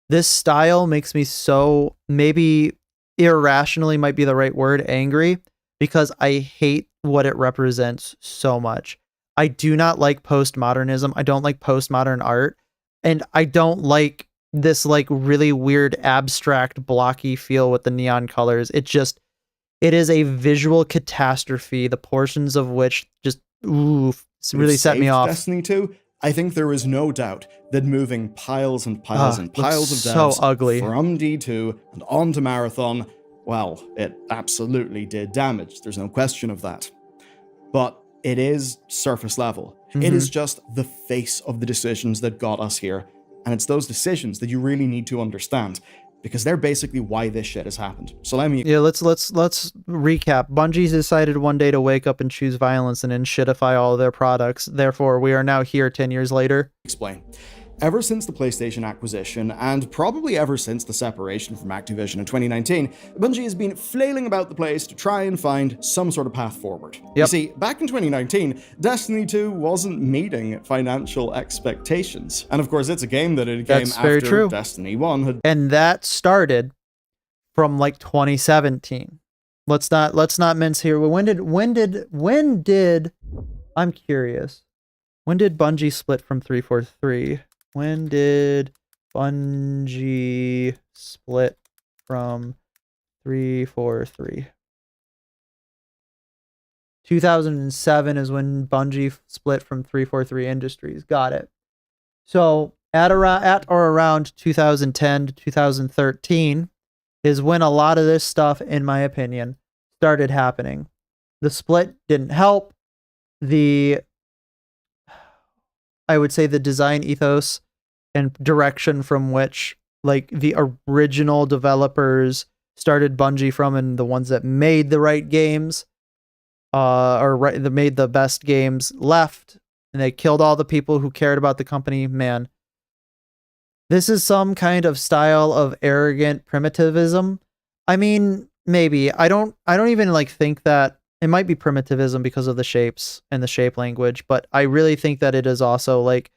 Speaker 1: This style makes me so, maybe irrationally might be the right word, angry, because I hate what it represents so much. I do not like postmodernism. I don't like postmodern art. And I don't like this like really weird abstract blocky feel with the neon colors. It is a visual catastrophe, the portions of which just really set me off.
Speaker 5: Destiny 2, I think there is no doubt that moving piles and piles and piles of
Speaker 1: so
Speaker 5: devs
Speaker 1: ugly
Speaker 5: from D2 and onto Marathon, well, it absolutely did damage. There's no question of that. But it is surface level. It is just the face of the decisions that got us here. And it's those decisions that you really need to understand, because they're basically why this shit has happened. So let's recap. Bungie decided one day to wake up and choose violence and then shitify all of their products. Therefore, we are now here 10 years later. Explain. Ever since the PlayStation acquisition, and probably ever since the separation from Activision in 2019, Bungie has been flailing about the place to try and find some sort of path forward. Yep. You see, back in 2019, Destiny 2 wasn't meeting financial expectations. And of course, it's a game that it came after Destiny 1 had...
Speaker 1: And that started from like 2017. Let's not mince here. When did I'm curious. When did Bungie split from 343? When did Bungie split from 343? 2007 is when Bungie split from 343 Industries. Got it. So at or around 2010 to 2013 is when a lot of this stuff, in my opinion, started happening. The split didn't help. I would say the design ethos and direction from which like the original developers started Bungie from, and the ones that made the right games that made the best games left, and they killed all the people who cared about the company. Man, this is some kind of style of arrogant primitivism. I mean, maybe I don't even like think that it might be primitivism because of the shapes and the shape language, but I really think that it is also like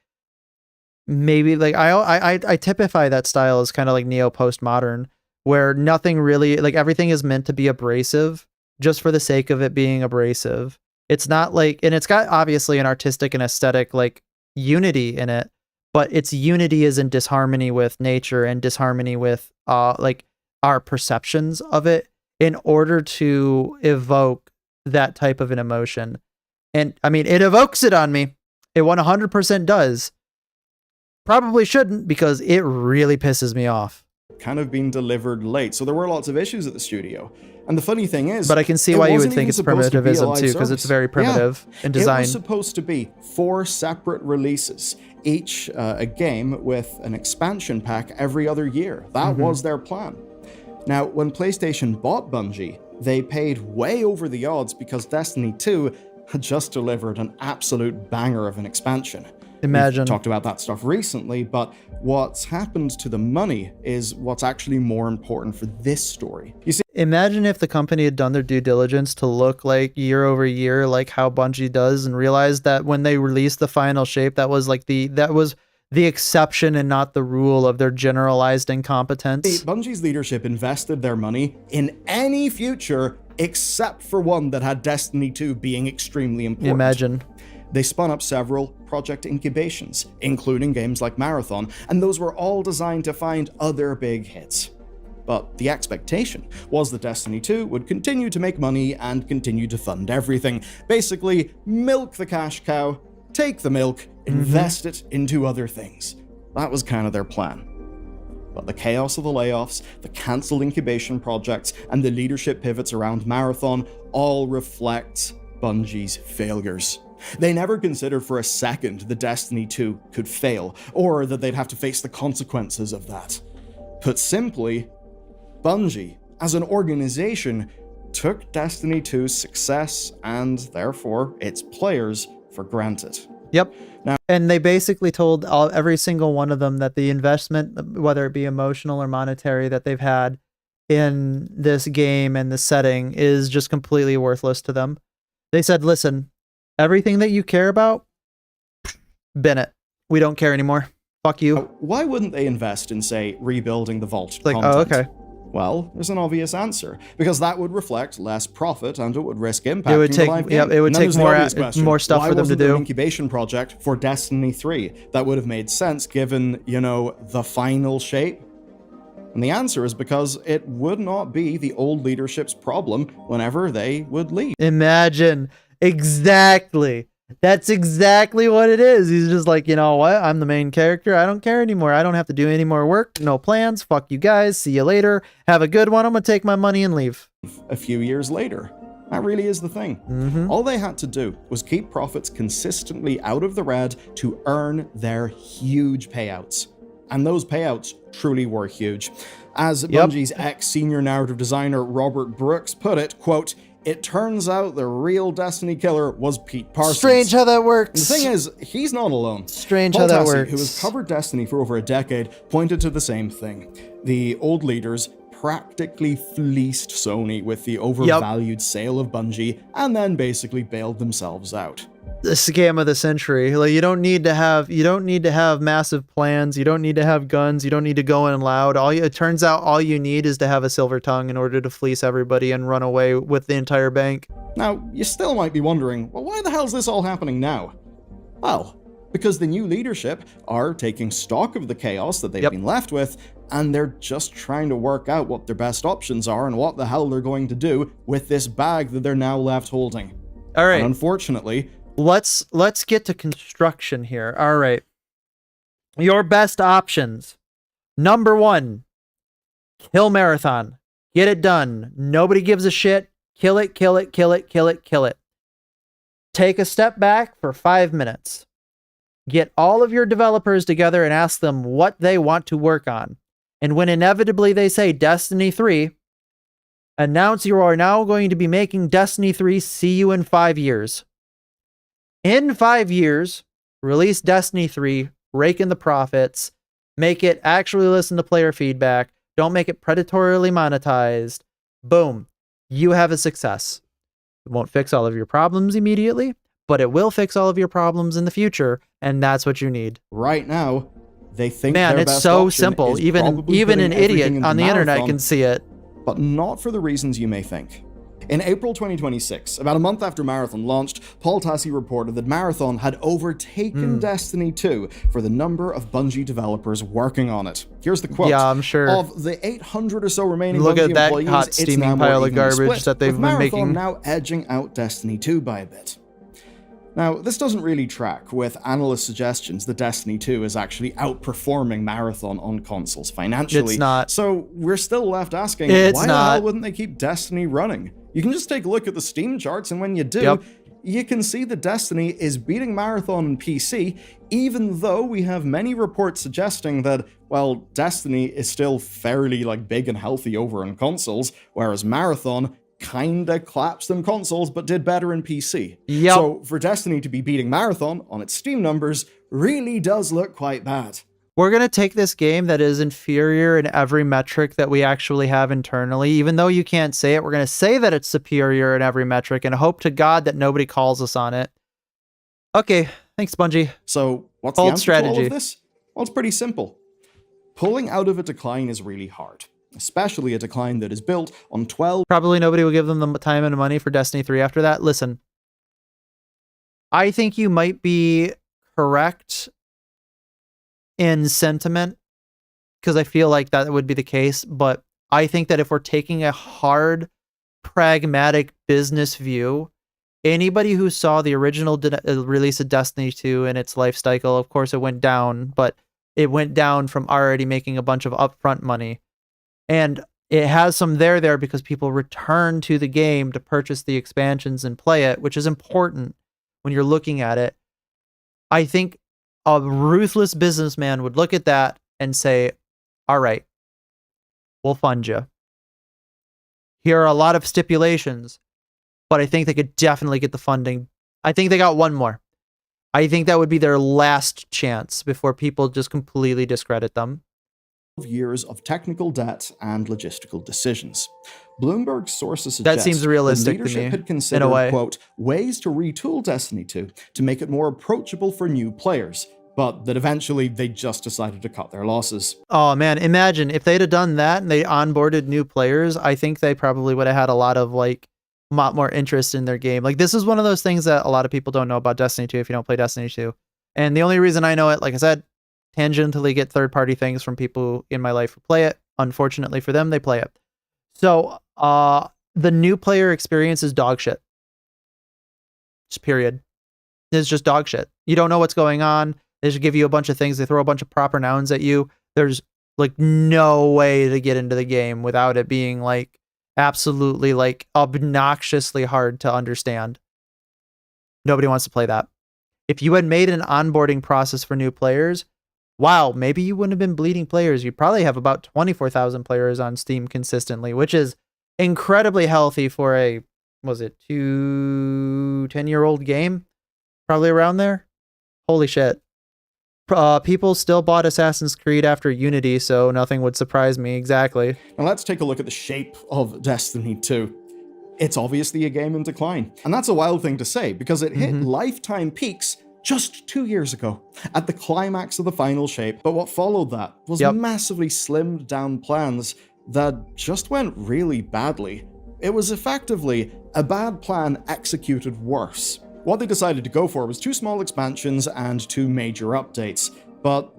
Speaker 1: maybe like I typify that style as kind of like neo postmodern, where nothing really, like, everything is meant to be abrasive just for the sake of it being abrasive. It's not like, and it's got obviously an artistic and aesthetic like unity in it, but its unity is in disharmony with nature and disharmony with like our perceptions of it in order to evoke that type of an emotion. And I mean, it evokes it on me. It 100% does. Probably shouldn't, because it really pisses me off.
Speaker 5: Kind of been delivered late, so there were lots of issues at the studio. And the funny thing is,
Speaker 1: but I can see why you would think it's primitivism too, because it's very primitive in design.
Speaker 5: It was supposed to be 4 separate releases, each a game with an expansion pack every other year. That was their plan. Now, when PlayStation bought Bungie, they paid way over the odds because Destiny 2 had just delivered an absolute banger of an expansion.
Speaker 1: Imagine.
Speaker 5: We've talked about that stuff recently, but what's happened to the money is what's actually more important for this story. You see,
Speaker 1: imagine if the company had done their due diligence to look like year over year, like how Bungie does, and realized that when they released the final shape, that was the exception and not the rule of their generalized incompetence.
Speaker 5: Bungie's leadership invested their money in any future except for one that had Destiny 2 being extremely important.
Speaker 1: Imagine.
Speaker 5: They spun up several project incubations, including games like Marathon, and those were all designed to find other big hits. But the expectation was that Destiny 2 would continue to make money and continue to fund everything. Basically, milk the cash cow, take the milk, invest it into other things. That was kind of their plan. But the chaos of the layoffs, the cancelled incubation projects, and the leadership pivots around Marathon all reflect Bungie's failures. They never considered for a second that Destiny 2 could fail, or that they'd have to face the consequences of that. Put simply, Bungie, as an organization, took Destiny 2's success, and therefore its players, for granted.
Speaker 1: Yep. Now, and they basically told every single one of them that the investment, whether it be emotional or monetary, that they've had in this game and the setting is just completely worthless to them. They said, listen, everything that you care about, bin it. We don't care anymore. Fuck you.
Speaker 5: Why wouldn't they invest in, say, rebuilding the vault
Speaker 1: like,
Speaker 5: content?
Speaker 1: oh, okay.
Speaker 5: Well, there's an obvious answer, because that would reflect less profit and it would risk impacting
Speaker 1: It would take,
Speaker 5: the live game.
Speaker 1: it would take more stuff
Speaker 5: Why
Speaker 1: for them to
Speaker 5: wasn't there
Speaker 1: do.
Speaker 5: an incubation project for Destiny 3? That would have made sense given, the final shape. And the answer is because it would not be the old leadership's problem whenever they would leave.
Speaker 1: Imagine. Exactly. That's exactly what it is. He's just like, you know what? I'm the main character. I don't care anymore. I don't have to do any more work. No plans. Fuck you guys. See you later. Have a good one. I'm going to take my money and leave.
Speaker 5: A few years later. That really is the thing. All they had to do was keep profits consistently out of the red to earn their huge payouts. And those payouts truly were huge. As Bungie's ex-senior narrative designer Robert Brooks put it, quote, "It turns out the real Destiny killer was Pete Parsons."
Speaker 1: Strange how that works.
Speaker 5: The thing is, he's not alone.
Speaker 1: Strange
Speaker 5: Paul
Speaker 1: how that
Speaker 5: Tassi,
Speaker 1: works.
Speaker 5: who has covered Destiny for over a decade, pointed to the same thing. The old leaders practically fleeced Sony with the overvalued sale of Bungie, and then basically bailed themselves out.
Speaker 1: The scam of the century. Like, you don't need to have massive plans. You don't need to have guns. You don't need to go in loud. It turns out all you need is to have a silver tongue in order to fleece everybody and run away with the entire bank.
Speaker 5: Now, you still might be wondering, well, why the hell is this all happening now? Well, because the new leadership are taking stock of the chaos that they've been left with, and they're just trying to work out what their best options are and what the hell they're going to do with this bag that they're now left holding.
Speaker 1: All right.
Speaker 5: And unfortunately,
Speaker 1: let's get to construction here. All right. Your best options. Number 1, kill Marathon. Get it done. Nobody gives a shit. Kill it, kill it, kill it, kill it, kill it. Take a step back for 5 minutes. Get all of your developers together and ask them what they want to work on. And when inevitably they say Destiny 3, announce you are now going to be making Destiny 3. See you in 5 years. In 5 years, release Destiny 3, rake in the profits, make it actually listen to player feedback, don't make it predatorily monetized. Boom. You have a success. It won't fix all of your problems immediately, but it will fix all of your problems in the future, and that's what you need.
Speaker 5: right now, they think
Speaker 1: Man,
Speaker 5: their
Speaker 1: it's
Speaker 5: best
Speaker 1: so
Speaker 5: option
Speaker 1: simple.
Speaker 5: is
Speaker 1: Even
Speaker 5: probably
Speaker 1: an
Speaker 5: putting
Speaker 1: idiot
Speaker 5: everything into
Speaker 1: on the internet
Speaker 5: Marathon,
Speaker 1: can see it.
Speaker 5: but not for the reasons you may think. In April 2026, about a month after Marathon launched, Paul Tassi reported that Marathon had overtaken Destiny 2 for the number of Bungie developers working on it. Here's the quote.
Speaker 1: Yeah, I'm sure.
Speaker 5: Of the 800 or so remaining
Speaker 1: Look
Speaker 5: Bungie
Speaker 1: at that
Speaker 5: employees,
Speaker 1: hot
Speaker 5: it's
Speaker 1: steaming
Speaker 5: now more
Speaker 1: pile of
Speaker 5: evenly
Speaker 1: garbage
Speaker 5: split,
Speaker 1: that they've
Speaker 5: with
Speaker 1: been
Speaker 5: Marathon
Speaker 1: making.
Speaker 5: now edging out Destiny 2 by a bit. Now, this doesn't really track with analyst suggestions that Destiny 2 is actually outperforming Marathon on consoles financially.
Speaker 1: It's not.
Speaker 5: So we're still left asking,
Speaker 1: It's
Speaker 5: why the
Speaker 1: not.
Speaker 5: hell wouldn't they keep Destiny running? You can just take a look at the Steam charts, and when you do,
Speaker 1: Yep.
Speaker 5: you can see that Destiny is beating Marathon in PC, even though we have many reports suggesting that, well, Destiny is still fairly big and healthy over on consoles, whereas Marathon kinda collapsed on consoles but did better in PC.
Speaker 1: Yep.
Speaker 5: So for Destiny to be beating Marathon on its Steam numbers really does look quite bad.
Speaker 1: We're going to take this game that is inferior in every metric that we actually have internally. Even though you can't say it, we're going to say that it's superior in every metric and hope to God that nobody calls us on it. Okay, thanks, Bungie.
Speaker 5: So what's
Speaker 1: Bold
Speaker 5: the answer to all
Speaker 1: strategy.
Speaker 5: of this? Well, it's pretty simple. Pulling out of a decline is really hard, especially a decline that is built on 12
Speaker 1: Probably nobody will give them the time and money for Destiny 3 after that. Listen, I think you might be correct in sentiment, because I feel like that would be the case, but I think that if we're taking a hard, pragmatic business view, anybody who saw the original release of Destiny 2 and its life cycle, of course it went down, but it went down from already making a bunch of upfront money. And it has some there because people return to the game to purchase the expansions and play it, which is important when you're looking at it. I think a ruthless businessman would look at that and say, all right, we'll fund you. Here are a lot of stipulations, but I think they could definitely get the funding. I think they got one more. I think that would be their last chance before people just completely discredit them.
Speaker 5: years of technical debt and logistical decisions. Bloomberg sources suggest
Speaker 1: That seems realistic to
Speaker 5: leadership
Speaker 1: me,
Speaker 5: had
Speaker 1: in
Speaker 5: considered,
Speaker 1: a way.
Speaker 5: quote, ways to retool Destiny 2 to make it more approachable for new players, but that eventually they just decided to cut their losses.
Speaker 1: Oh man, imagine if they'd have done that and they onboarded new players, I think they probably would have had a lot more interest in their game. Like, this is one of those things that a lot of people don't know about Destiny 2 if you don't play Destiny 2. And the only reason I know it, like I said, tangentially get third-party things from people in my life who play it. Unfortunately for them, they play it. So, the new player experience is dog shit. Just period. It's just dog shit. You don't know what's going on. They just give you a bunch of things. They throw a bunch of proper nouns at you. There's like no way to get into the game without it being like absolutely like obnoxiously hard to understand. Nobody wants to play that. If you had made an onboarding process for new players, wow, maybe you wouldn't have been bleeding players. You probably have about 24,000 players on Steam consistently, which is incredibly healthy for a, was it 10-year-old game? Probably around there. Holy shit. People still bought Assassin's Creed after Unity, so nothing would surprise me. Exactly.
Speaker 5: Now let's take a look at the shape of Destiny 2. It's obviously a game in decline. And that's a wild thing to say, because it hit lifetime peaks just 2 years ago, at the climax of the final shape. But what followed that was massively slimmed down plans that just went really badly. It was effectively a bad plan executed worse. What they decided to go for was 2 small expansions and 2 major updates. But,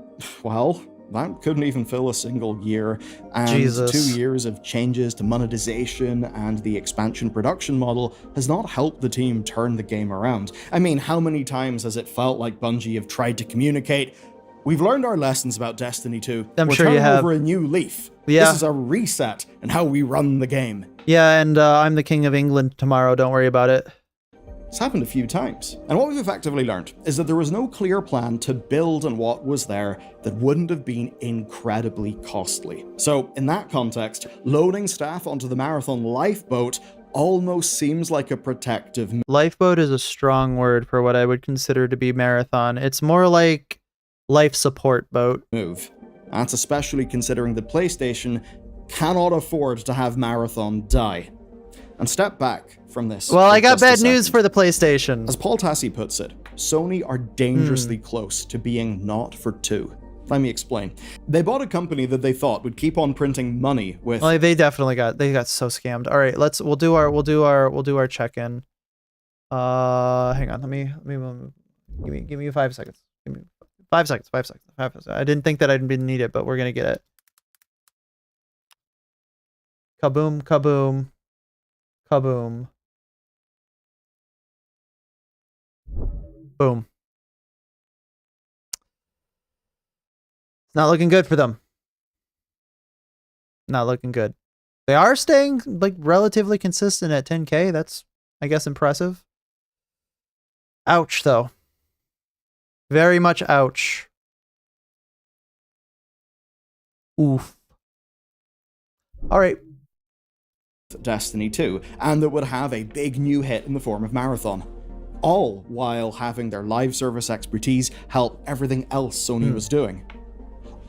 Speaker 5: well, that couldn't even fill a single year, and
Speaker 1: Jesus.
Speaker 5: 2 years of changes to monetization and the expansion production model has not helped the team turn the game around. I mean, how many times has it felt like Bungie have tried to communicate, we've learned our lessons about Destiny 2,
Speaker 1: I'm
Speaker 5: we're
Speaker 1: sure you
Speaker 5: turning
Speaker 1: have.
Speaker 5: over a new leaf.
Speaker 1: Yeah.
Speaker 5: This is a reset in how we run the game.
Speaker 1: Yeah, and I'm the King of England tomorrow, don't worry about it.
Speaker 5: It's happened a few times. And what we've effectively learned is that there was no clear plan to build on what was there that wouldn't have been incredibly costly. So in that context, loading staff onto the Marathon lifeboat almost seems like a protective
Speaker 1: Lifeboat is a strong word for what I would consider to be Marathon. It's more like life support boat.
Speaker 5: move. That's especially considering that PlayStation cannot afford to have Marathon die. And step back from this.
Speaker 1: Well,
Speaker 5: for
Speaker 1: I got
Speaker 5: just a
Speaker 1: bad news
Speaker 5: second.
Speaker 1: for the PlayStation.
Speaker 5: As Paul Tassi puts it, Sony are dangerously close to being not for two. Let me explain. They bought a company that they thought would keep on printing money with.
Speaker 1: Well, they definitely got so scammed. All right, we'll do our check-in. Hang on, let me give me 5 seconds. Give me 5 seconds. 5 seconds. 5 seconds. I didn't think that I'd need it, but we're gonna get it. Kaboom, kaboom, kaboom. Boom. It's not looking good for them. Not looking good. They are staying like relatively consistent at 10K. That's, I guess, impressive. Ouch, though. Very much ouch. Oof. All right.
Speaker 5: Destiny 2, and that would have a big new hit in the form of Marathon. All while having their live service expertise help everything else Sony was doing.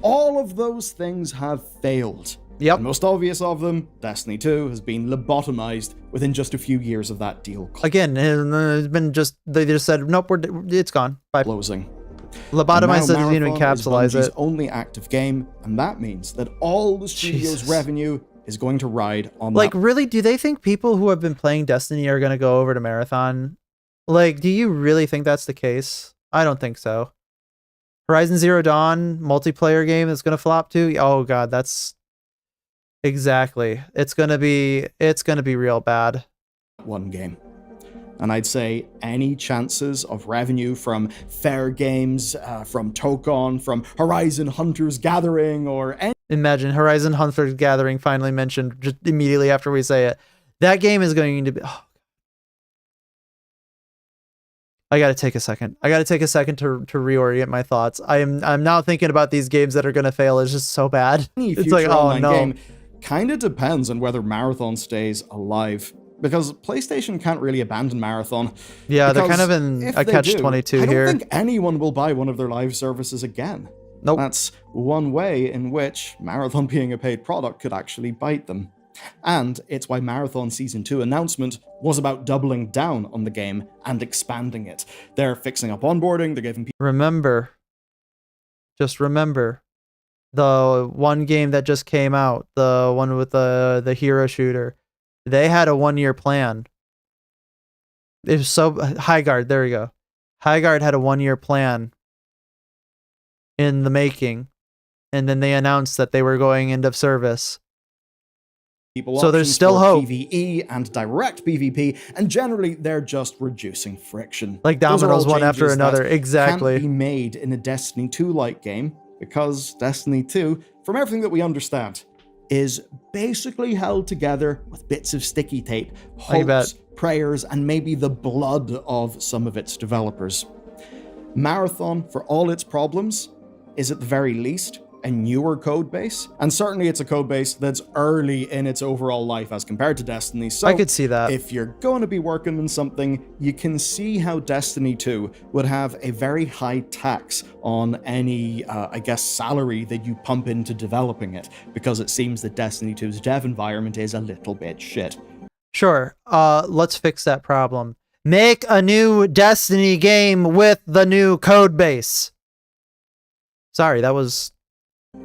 Speaker 5: All of those things have failed.
Speaker 1: Yep.
Speaker 5: The most obvious of them, Destiny 2, has been lobotomized within just a few years of that deal
Speaker 1: Again, it's been they just said, nope, it's gone. Bye.
Speaker 5: closing.
Speaker 1: Lobotomize doesn't
Speaker 5: Marathon
Speaker 1: even encapsulate
Speaker 5: is Bungie's
Speaker 1: it.
Speaker 5: only active game, and that means that all the studio's
Speaker 1: Jesus.
Speaker 5: revenue is going to ride on
Speaker 1: Like,
Speaker 5: that.
Speaker 1: really, do they think people who have been playing Destiny are going to go over to Marathon? Like, do you really think that's the case? I don't think so. Horizon Zero Dawn multiplayer game that's going to flop too? Oh god, that's exactly. It's going to be real bad.
Speaker 5: One game. And I'd say any chances of revenue from Fair Games, from Tokon, from Horizon Hunters Gathering, or any
Speaker 1: Imagine Horizon Hunters Gathering finally mentioned just immediately after we say it. That game is going to be... Oh. I gotta take a second. I gotta take a second to reorient my thoughts. I'm now thinking about these games that are gonna fail. It's just so bad. It's
Speaker 5: future
Speaker 1: like, oh
Speaker 5: online
Speaker 1: no.
Speaker 5: game kind of depends on whether Marathon stays alive. Because PlayStation can't really abandon Marathon.
Speaker 1: Yeah, they're
Speaker 5: Because
Speaker 1: kind of in
Speaker 5: if
Speaker 1: a
Speaker 5: they
Speaker 1: catch-22
Speaker 5: do, I
Speaker 1: here.
Speaker 5: don't think anyone will buy one of their live services again.
Speaker 1: Nope.
Speaker 5: That's one way in which Marathon being a paid product could actually bite them. And it's why Marathon Season 2 announcement was about doubling down on the game and expanding it. They're fixing up onboarding, they're giving people
Speaker 1: Remember, Just remember, the one game that just came out, the one with the hero shooter, they had a 1-year plan. It was so Highguard, there we go. Highguard had a 1-year plan in the making, and then they announced that they were going end of service.
Speaker 5: So there's still hope.
Speaker 1: PvE
Speaker 5: and direct PvP, and generally they're just reducing friction.
Speaker 1: Like dominoes one after another, exactly.
Speaker 5: Can't be made in a Destiny 2-like game, because Destiny 2, from everything that we understand, is basically held together with bits of sticky tape, hopes, prayers, and maybe the blood of some of its developers. Marathon, for all its problems, is at the very least a newer code base, and certainly it's a code base that's early in its overall life as compared to Destiny. So
Speaker 1: I could see that.
Speaker 5: If you're going to be working on something, you can see how Destiny 2 would have a very high tax on any, salary that you pump into developing it, because it seems that Destiny 2's dev environment is a little bit shit.
Speaker 1: Sure, let's fix that problem. Make a new Destiny game with the new code base. Sorry, that was...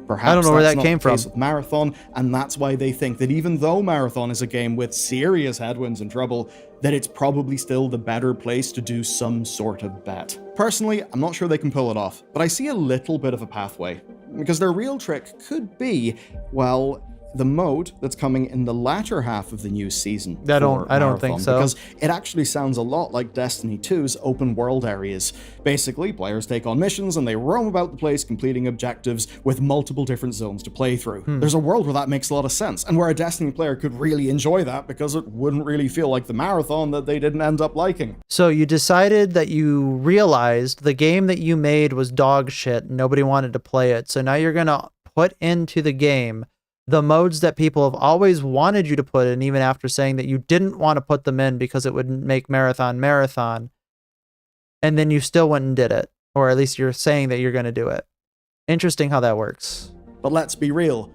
Speaker 5: Perhaps
Speaker 1: I don't know where that
Speaker 5: not
Speaker 1: came
Speaker 5: the case
Speaker 1: from.
Speaker 5: with Marathon, and that's why they think that even though Marathon is a game with serious headwinds and trouble, that it's probably still the better place to do some sort of bet. Personally, I'm not sure they can pull it off, but I see a little bit of a pathway, because their real trick could be, well, the mode that's coming in the latter half of the new season.
Speaker 1: I don't think so.
Speaker 5: Because it actually sounds a lot like Destiny 2's open world areas. Basically, players take on missions and they roam about the place completing objectives with multiple different zones to play through. There's a world where that makes a lot of sense, and where a Destiny player could really enjoy that, because it wouldn't really feel like the Marathon that they didn't end up liking.
Speaker 1: So you decided that you realized the game that you made was dog shit and nobody wanted to play it, so now you're gonna put into the game the modes that people have always wanted you to put in, even after saying that you didn't want to put them in because it would make Marathon. And then you still went and did it. Or at least you're saying that you're going to do it. Interesting how that works.
Speaker 5: But let's be real.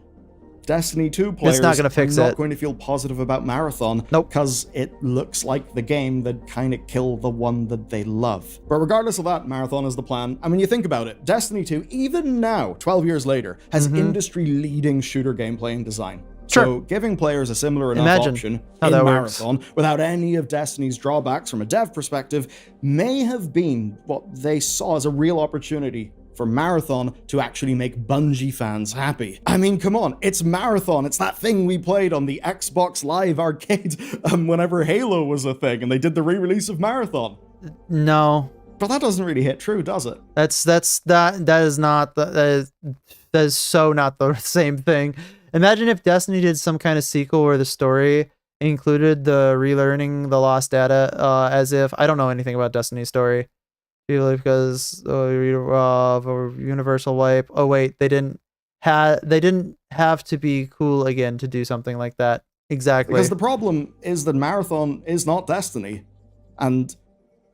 Speaker 5: Destiny 2 players
Speaker 1: not gonna fix
Speaker 5: are not
Speaker 1: it.
Speaker 5: going to feel positive about Marathon.
Speaker 1: Nope.
Speaker 5: Because it looks like the game that kind of killed the one that they love. But regardless of that, Marathon is the plan. I mean, you think about it. Destiny 2, even now, 12 years later, has industry-leading shooter gameplay and design.
Speaker 1: Sure.
Speaker 5: So giving players a similar enough option in Marathon without any of Destiny's drawbacks from a dev perspective may have been what they saw as a real opportunity for Marathon to actually make Bungie fans happy. I mean, come on, it's Marathon. It's that thing we played on the Xbox Live Arcade whenever Halo was a thing, and they did the re-release of Marathon.
Speaker 1: No.
Speaker 5: But that doesn't really hit true, does it?
Speaker 1: That is so not the same thing. Imagine if Destiny did some kind of sequel where the story included the relearning the lost data, as if I don't know anything about Destiny's story. Because universal wipe. Oh wait, they didn't have to be cool again to do something like that. Exactly.
Speaker 5: Because the problem is that Marathon is not Destiny, and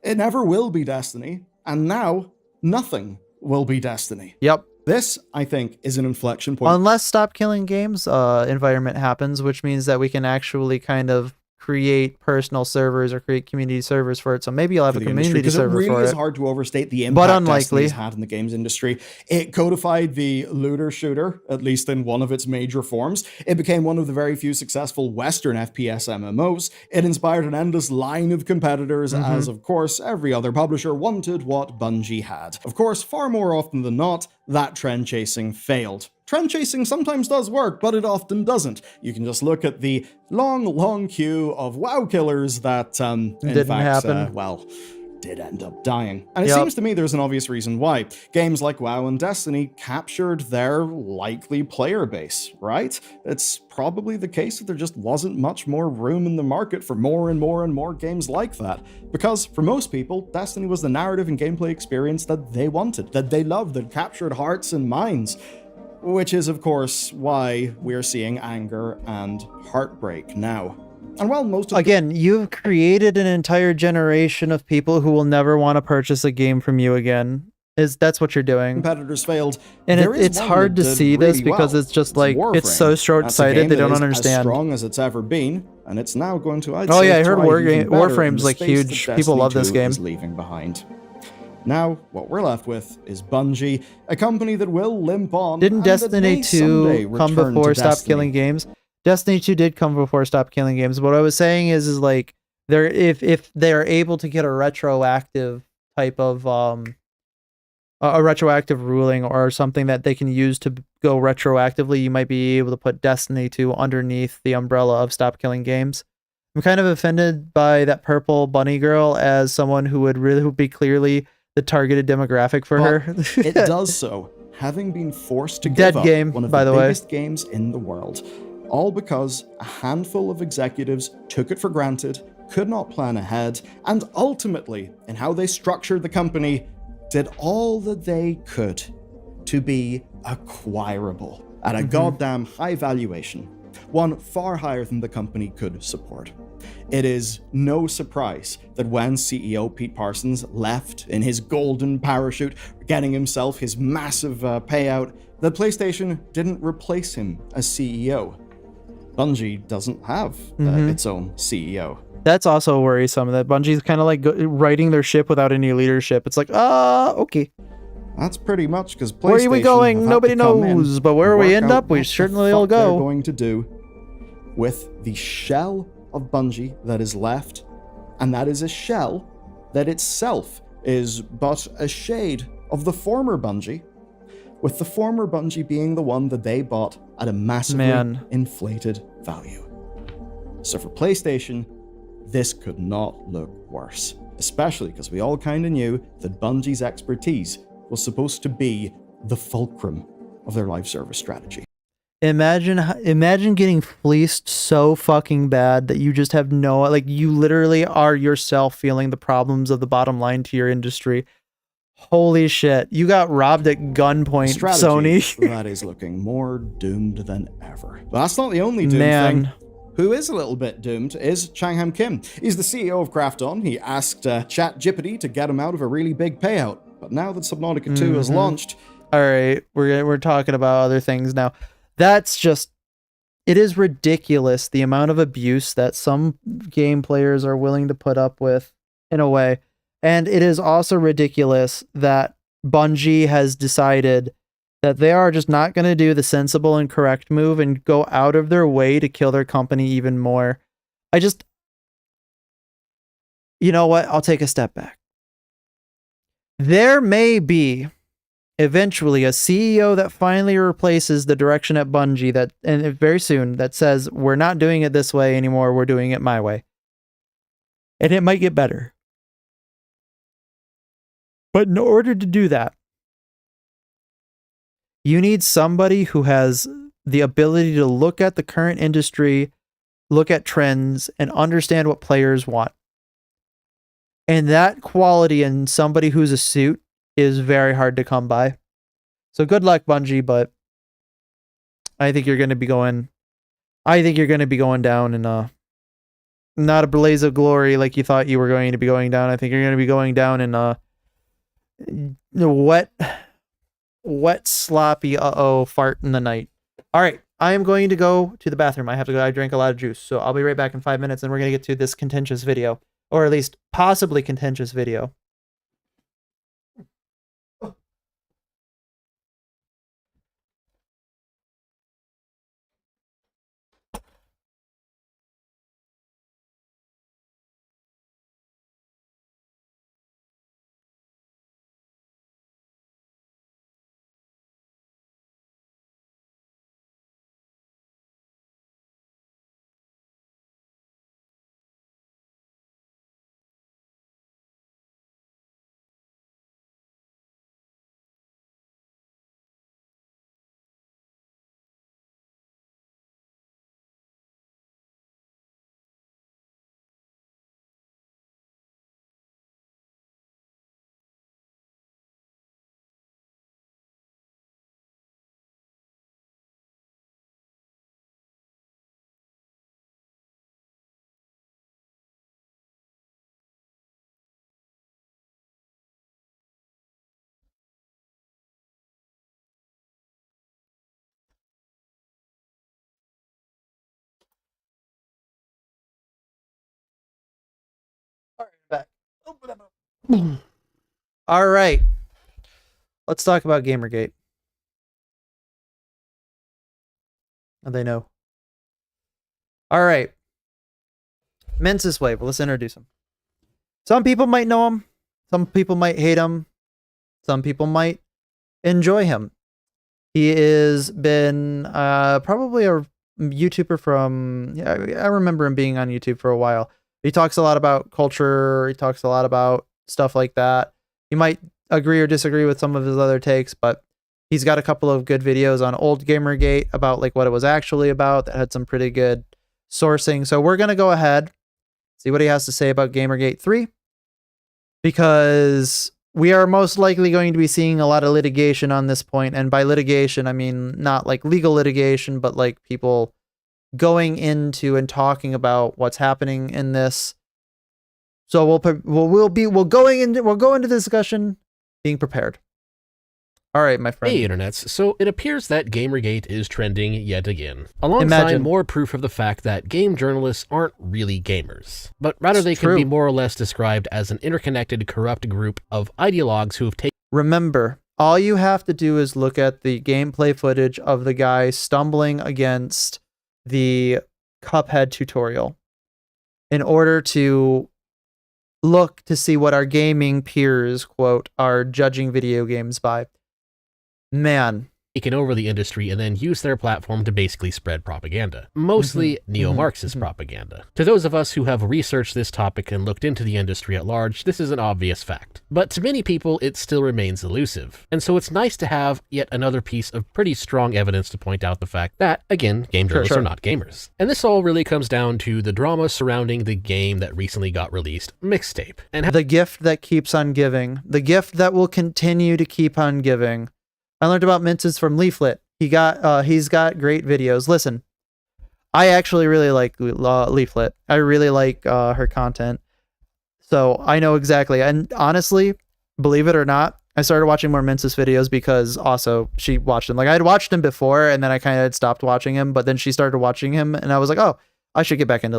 Speaker 5: it never will be Destiny, and now nothing will be Destiny.
Speaker 1: Yep.
Speaker 5: This, I think, is an inflection point.
Speaker 1: Unless Stop Killing Games environment happens, which means that we can actually kind of create personal servers or create community servers for it. So maybe you'll have a community server for it.
Speaker 5: It really is hard to overstate the impact Destiny's had in the games industry. It codified the looter shooter, at least in one of its major forms. It became one of the very few successful Western FPS MMOs. It inspired an endless line of competitors, as of course every other publisher wanted what Bungie had. Of course, far more often than not, that trend chasing failed. Trend chasing sometimes does work, but it often doesn't. You can just look at the long queue of WoW killers that, did end up dying. And it seems to me there's an obvious reason why. Games like WoW and Destiny captured their likely player base, right? It's probably the case that there just wasn't much more room in the market for more and more games like that. Because for most people, Destiny was the narrative and gameplay experience that they wanted, that they loved, that captured hearts and minds. Which is, of course, why we're seeing anger and heartbreak now. And while most of
Speaker 1: you've created an entire generation of people who will never want to purchase a game from you again. That's what you're doing.
Speaker 5: Competitors failed.
Speaker 1: And it's hard to see this because it's just like, it's so short-sighted, they don't understand.
Speaker 5: As strong as it's ever been, and it's now going to,
Speaker 1: I heard Warframe's like huge. People love this game.
Speaker 5: Leaving behind. Now, what we're left with is Bungie, a company that will limp on.
Speaker 1: Didn't
Speaker 5: and that
Speaker 1: Destiny
Speaker 5: may someday
Speaker 1: 2 come
Speaker 5: return
Speaker 1: before
Speaker 5: to
Speaker 1: Stop
Speaker 5: Destiny.
Speaker 1: Killing Games? Destiny 2 did come before Stop Killing Games. What I was saying is like they're if they're able to get a retroactive type of a retroactive ruling or something that they can use to go retroactively, you might be able to put Destiny 2 underneath the umbrella of Stop Killing Games. I'm kind of offended by that purple bunny girl as someone who would really be clearly the targeted demographic for
Speaker 5: But
Speaker 1: her.
Speaker 5: it does so, having been forced to
Speaker 1: Dead
Speaker 5: give up
Speaker 1: game,
Speaker 5: one of
Speaker 1: by
Speaker 5: the
Speaker 1: the way.
Speaker 5: biggest games in the world. All because a handful of executives took it for granted, could not plan ahead, and ultimately, in how they structured the company, did all that they could to be acquirable at a goddamn high valuation, one far higher than the company could support. It is no surprise that when CEO Pete Parsons left in his golden parachute, getting himself his massive payout, that PlayStation didn't replace him as CEO. Bungie doesn't have its own CEO.
Speaker 1: That's also worrisome that Bungie's kind of like riding their ship without any leadership. It's like, okay.
Speaker 5: That's pretty much because PlayStation.
Speaker 1: Where are we going?
Speaker 5: have had
Speaker 1: Nobody
Speaker 5: to come
Speaker 1: knows.
Speaker 5: in
Speaker 1: But where
Speaker 5: and
Speaker 1: we
Speaker 5: work
Speaker 1: end
Speaker 5: out
Speaker 1: up, we
Speaker 5: what the
Speaker 1: certainly will
Speaker 5: fuck they're
Speaker 1: go.
Speaker 5: going to do with the shell of Bungie that is left, and that is a shell that itself is but a shade of the former Bungie, with the former Bungie being the one that they bought at a massively inflated value. So for PlayStation, this could not look worse, especially because we all kind of knew that Bungie's expertise was supposed to be the fulcrum of their live service strategy.
Speaker 1: Imagine getting fleeced so fucking bad that you just have no, like, you literally are yourself feeling the problems of the bottom line to your industry. Holy shit, you got robbed at gunpoint,
Speaker 5: Strategy
Speaker 1: Sony.
Speaker 5: that is looking more doomed than ever. But that's not the only doomed thing. Who is a little bit doomed is Changham Kim. He's the CEO of Krafton. He asked ChatGPT to get him out of a really big payout. But now that Subnautica 2 has launched...
Speaker 1: All right, we're talking about other things now. That's just... It is ridiculous the amount of abuse that some game players are willing to put up with, in a way. And it is also ridiculous that Bungie has decided that they are just not going to do the sensible and correct move and go out of their way to kill their company even more. You know what? I'll take a step back. There may be eventually a CEO that finally replaces the direction at Bungie and very soon, that says, we're not doing it this way anymore, we're doing it my way. And it might get better. But in order to do that, you need somebody who has the ability to look at the current industry, look at trends, and understand what players want. And that quality in somebody who's a suit is very hard to come by. So good luck, Bungie, but I think you're going to be going down in not a blaze of glory like you thought you were going to be going down. I think you're going to be going down in wet, sloppy, fart in the night. All right, I am going to go to the bathroom. I have to go. I drank a lot of juice, so I'll be right back in 5 minutes, and we're going to get to this contentious video, or at least possibly contentious video. All All right. Let's talk about Gamergate. They know. All right. Mensis Wave. Let's introduce him. Some people might know him. Some people might hate him. Some people might enjoy him. He has been probably a YouTuber from... Yeah, I remember him being on YouTube for a while. He talks a lot about culture. He talks a lot about stuff like that. You might agree or disagree with some of his other takes, but he's got a couple of good videos on old Gamergate about like what it was actually about that had some pretty good sourcing. So we're going to go ahead, see what he has to say about Gamergate 3, because we are most likely going to be seeing a lot of litigation on this point. And by litigation, I mean not like legal litigation, but like people going into and talking about what's happening in this. So we'll go into the discussion being prepared. All right, my friend.
Speaker 6: Hey, internets. So it appears that Gamergate is trending yet again, alongside more proof of the fact that game journalists aren't really gamers, but rather they can be more or less described as an interconnected, corrupt group of ideologues who have taken...
Speaker 1: Remember, all you have to do is look at the gameplay footage of the guy stumbling against the Cuphead tutorial in order to look to see what our gaming peers, quote, are judging video games by. Man.
Speaker 6: Taken over the industry and then use their platform to basically spread propaganda, mostly neo-Marxist propaganda. To those of us who have researched this topic and looked into the industry at large, this is an obvious fact. But to many people, it still remains elusive. And so it's nice to have yet another piece of pretty strong evidence to point out the fact that, again, game journalists are not gamers. And this all really comes down to the drama surrounding the game that recently got released, Mixtape. And
Speaker 1: the gift that keeps on giving. The gift that will continue to keep on giving. I learned about Minces from Leaflet. He's got great videos. Listen, I actually really like Leaflet. I really like her content. So I know exactly. And honestly, believe it or not, I started watching more Minces videos because also she watched him. Like I'd watched him before and then I kind of had stopped watching him, but then she started watching him and I was like, oh, I should get back into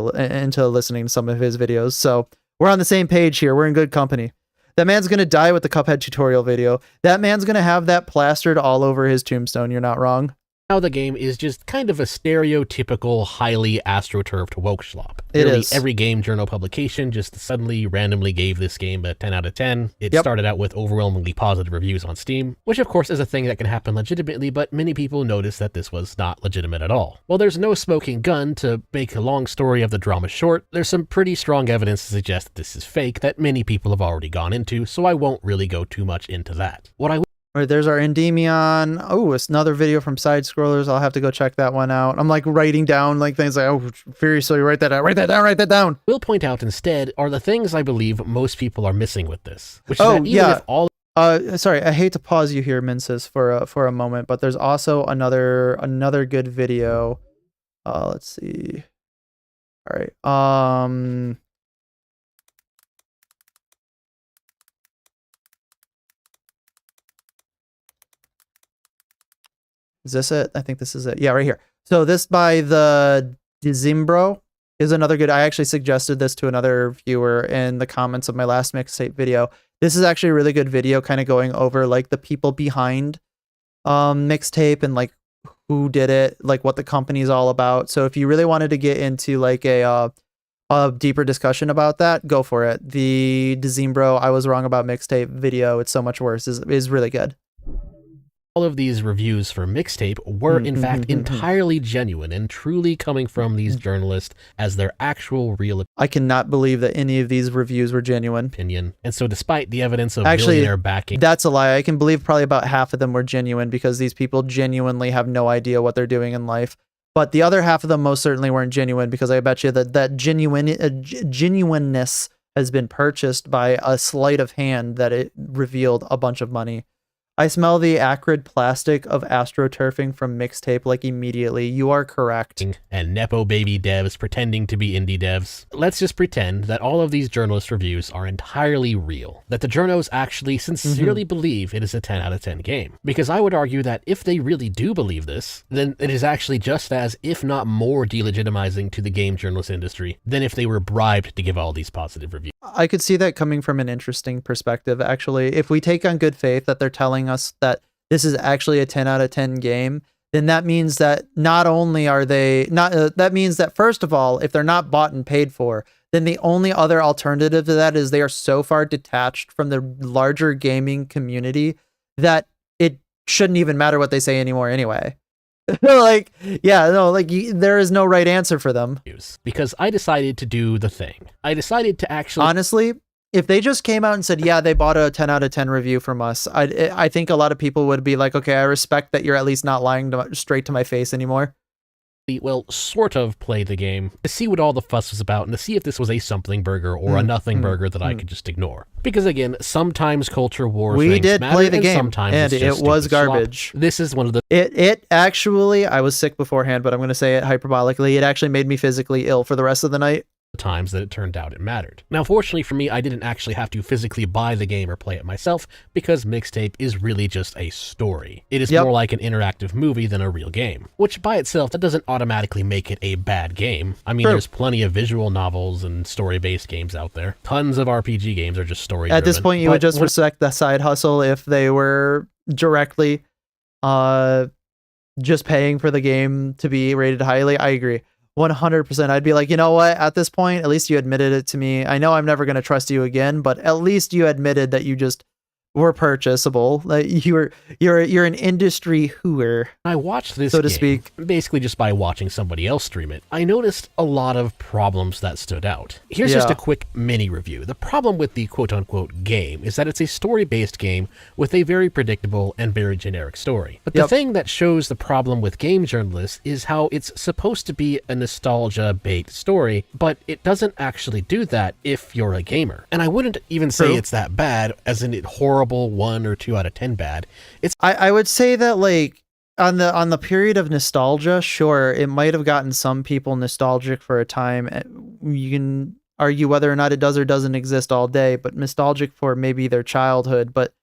Speaker 1: listening to some of his videos. So we're on the same page here. We're in good company. That man's going to die with the Cuphead tutorial video. That man's going to have that plastered all over his tombstone. You're not wrong.
Speaker 6: Now the game is just kind of a stereotypical, highly astroturfed woke schlop.
Speaker 1: It
Speaker 6: Nearly
Speaker 1: is.
Speaker 6: Every game journal publication just suddenly randomly gave this game a 10 out of 10. It started out with overwhelmingly positive reviews on Steam, which of course is a thing that can happen legitimately, but many people noticed that this was not legitimate at all. While there's no smoking gun to make a long story of the drama short, there's some pretty strong evidence to suggest that this is fake that many people have already gone into, so I won't really go too much into that. What I
Speaker 1: All right, there's our Endymion. Oh, it's another video from Side Scrollers. I'll have to go check that one out. I'm like writing down like things like, oh, furiously write that down, write that down.
Speaker 6: will point out instead are the things I believe most people are missing with this, which is that even if all...
Speaker 1: Sorry, I hate to pause you here, Minces, for a moment, but there's also another good video. Let's see. All right. Is this it? I think this is it. Yeah, right here. So this by the Dizimbro is another good. I actually suggested this to another viewer in the comments of my last Mixtape video. This is actually a really good video, kind of going over like the people behind Mixtape and like who did it, like what the company's all about. So if you really wanted to get into like a deeper discussion about that, go for it. The Dizimbro, I was wrong about Mixtape video, it's so much worse, is really good.
Speaker 6: All of these reviews for Mixtape were, in fact, entirely genuine and truly coming from these journalists as their actual real
Speaker 1: I cannot believe that any of these reviews were genuine.
Speaker 6: Opinion. And so despite the evidence of billionaire backing...
Speaker 1: That's a lie. I can believe probably about half of them were genuine because these people genuinely have no idea what they're doing in life. But the other half of them most certainly weren't genuine because I bet you that genuineness has been purchased by a sleight of hand that it revealed a bunch of money. I smell the acrid plastic of astroturfing from Mixtape like immediately. You are correct.
Speaker 6: And Nepo baby devs pretending to be indie devs. Let's just pretend that all of these journalist reviews are entirely real. That the journos actually sincerely believe it is a 10 out of 10 game. Because I would argue that if they really do believe this, then it is actually just as, if not more, delegitimizing to the game journalist industry than if they were bribed to give all these positive reviews.
Speaker 1: I could see that coming from an interesting perspective, actually. If we take on good faith that they're telling us that this is actually a 10 out of 10 game, then that means that not only are they not, that means that first of all, if they're not bought and paid for, then the only other alternative to that is they are so far detached from the larger gaming community that it shouldn't even matter what they say anymore anyway. Like, yeah, no, like there is no right answer for them.
Speaker 6: Because I decided to do the thing. I decided to actually...
Speaker 1: Honestly, if they just came out and said, yeah, they bought a 10 out of 10 review from us, I think a lot of people would be like, okay, I respect that you're at least not lying straight to my face anymore.
Speaker 6: Well, sort of play the game to see what all the fuss was about and to see if this was a something burger or a nothing burger that I could just ignore. Because again, sometimes culture wars
Speaker 1: we did
Speaker 6: matter,
Speaker 1: play the
Speaker 6: and
Speaker 1: game,
Speaker 6: sometimes
Speaker 1: and
Speaker 6: it's just
Speaker 1: it was
Speaker 6: stupid
Speaker 1: garbage.
Speaker 6: Slop. This is one of the...
Speaker 1: It actually, I was sick beforehand, but I'm going to say it hyperbolically. It actually made me physically ill for the rest of the night.
Speaker 6: Times that it turned out it mattered. Now, fortunately for me, I didn't actually have to physically buy the game or play it myself because Mixtape is really just a story. It is more like an interactive movie than a real game, which by itself, that doesn't automatically make it a bad game. I mean, there's plenty of visual novels and story-based games out there. Tons of RPG games are just story-driven.
Speaker 1: At this point, you would just respect the side hustle if they were directly just paying for the game to be rated highly. I agree. 100%. I'd be like, you know what? At this point, at least you admitted it to me. I know I'm never going to trust you again, but at least you admitted that you just were purchasable. Like you're an industry hooer.
Speaker 6: I watched this
Speaker 1: so to
Speaker 6: game,
Speaker 1: speak,
Speaker 6: basically just by watching somebody else stream it. I noticed a lot of problems that stood out. Here's just a quick mini review. The problem with the quote-unquote game is that it's a story-based game with a very predictable and very generic story. But the thing that shows the problem with game journalists is how it's supposed to be a nostalgia-bait story, but it doesn't actually do that if you're a gamer. And I wouldn't even say it's that bad, as in it horrible 1 or 2 out of 10 bad. It's
Speaker 1: I would say that like on the period of nostalgia, sure, it might have gotten some people nostalgic for a time. You can argue whether or not it does or doesn't exist all day, but nostalgic for maybe their childhood. But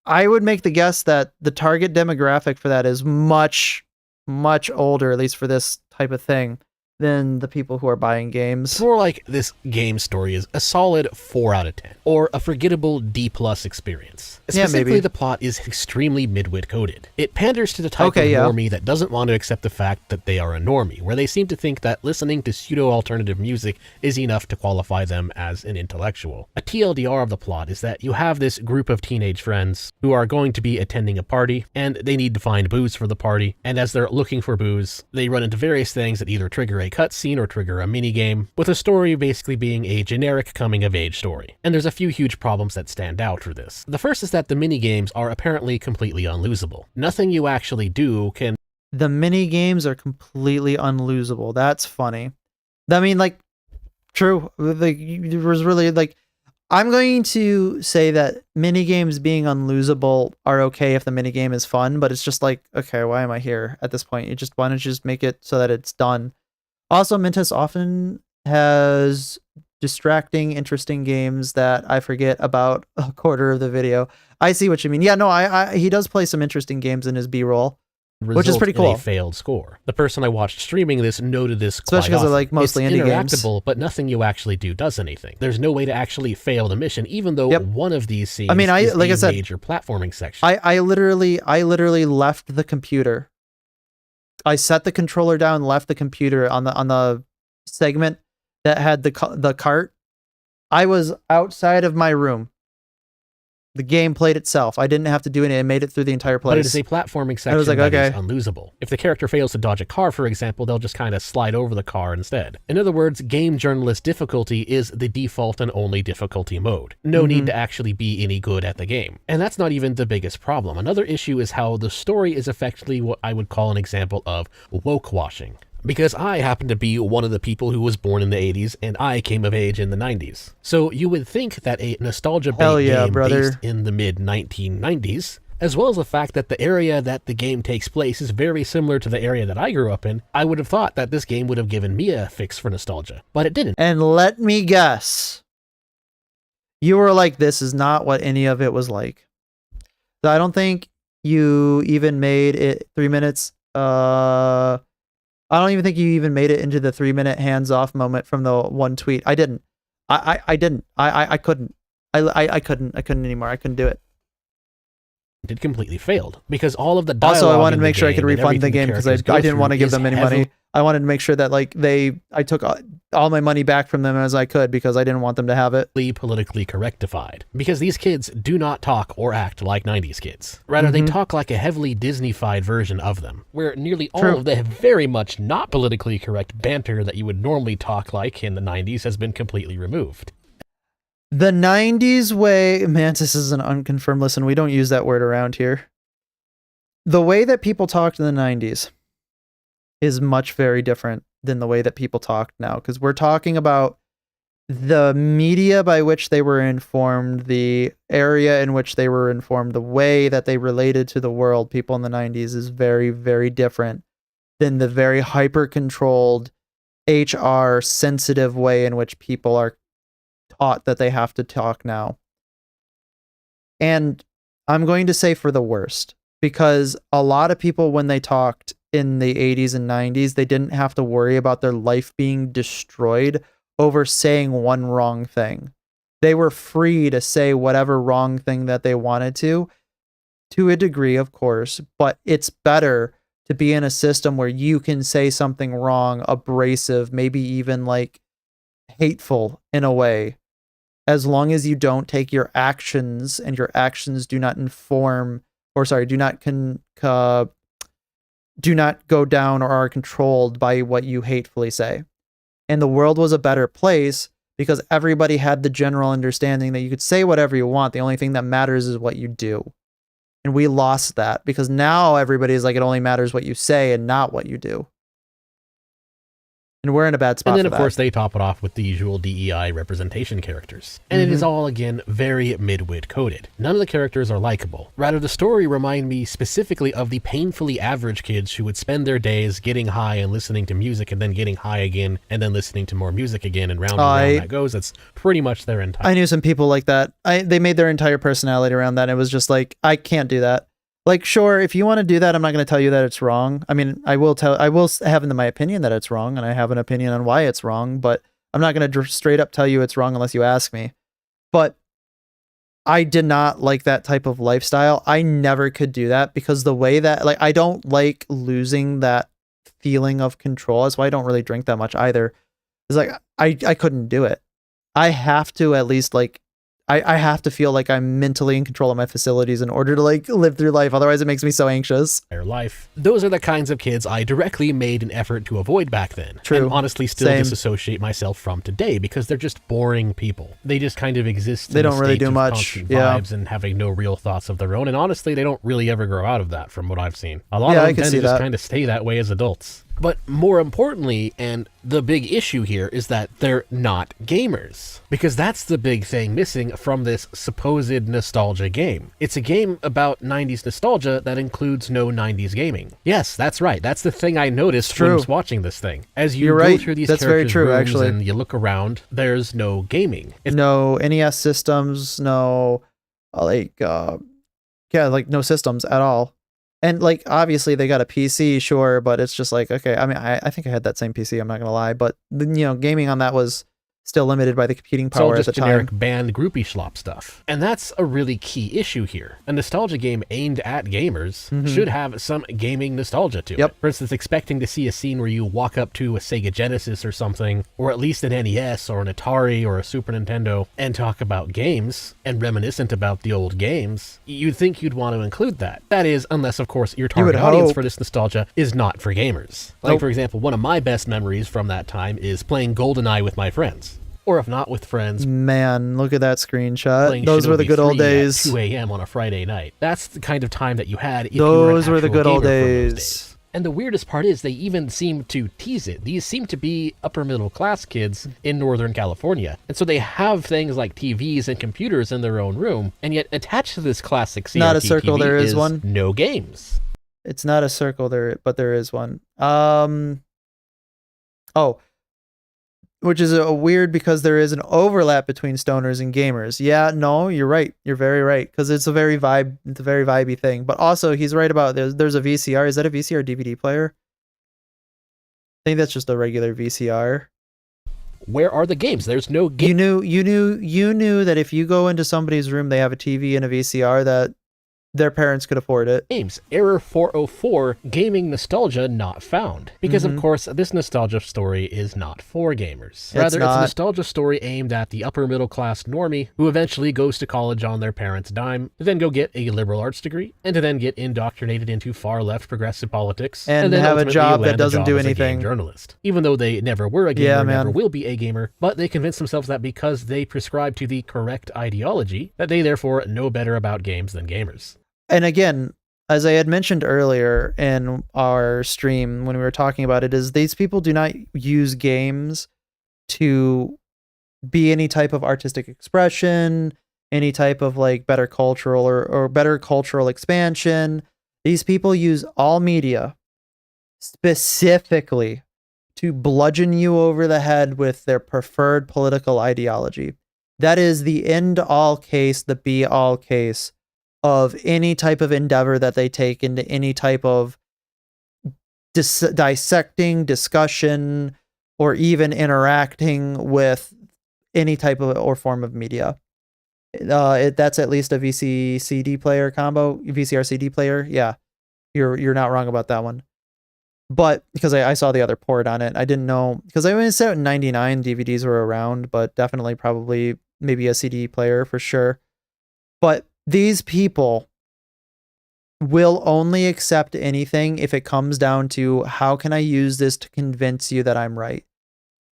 Speaker 1: I would make the guess that the target demographic for that is much, much older, at least for this type of thing, than the people who are buying games.
Speaker 6: It's more like this game story is a solid 4 out of 10, or a forgettable D+ experience. Specifically, the plot is extremely midwit coded. It panders to the type of normie that doesn't want to accept the fact that they are a normie, where they seem to think that listening to pseudo-alternative music is enough to qualify them as an intellectual. A TLDR of the plot is that you have this group of teenage friends who are going to be attending a party, and they need to find booze for the party, and as they're looking for booze, they run into various things that either trigger a cutscene or trigger a minigame, with a story basically being a generic coming-of-age story. And there's a few huge problems that stand out for this. The first is that the minigames are apparently completely unlosable. Nothing you actually do can...
Speaker 1: The minigames are completely unlosable. That's funny. I mean, like, true. Like, there was really, like, I'm going to say that minigames being unlosable are okay if the minigame is fun, but it's just like, okay, why am I here at this point? Why don't you just make it so that it's done? Also, Mintus often has distracting, interesting games that I forget about a quarter of the video. I see what you mean. Yeah, no, he does play some interesting games in his B-roll, which is pretty cool.
Speaker 6: A failed score. The person I watched streaming this noted this
Speaker 1: especially because they're like mostly indie games.
Speaker 6: It's interactable, but nothing you actually do does anything. There's no way to actually fail the mission, even though one of these scenes is like a major platforming section.
Speaker 1: I literally left the computer. I set the controller down, left the computer on the segment that had the cart. I was outside of my room. The game played itself. I didn't have to do anything. It made it through the entire place.
Speaker 6: But it is a platforming section is unlosable. If the character fails to dodge a car, for example, they'll just kind of slide over the car instead. In other words, game journalist difficulty is the default and only difficulty mode. No need to actually be any good at the game. And that's not even the biggest problem. Another issue is how the story is effectively what I woke call an example of woke washing. Because I happen to be one of the people who was born in the 80s, and I came of age in the 90s. So you would think that a nostalgia-based game based in the mid-1990s, as well as the fact that the area that the game takes place is very similar to the area that I grew up in, I would have thought that this game would have given me a fix for nostalgia. But it didn't.
Speaker 1: And let me guess. You were like, this is not what any of it was like. So I don't think you even made it 3 minutes. I don't even think you even made it into the 3-minute hands-off moment from the one tweet. I didn't. I didn't. I couldn't. I couldn't anymore. I couldn't do it.
Speaker 6: It completely failed because all of the dialogue.
Speaker 1: Also, I wanted to make sure I could refund the game because I didn't want to give them any money. I wanted to make sure that like I took all my money back from them as I could because I didn't want them to have it.
Speaker 6: Politically correctified because these kids do not talk or act like 90s kids. Rather, they talk like a heavily Disney-fied version of them, where nearly all of the very much not politically correct banter that you would normally talk like in the 90s has been completely removed.
Speaker 1: The 90s way, Mantis is an unconfirmed listen, we don't use that word around here. The way that people talked in the 90s is much very different than the way that people talk now, because we're talking about the media by which they were informed, the area in which they were informed, the way that they related to the world. People in the 90s is very, very different than the very hyper-controlled, HR sensitive way in which people are taught that they have to talk now. And I'm going to say for the worst, because a lot of people, when they talked in the 80s and 90s, they didn't have to worry about their life being destroyed over saying one wrong thing. They were free to say whatever wrong thing that they wanted to a degree, of course, but it's better to be in a system where you can say something wrong, abrasive, maybe even like hateful in a way, as long as you don't take your actions and your actions do not inform, or sorry, do not go down or are controlled by what you hatefully say. And the world was a better place because everybody had the general understanding that you could say whatever you want. The only thing that matters is what you do. And we lost that because now everybody's like, it only matters what you say and not what you do. And we're in a bad spot.
Speaker 6: And then, of course, they top it off with the usual DEI representation characters. And it is all, again, very mid-wit coded. None of the characters are likable. Rather, the story remind me specifically of the painfully average kids who would spend their days getting high and listening to music and then getting high again and then listening to more music again, and round that goes. That's pretty much their entire...
Speaker 1: I knew some people like that. They made their entire personality around that. And it was just like, I can't do that. Like, sure, if you want to do that, I'm not going to tell you that it's wrong. I mean, I will have my opinion that it's wrong, and I have an opinion on why it's wrong, but I'm not going to straight up tell you it's wrong unless you ask me. But I did not like that type of lifestyle. I never could do that because the way that, like, I don't like losing that feeling of control. That's why I don't really drink that much either. It's like, I couldn't do it. I have to at least, like, I have to feel like I'm mentally in control of my facilities in order to like live through life. Otherwise, it makes me so anxious.
Speaker 6: Their life. Those are the kinds of kids I directly made an effort to avoid back then.
Speaker 1: True.
Speaker 6: And honestly still disassociate myself from today because they're just boring people. They just kind of exist. They don't really do much. Vibes and having no real thoughts of their own. And honestly, they don't really ever grow out of that from what I've seen. A lot of them tend to just kind of stay that way as adults. But more importantly, and the big issue here, is that they're not gamers. Because that's the big thing missing from this supposed nostalgia game. It's a game about 90s nostalgia that includes no 90s gaming. Yes, that's right. That's the thing I noticed when I was watching this thing. As you go through these characters' rooms and you look around, there's no gaming. No
Speaker 1: NES systems, no, no systems at all. And, like, obviously they got a PC, sure, but it's just like, okay, I mean, I think I had that same PC, I'm not going to lie, but, you know, gaming on that was still limited by the computing power at the time. It's all just generic band groupie schlop stuff. And that's a really key issue here. A nostalgia game aimed at gamers should have some gaming nostalgia to it. For instance, expecting to see a scene where you walk up to a Sega Genesis or something, or at least an NES or an Atari or a Super Nintendo, and talk about games, and reminiscent about the old games, you'd think you'd want to include that. That is, unless, of course, your target audience for this nostalgia is not for gamers. Like, for example, one of my best memories from that time is playing GoldenEye with my friends. Or if not with friends. Man, look at that screenshot. Those were the good old days. 2 a.m. on a Friday night. That's the kind of time that you had if those you were the good old days. And the weirdest part is they even seem to tease it. These seem to be upper middle class kids in Northern California. And so they have things like TVs and computers in their own room. And yet attached to this classic CRT not a circle,
Speaker 6: TV
Speaker 1: there is one.
Speaker 6: No games.
Speaker 1: It's not a circle there, but there is one. Which is a weird because there is an overlap between stoners and gamers. Yeah, no, you're right. You're very right because it's a very vibey thing. But also, he's right about there's a VCR. Is that a VCR DVD player? I think that's just a regular VCR.
Speaker 6: where are the games? There's no game.
Speaker 1: You knew that if you go into somebody's room, they have a TV and a VCR, that their parents could afford it.
Speaker 6: Games. Error 404, gaming nostalgia not found. Because, of course, this nostalgia story is not for gamers. Rather, it's a nostalgia story aimed at the upper middle class normie who eventually goes to college on their parents' dime, to then go get a liberal arts degree, and to then get indoctrinated into far left progressive politics,
Speaker 1: and
Speaker 6: then
Speaker 1: have a job that doesn't do
Speaker 6: as a
Speaker 1: anything.
Speaker 6: game journalist. Even though they never were a gamer, never will be a gamer, but they convince themselves that because they prescribe to the correct ideology, that they therefore know better about games than gamers.
Speaker 1: And again, as I had mentioned earlier in our stream when we were talking about it, is these people do not use games to be any type of artistic expression, any type of like better cultural or better cultural expansion. These people use all media specifically to bludgeon you over the head with their preferred political ideology. That is the end all case, the be all case of any type of endeavor that they take into any type of dissecting, discussion, or even interacting with any type of or form of media. That's at least a VCR-CD player combo, VCR-CD player. Yeah, you're not wrong about that one. But because I saw the other port on it, I didn't know, because I mean, said in 99 DVDs were around, but definitely probably maybe a CD player for sure. But these people will only accept anything if it comes down to how can I use this to convince you that I'm right.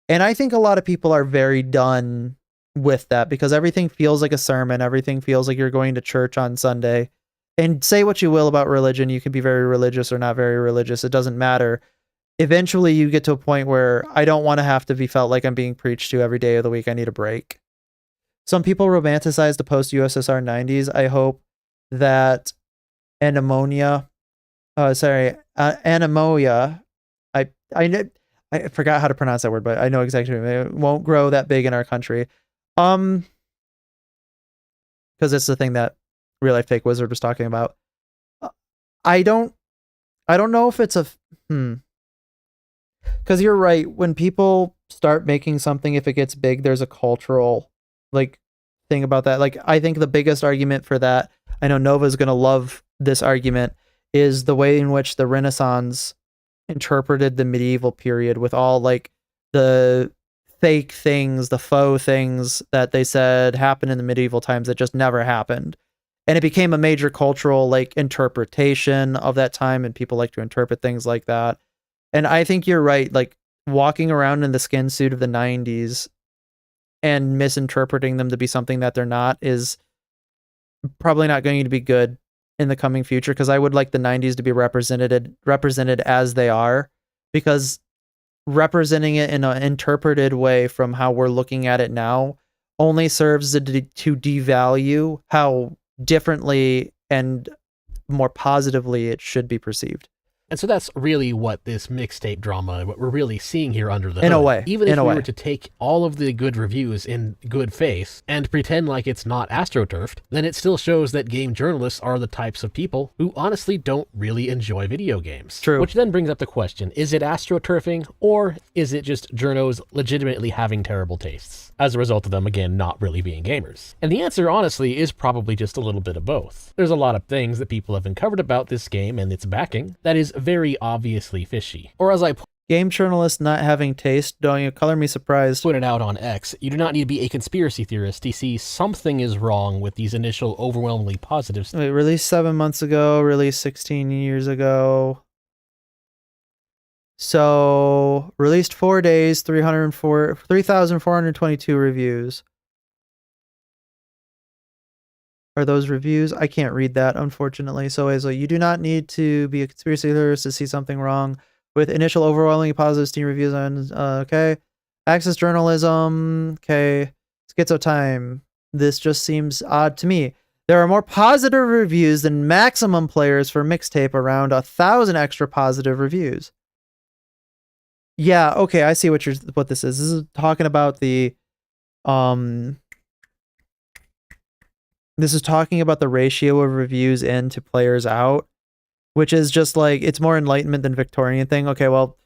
Speaker 1: And I think a lot of people are very done with that because everything feels like a sermon. Everything feels like you're going to church on Sunday. And say what you will about religion. You can be very religious or not very religious. It doesn't matter. Eventually you get to a point where I don't want to have to be felt like I'm being preached to every day of the week. I need a break. Some people romanticize the post-USSR 90s. I hope that Anemoia, I forgot how to pronounce that word, but I know exactly what it won't grow that big in our country. Because it's the thing that Real Life Fake Wizard was talking about. I don't know if it's because you're right. When people start making something, if it gets big, there's a cultural thing about that. I think the biggest argument for that, I know Nova's going to love this argument, is the way in which the Renaissance interpreted the medieval period with all the fake things, the faux things that they said happened in the medieval times that just never happened. And it became a major cultural interpretation of that time, and people like to interpret things like that. And I think you're right. Walking around in the skin suit of the 90s and misinterpreting them to be something that they're not is probably not going to be good in the coming future, because I would like the 90s to be represented as they are, because representing it in an interpreted way from how we're looking at it now only serves to devalue how differently and more positively it should be perceived.
Speaker 6: And so that's really what this mixtape drama, what we're really seeing here under the hood.
Speaker 1: In a way.
Speaker 6: Even if we were to take all of the good reviews in good faith and pretend like it's not AstroTurfed, then it still shows that game journalists are the types of people who honestly don't really enjoy video games.
Speaker 1: True.
Speaker 6: Which then brings up the question, is it AstroTurfing, or is it just journos legitimately having terrible tastes as a result of them, again, not really being gamers? And the answer, honestly, is probably just a little bit of both. There's a lot of things that people have uncovered about this game and its backing that is very obviously fishy. Or as I
Speaker 1: game journalists not having taste, don't you color me surprised.
Speaker 6: Pointed out on X, you do not need to be a conspiracy theorist to see something is wrong with these initial overwhelmingly positive
Speaker 1: Wait, released 7 months ago, released 16 years ago. So, released 4 days, 3,422 reviews. Are those reviews? I can't read that, unfortunately. So, you do not need to be a conspiracy theorist to see something wrong with initial overwhelmingly positive Steam reviews on, okay. Access journalism, okay. Schizo time. This just seems odd to me. There are more positive reviews than maximum players for Mixtape, around 1,000 extra positive reviews. Yeah, okay, I see what this is. This is talking about the this is talking about the ratio of reviews in to players out, which is just it's more Enlightenment than Victorian thing. Okay, well,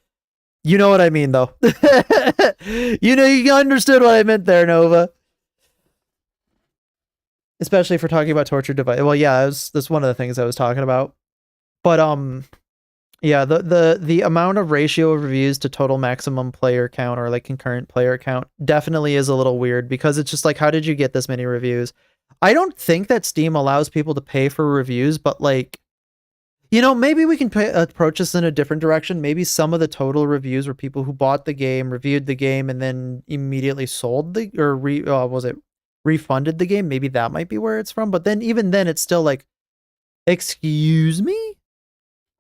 Speaker 1: You know what I mean, though. You understood what I meant there, Nova. Especially if we're talking about torture device. Well, yeah, that's one of the things I was talking about. But yeah, the amount of ratio of reviews to total maximum player count or like concurrent player count definitely is a little weird, because it's just like, how did you get this many reviews? I don't think that Steam allows people to pay for reviews, but like, maybe we can approach this in a different direction. Maybe some of the total reviews were people who bought the game, reviewed the game, and then immediately sold refunded the game. Maybe that might be where it's from. But then even then, it's still like, excuse me?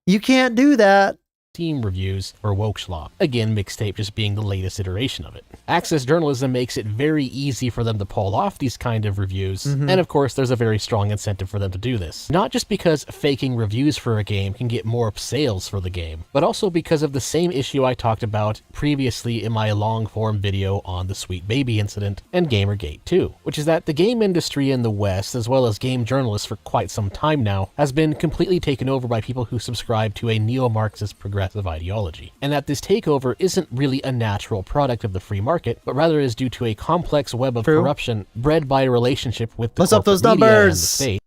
Speaker 1: You can't do that.
Speaker 6: Steam reviews for Wokschlop. Again, Mixtape just being the latest iteration of it. Access journalism makes it very easy for them to pull off these kind of reviews, and of course there's a very strong incentive for them to do this. Not just because faking reviews for a game can get more sales for the game, but also because of the same issue I talked about previously in my long-form video on the Sweet Baby incident and Gamergate 2, which is that the game industry in the West, as well as game journalists for quite some time now, has been completely taken over by people who subscribe to a neo-Marxist progressive ideology, and that this takeover isn't really a natural product of the free market, but rather is due to a complex web of corruption bred by a relationship with the
Speaker 1: What's up those
Speaker 6: corporate media and the
Speaker 1: numbers?
Speaker 6: state.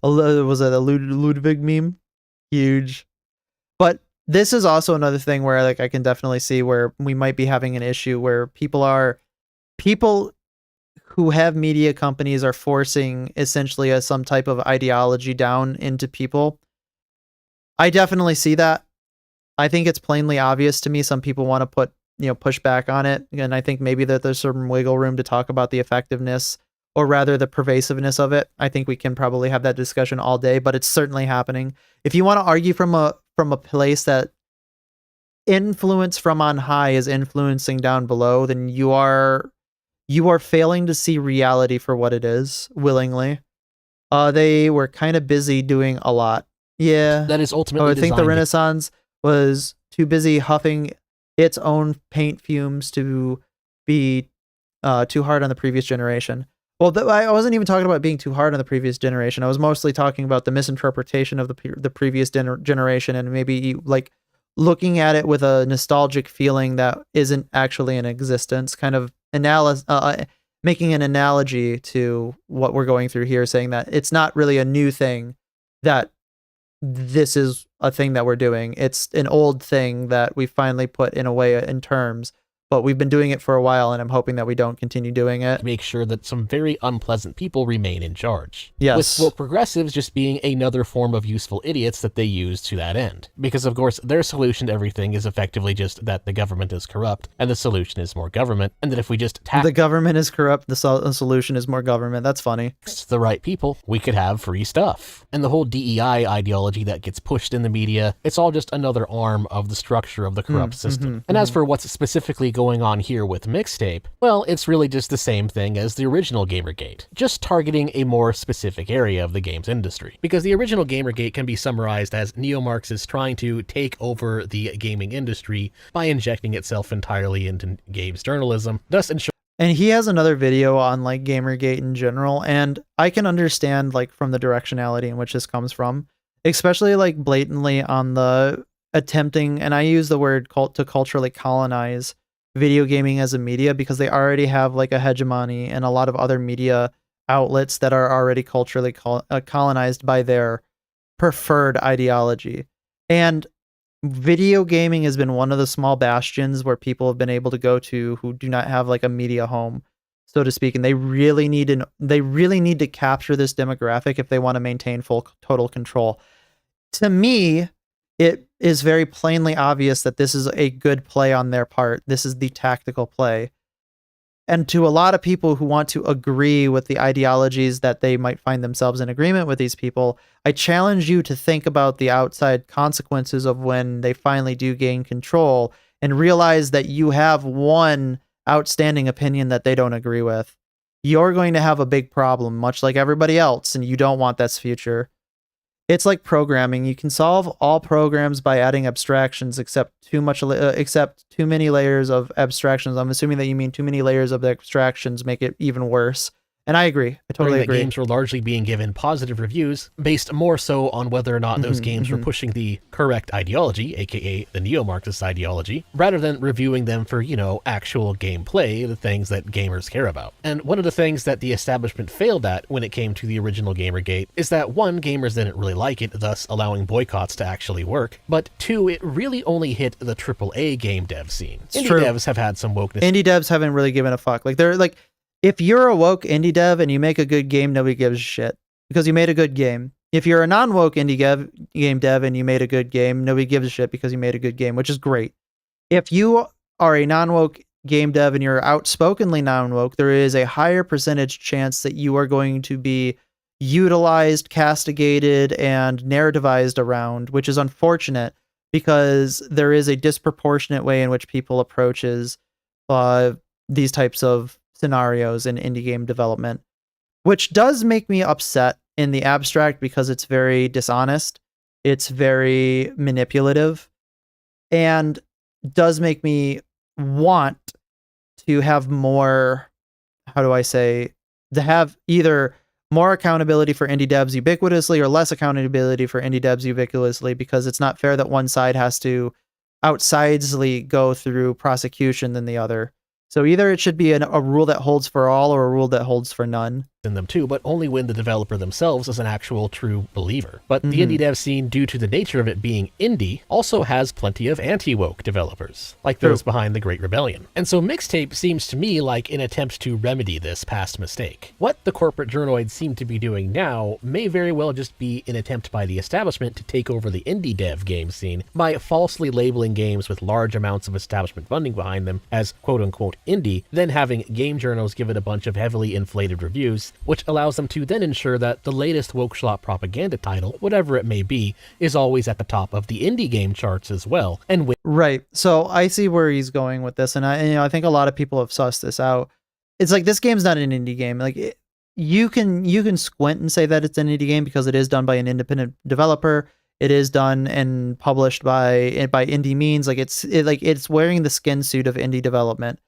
Speaker 1: Was that a Ludwig meme? Huge. But this is also another thing where like I can definitely see where we might be having an issue where people who have media companies are forcing essentially some type of ideology down into people. I definitely see that. I think it's plainly obvious to me. Some people want to push back on it. And I think maybe that there's some wiggle room to talk about the effectiveness, or rather the pervasiveness of it. I think we can probably have that discussion all day, but it's certainly happening. If you want to argue from a place that influence from on high is influencing down below, then you are failing to see reality for what it is willingly. They were kind of busy doing a lot. Yeah.
Speaker 6: That is ultimately
Speaker 1: I think the Renaissance was too busy huffing its own paint fumes to be too hard on the previous generation. Well, I wasn't even talking about being too hard on the previous generation. I was mostly talking about the misinterpretation of the previous generation, and maybe like looking at it with a nostalgic feeling that isn't actually in existence, kind of making an analogy to what we're going through here, saying that it's not really a new thing, that this is a thing that we're doing. It's an old thing that we finally put in a way in terms, but we've been doing it for a while, and I'm hoping that we don't continue doing it.
Speaker 6: Make sure that some very unpleasant people remain in charge.
Speaker 1: Yes.
Speaker 6: With woke progressives just being another form of useful idiots that they use to that end. Because, of course, their solution to everything is effectively just that the government is corrupt, and the solution is more government, and that if we just
Speaker 1: the government is corrupt, the solution is more government. That's funny.
Speaker 6: The right people, we could have free stuff. And the whole DEI ideology that gets pushed in the media, it's all just another arm of the structure of the corrupt system. And as for what's specifically going on here with Mixtape, well, it's really just the same thing as the original Gamergate, just targeting a more specific area of the games industry. Because the original Gamergate can be summarized as neo-Marxists trying to take over the gaming industry by injecting itself entirely into games journalism, thus ensuring.
Speaker 1: And he has another video on like Gamergate in general, and I can understand like from the directionality in which this comes from, especially like blatantly on the attempting, and I use the word to culturally colonize video gaming as a media, because they already have like a hegemony and a lot of other media outlets that are already culturally colonized by their preferred ideology. And video gaming has been one of the small bastions where people have been able to go to who do not have like a media home, so to speak, and they really need to capture this demographic if they want to maintain full total control. To me, it is very plainly obvious that this is a good play on their part. This is the tactical play. And to a lot of people who want to agree with the ideologies that they might find themselves in agreement with these people, I challenge you to think about the outside consequences of when they finally do gain control and realize that you have one outstanding opinion that they don't agree with. You're going to have a big problem, much like everybody else, and you don't want that's future. It's like programming. You can solve all programs by adding abstractions, except too many layers of abstractions. I'm assuming that you mean too many layers of abstractions make it even worse. And I agree. I totally agree.
Speaker 6: That games were largely being given positive reviews based more so on whether or not those games were pushing the correct ideology, aka the neo-Marxist ideology, rather than reviewing them for, actual gameplay, the things that gamers care about. And one of the things that the establishment failed at when it came to the original Gamergate is that one, gamers didn't really like it, thus allowing boycotts to actually work, but two, it really only hit the AAA game dev scene. Indie devs have had some wokeness.
Speaker 1: Indie devs haven't really given a fuck. Like, they're like, if you're a woke indie dev and you make a good game, nobody gives a shit because you made a good game. If you're a non-woke indie game dev and you made a good game, nobody gives a shit because you made a good game, which is great. If you are a non-woke game dev and you're outspokenly non-woke, there is a higher percentage chance that you are going to be utilized, castigated, and narrativized around, which is unfortunate because there is a disproportionate way in which people approaches these types of scenarios in indie game development, which does make me upset in the abstract because it's very dishonest, it's very manipulative, and does make me want to have more, to have either more accountability for indie devs ubiquitously or less accountability for indie devs ubiquitously, because it's not fair that one side has to outsidesly go through prosecution than the other. So either it should be a rule that holds for all or a rule that holds for none.
Speaker 6: In them too, but only when the developer themselves is an actual true believer. But the indie dev scene, due to the nature of it being indie, also has plenty of anti-woke developers, like those behind the Great Rebellion. And so Mixtape seems to me like an attempt to remedy this past mistake. What the corporate journoids seem to be doing now may very well just be an attempt by the establishment to take over the indie dev game scene by falsely labeling games with large amounts of establishment funding behind them as quote-unquote indie, then having game journals give it a bunch of heavily inflated reviews, which allows them to then ensure that the latest woke schlop propaganda title, whatever it may be, is always at the top of the indie game charts as well. And
Speaker 1: right. So I see where he's going with this, and I think a lot of people have sussed this out. It's like, this game's not an indie game. Like, you can squint and say that it's an indie game because it is done by an independent developer. It is done and published by indie means. Like, it's wearing the skin suit of indie development.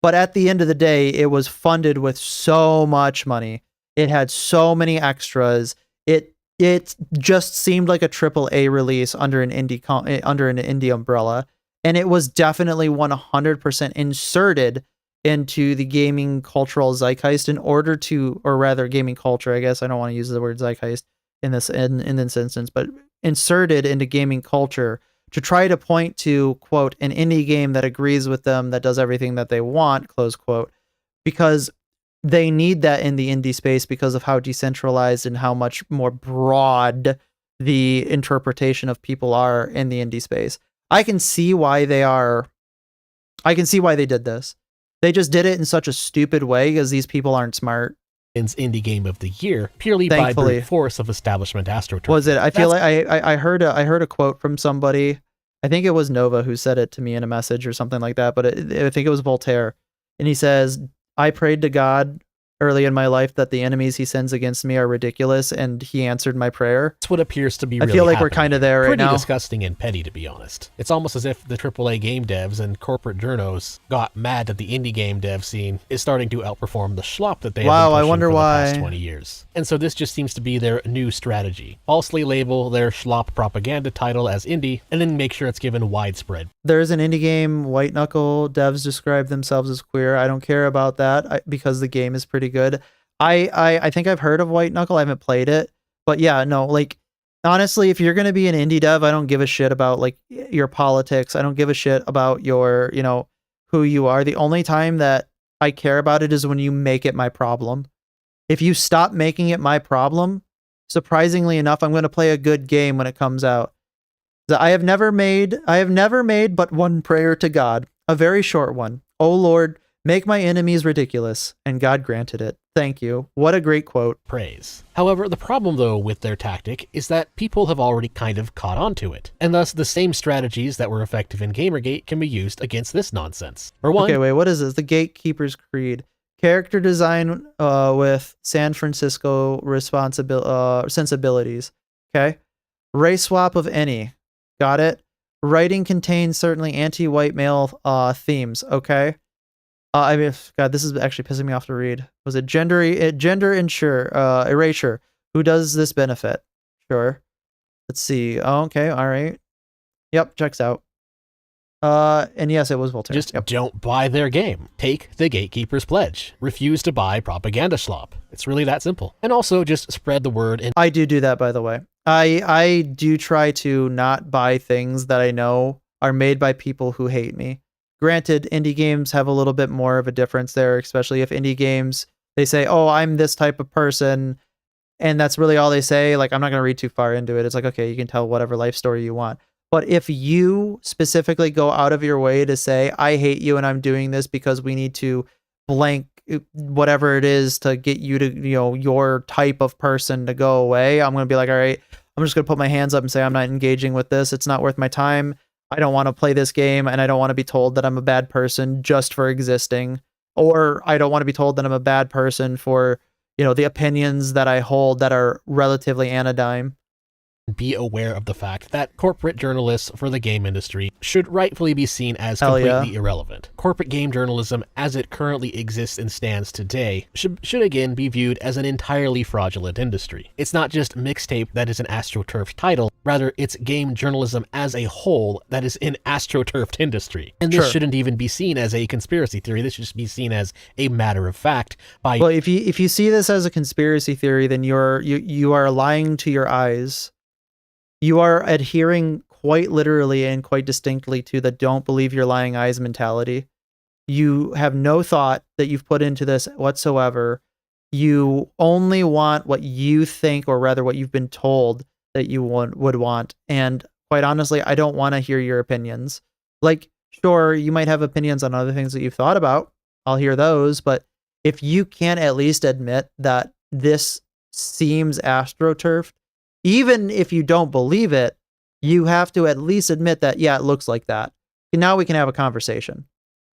Speaker 1: But at the end of the day, it was funded with so much money. It had so many extras. It just seemed like a AAA release under an indie umbrella, and it was definitely 100% inserted into the gaming cultural zeitgeist in order to, or rather, gaming culture. I guess I don't want to use the word zeitgeist in this instance, but inserted into gaming culture to try to point to, quote, an indie game that agrees with them, that does everything that they want, close quote, because they need that in the indie space because of how decentralized and how much more broad the interpretation of people are in the indie space. I can see why they did this. They just did it in such a stupid way because these people aren't smart.
Speaker 6: Indie game of the year purely by brute force of establishment AstroTurf.
Speaker 1: Was it? I feel like I heard a quote from somebody. I think it was Nova who said it to me in a message or something like that. But I think it was Voltaire, and he says, "I prayed to God early in my life that the enemies he sends against me are ridiculous, and he answered my prayer."
Speaker 6: That's what appears to be.
Speaker 1: I feel like we're kind of there right now.
Speaker 6: Pretty disgusting and petty, to be honest. It's almost as if the AAA game devs and corporate journos got mad that the indie game dev scene is starting to outperform the schlop that they have been pushing for the past 20 years. And so this just seems to be their new strategy: falsely label their schlop propaganda title as indie, and then make sure it's given widespread.
Speaker 1: There's an indie game, White Knuckle devs describe themselves as queer. I don't care about that because the game is pretty good. I think I've heard of White Knuckle. I haven't played it, but yeah, no, like, honestly, if you're going to be an indie dev, I don't give a shit about like your politics. I don't give a shit about your, who you are. The only time that I care about it is when you make it my problem. If you stop making it my problem, surprisingly enough, I'm going to play a good game when it comes out. I have never made but one prayer to God, a very short one. Oh Lord, make my enemies ridiculous, and God granted it. Thank you. What a great quote.
Speaker 6: Praise. However, the problem, though, with their tactic is that people have already kind of caught on to it, and thus the same strategies that were effective in Gamergate can be used against this nonsense. For one,
Speaker 1: okay, wait, what is this? The Gatekeeper's Creed. Character design with San Francisco sensibilities. Okay. Race swap of any. Got it. Writing contains certainly anti-white male themes. Okay. I mean, God, this is actually pissing me off to read. Was it gender erasure? Who does this benefit? Sure. Let's see. Oh, okay. All right. Yep. Checks out. And yes, it was Voltaire.
Speaker 6: Just don't buy their game. Take the Gatekeeper's pledge. Refuse to buy propaganda slop. It's really that simple. And also just spread the word. And
Speaker 1: I do that, by the way. I do try to not buy things that I know are made by people who hate me. Granted, indie games have a little bit more of a difference there, especially if indie games, they say, oh, I'm this type of person, and that's really all they say. Like, I'm not going to read too far into it. It's like, okay, you can tell whatever life story you want. But if you specifically go out of your way to say, I hate you and I'm doing this because we need to blank whatever it is to get you to, your type of person to go away, I'm going to be like, all right, I'm just going to put my hands up and say, I'm not engaging with this. It's not worth my time. I don't want to play this game, and I don't want to be told that I'm a bad person just for existing, or I don't want to be told that I'm a bad person for, the opinions that I hold that are relatively anodyne.
Speaker 6: Be aware of the fact that corporate journalists for the game industry should rightfully be seen as completely irrelevant. Corporate game journalism, as it currently exists and stands today, should again be viewed as an entirely fraudulent industry. It's not just Mixtape that is an AstroTurf title, rather it's game journalism as a whole that is an AstroTurfed industry. And this shouldn't even be seen as a conspiracy theory, this should just be seen as a matter of fact.
Speaker 1: Well, if you see this as a conspiracy theory, then you are lying to your eyes. You are adhering quite literally and quite distinctly to the don't believe your lying eyes mentality. You have no thought that you've put into this whatsoever. You only want what you think, or rather what you've been told that you would want. And quite honestly, I don't want to hear your opinions. Like, sure, you might have opinions on other things that you've thought about. I'll hear those. But if you can't at least admit that this seems AstroTurfed, even if you don't believe it, you have to at least admit that, yeah, it looks like that. And now we can have a conversation.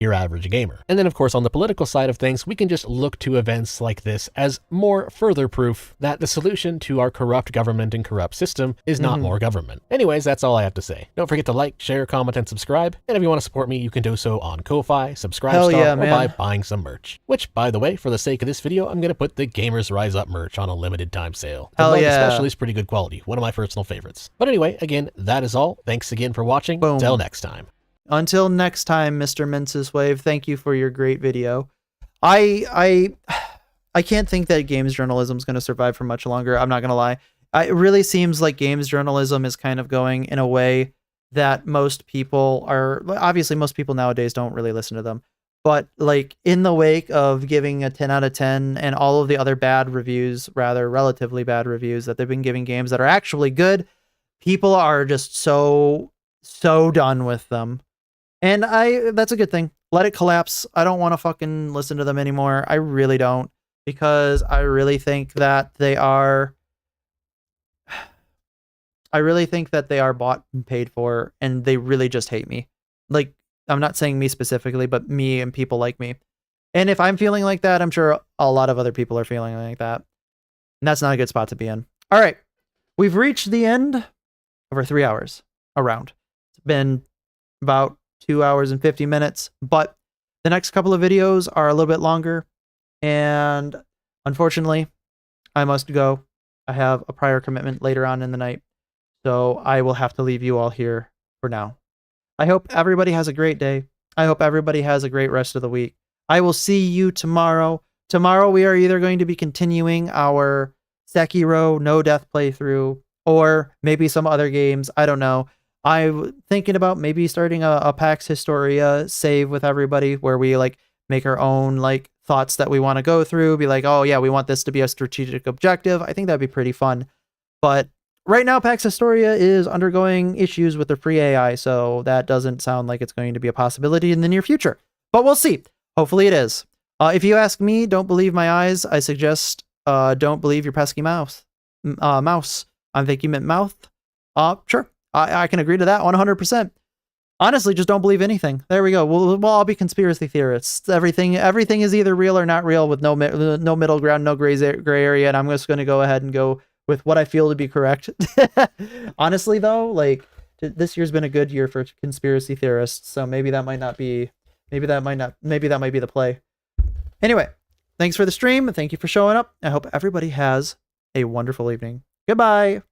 Speaker 6: Your average gamer. And then, of course, on the political side of things, we can just look to events like this as more further proof that the solution to our corrupt government and corrupt system is not more government. Anyways, that's all I have to say. Don't forget to like, share, comment, and subscribe. And if you want to support me, you can do so on Ko-Fi, Subscribestar, or by buying some merch. Which, by the way, for the sake of this video, I'm going to put the Gamers Rise Up merch on a limited time sale. The mug especially is pretty good quality. One of my personal favorites. But anyway, again, that is all. Thanks again for watching.
Speaker 1: Boom.
Speaker 6: Till next time.
Speaker 1: Until next time, Mr. Mensis Wave, thank you for your great video. I can't think that games journalism is going to survive for much longer. I'm not going to lie. It really seems like games journalism is kind of going in a way that most people nowadays don't really listen to them. But like in the wake of giving a 10 out of 10 and all of the other relatively bad reviews that they've been giving games that are actually good, people are just so done with them. And that's a good thing. Let it collapse. I don't want to fucking listen to them anymore. I really don't, because I really think that they are bought and paid for, and they really just hate me. Like, I'm not saying me specifically, but me and people like me. And if I'm feeling like that, I'm sure a lot of other people are feeling like that. And that's not a good spot to be in. All right. We've reached the end over 3 hours around. It's been about 2 hours and 50 minutes, but the next couple of videos are a little bit longer, and unfortunately I must go. I have a prior commitment later on in the night, so I will have to leave you all here for now. I hope everybody has a great day. I hope everybody has a great rest of the week. I will see you tomorrow. Tomorrow we are either going to be continuing our Sekiro No Death playthrough, or maybe some other games. I don't know. I'm thinking about maybe starting a PAX Historia save with everybody, where we like make our own like thoughts that we want to go through, be like, oh yeah, we want this to be a strategic objective. I think that'd be pretty fun. But right now, PAX Historia is undergoing issues with the free AI, so that doesn't sound like it's going to be a possibility in the near future. But we'll see. Hopefully it is. If you ask me, don't believe my eyes. I suggest don't believe your pesky mouse. I think you meant mouth. Sure. I can agree to that 100%. Honestly, just don't believe anything. There we go. We'll all be conspiracy theorists. Everything is either real or not real, with no middle ground, no gray area. And I'm just going to go ahead and go with what I feel to be correct. Honestly, though, like this year's been a good year for conspiracy theorists, so maybe that might not be Maybe that might be the play. Anyway, thanks for the stream. Thank you for showing up. I hope everybody has a wonderful evening. Goodbye.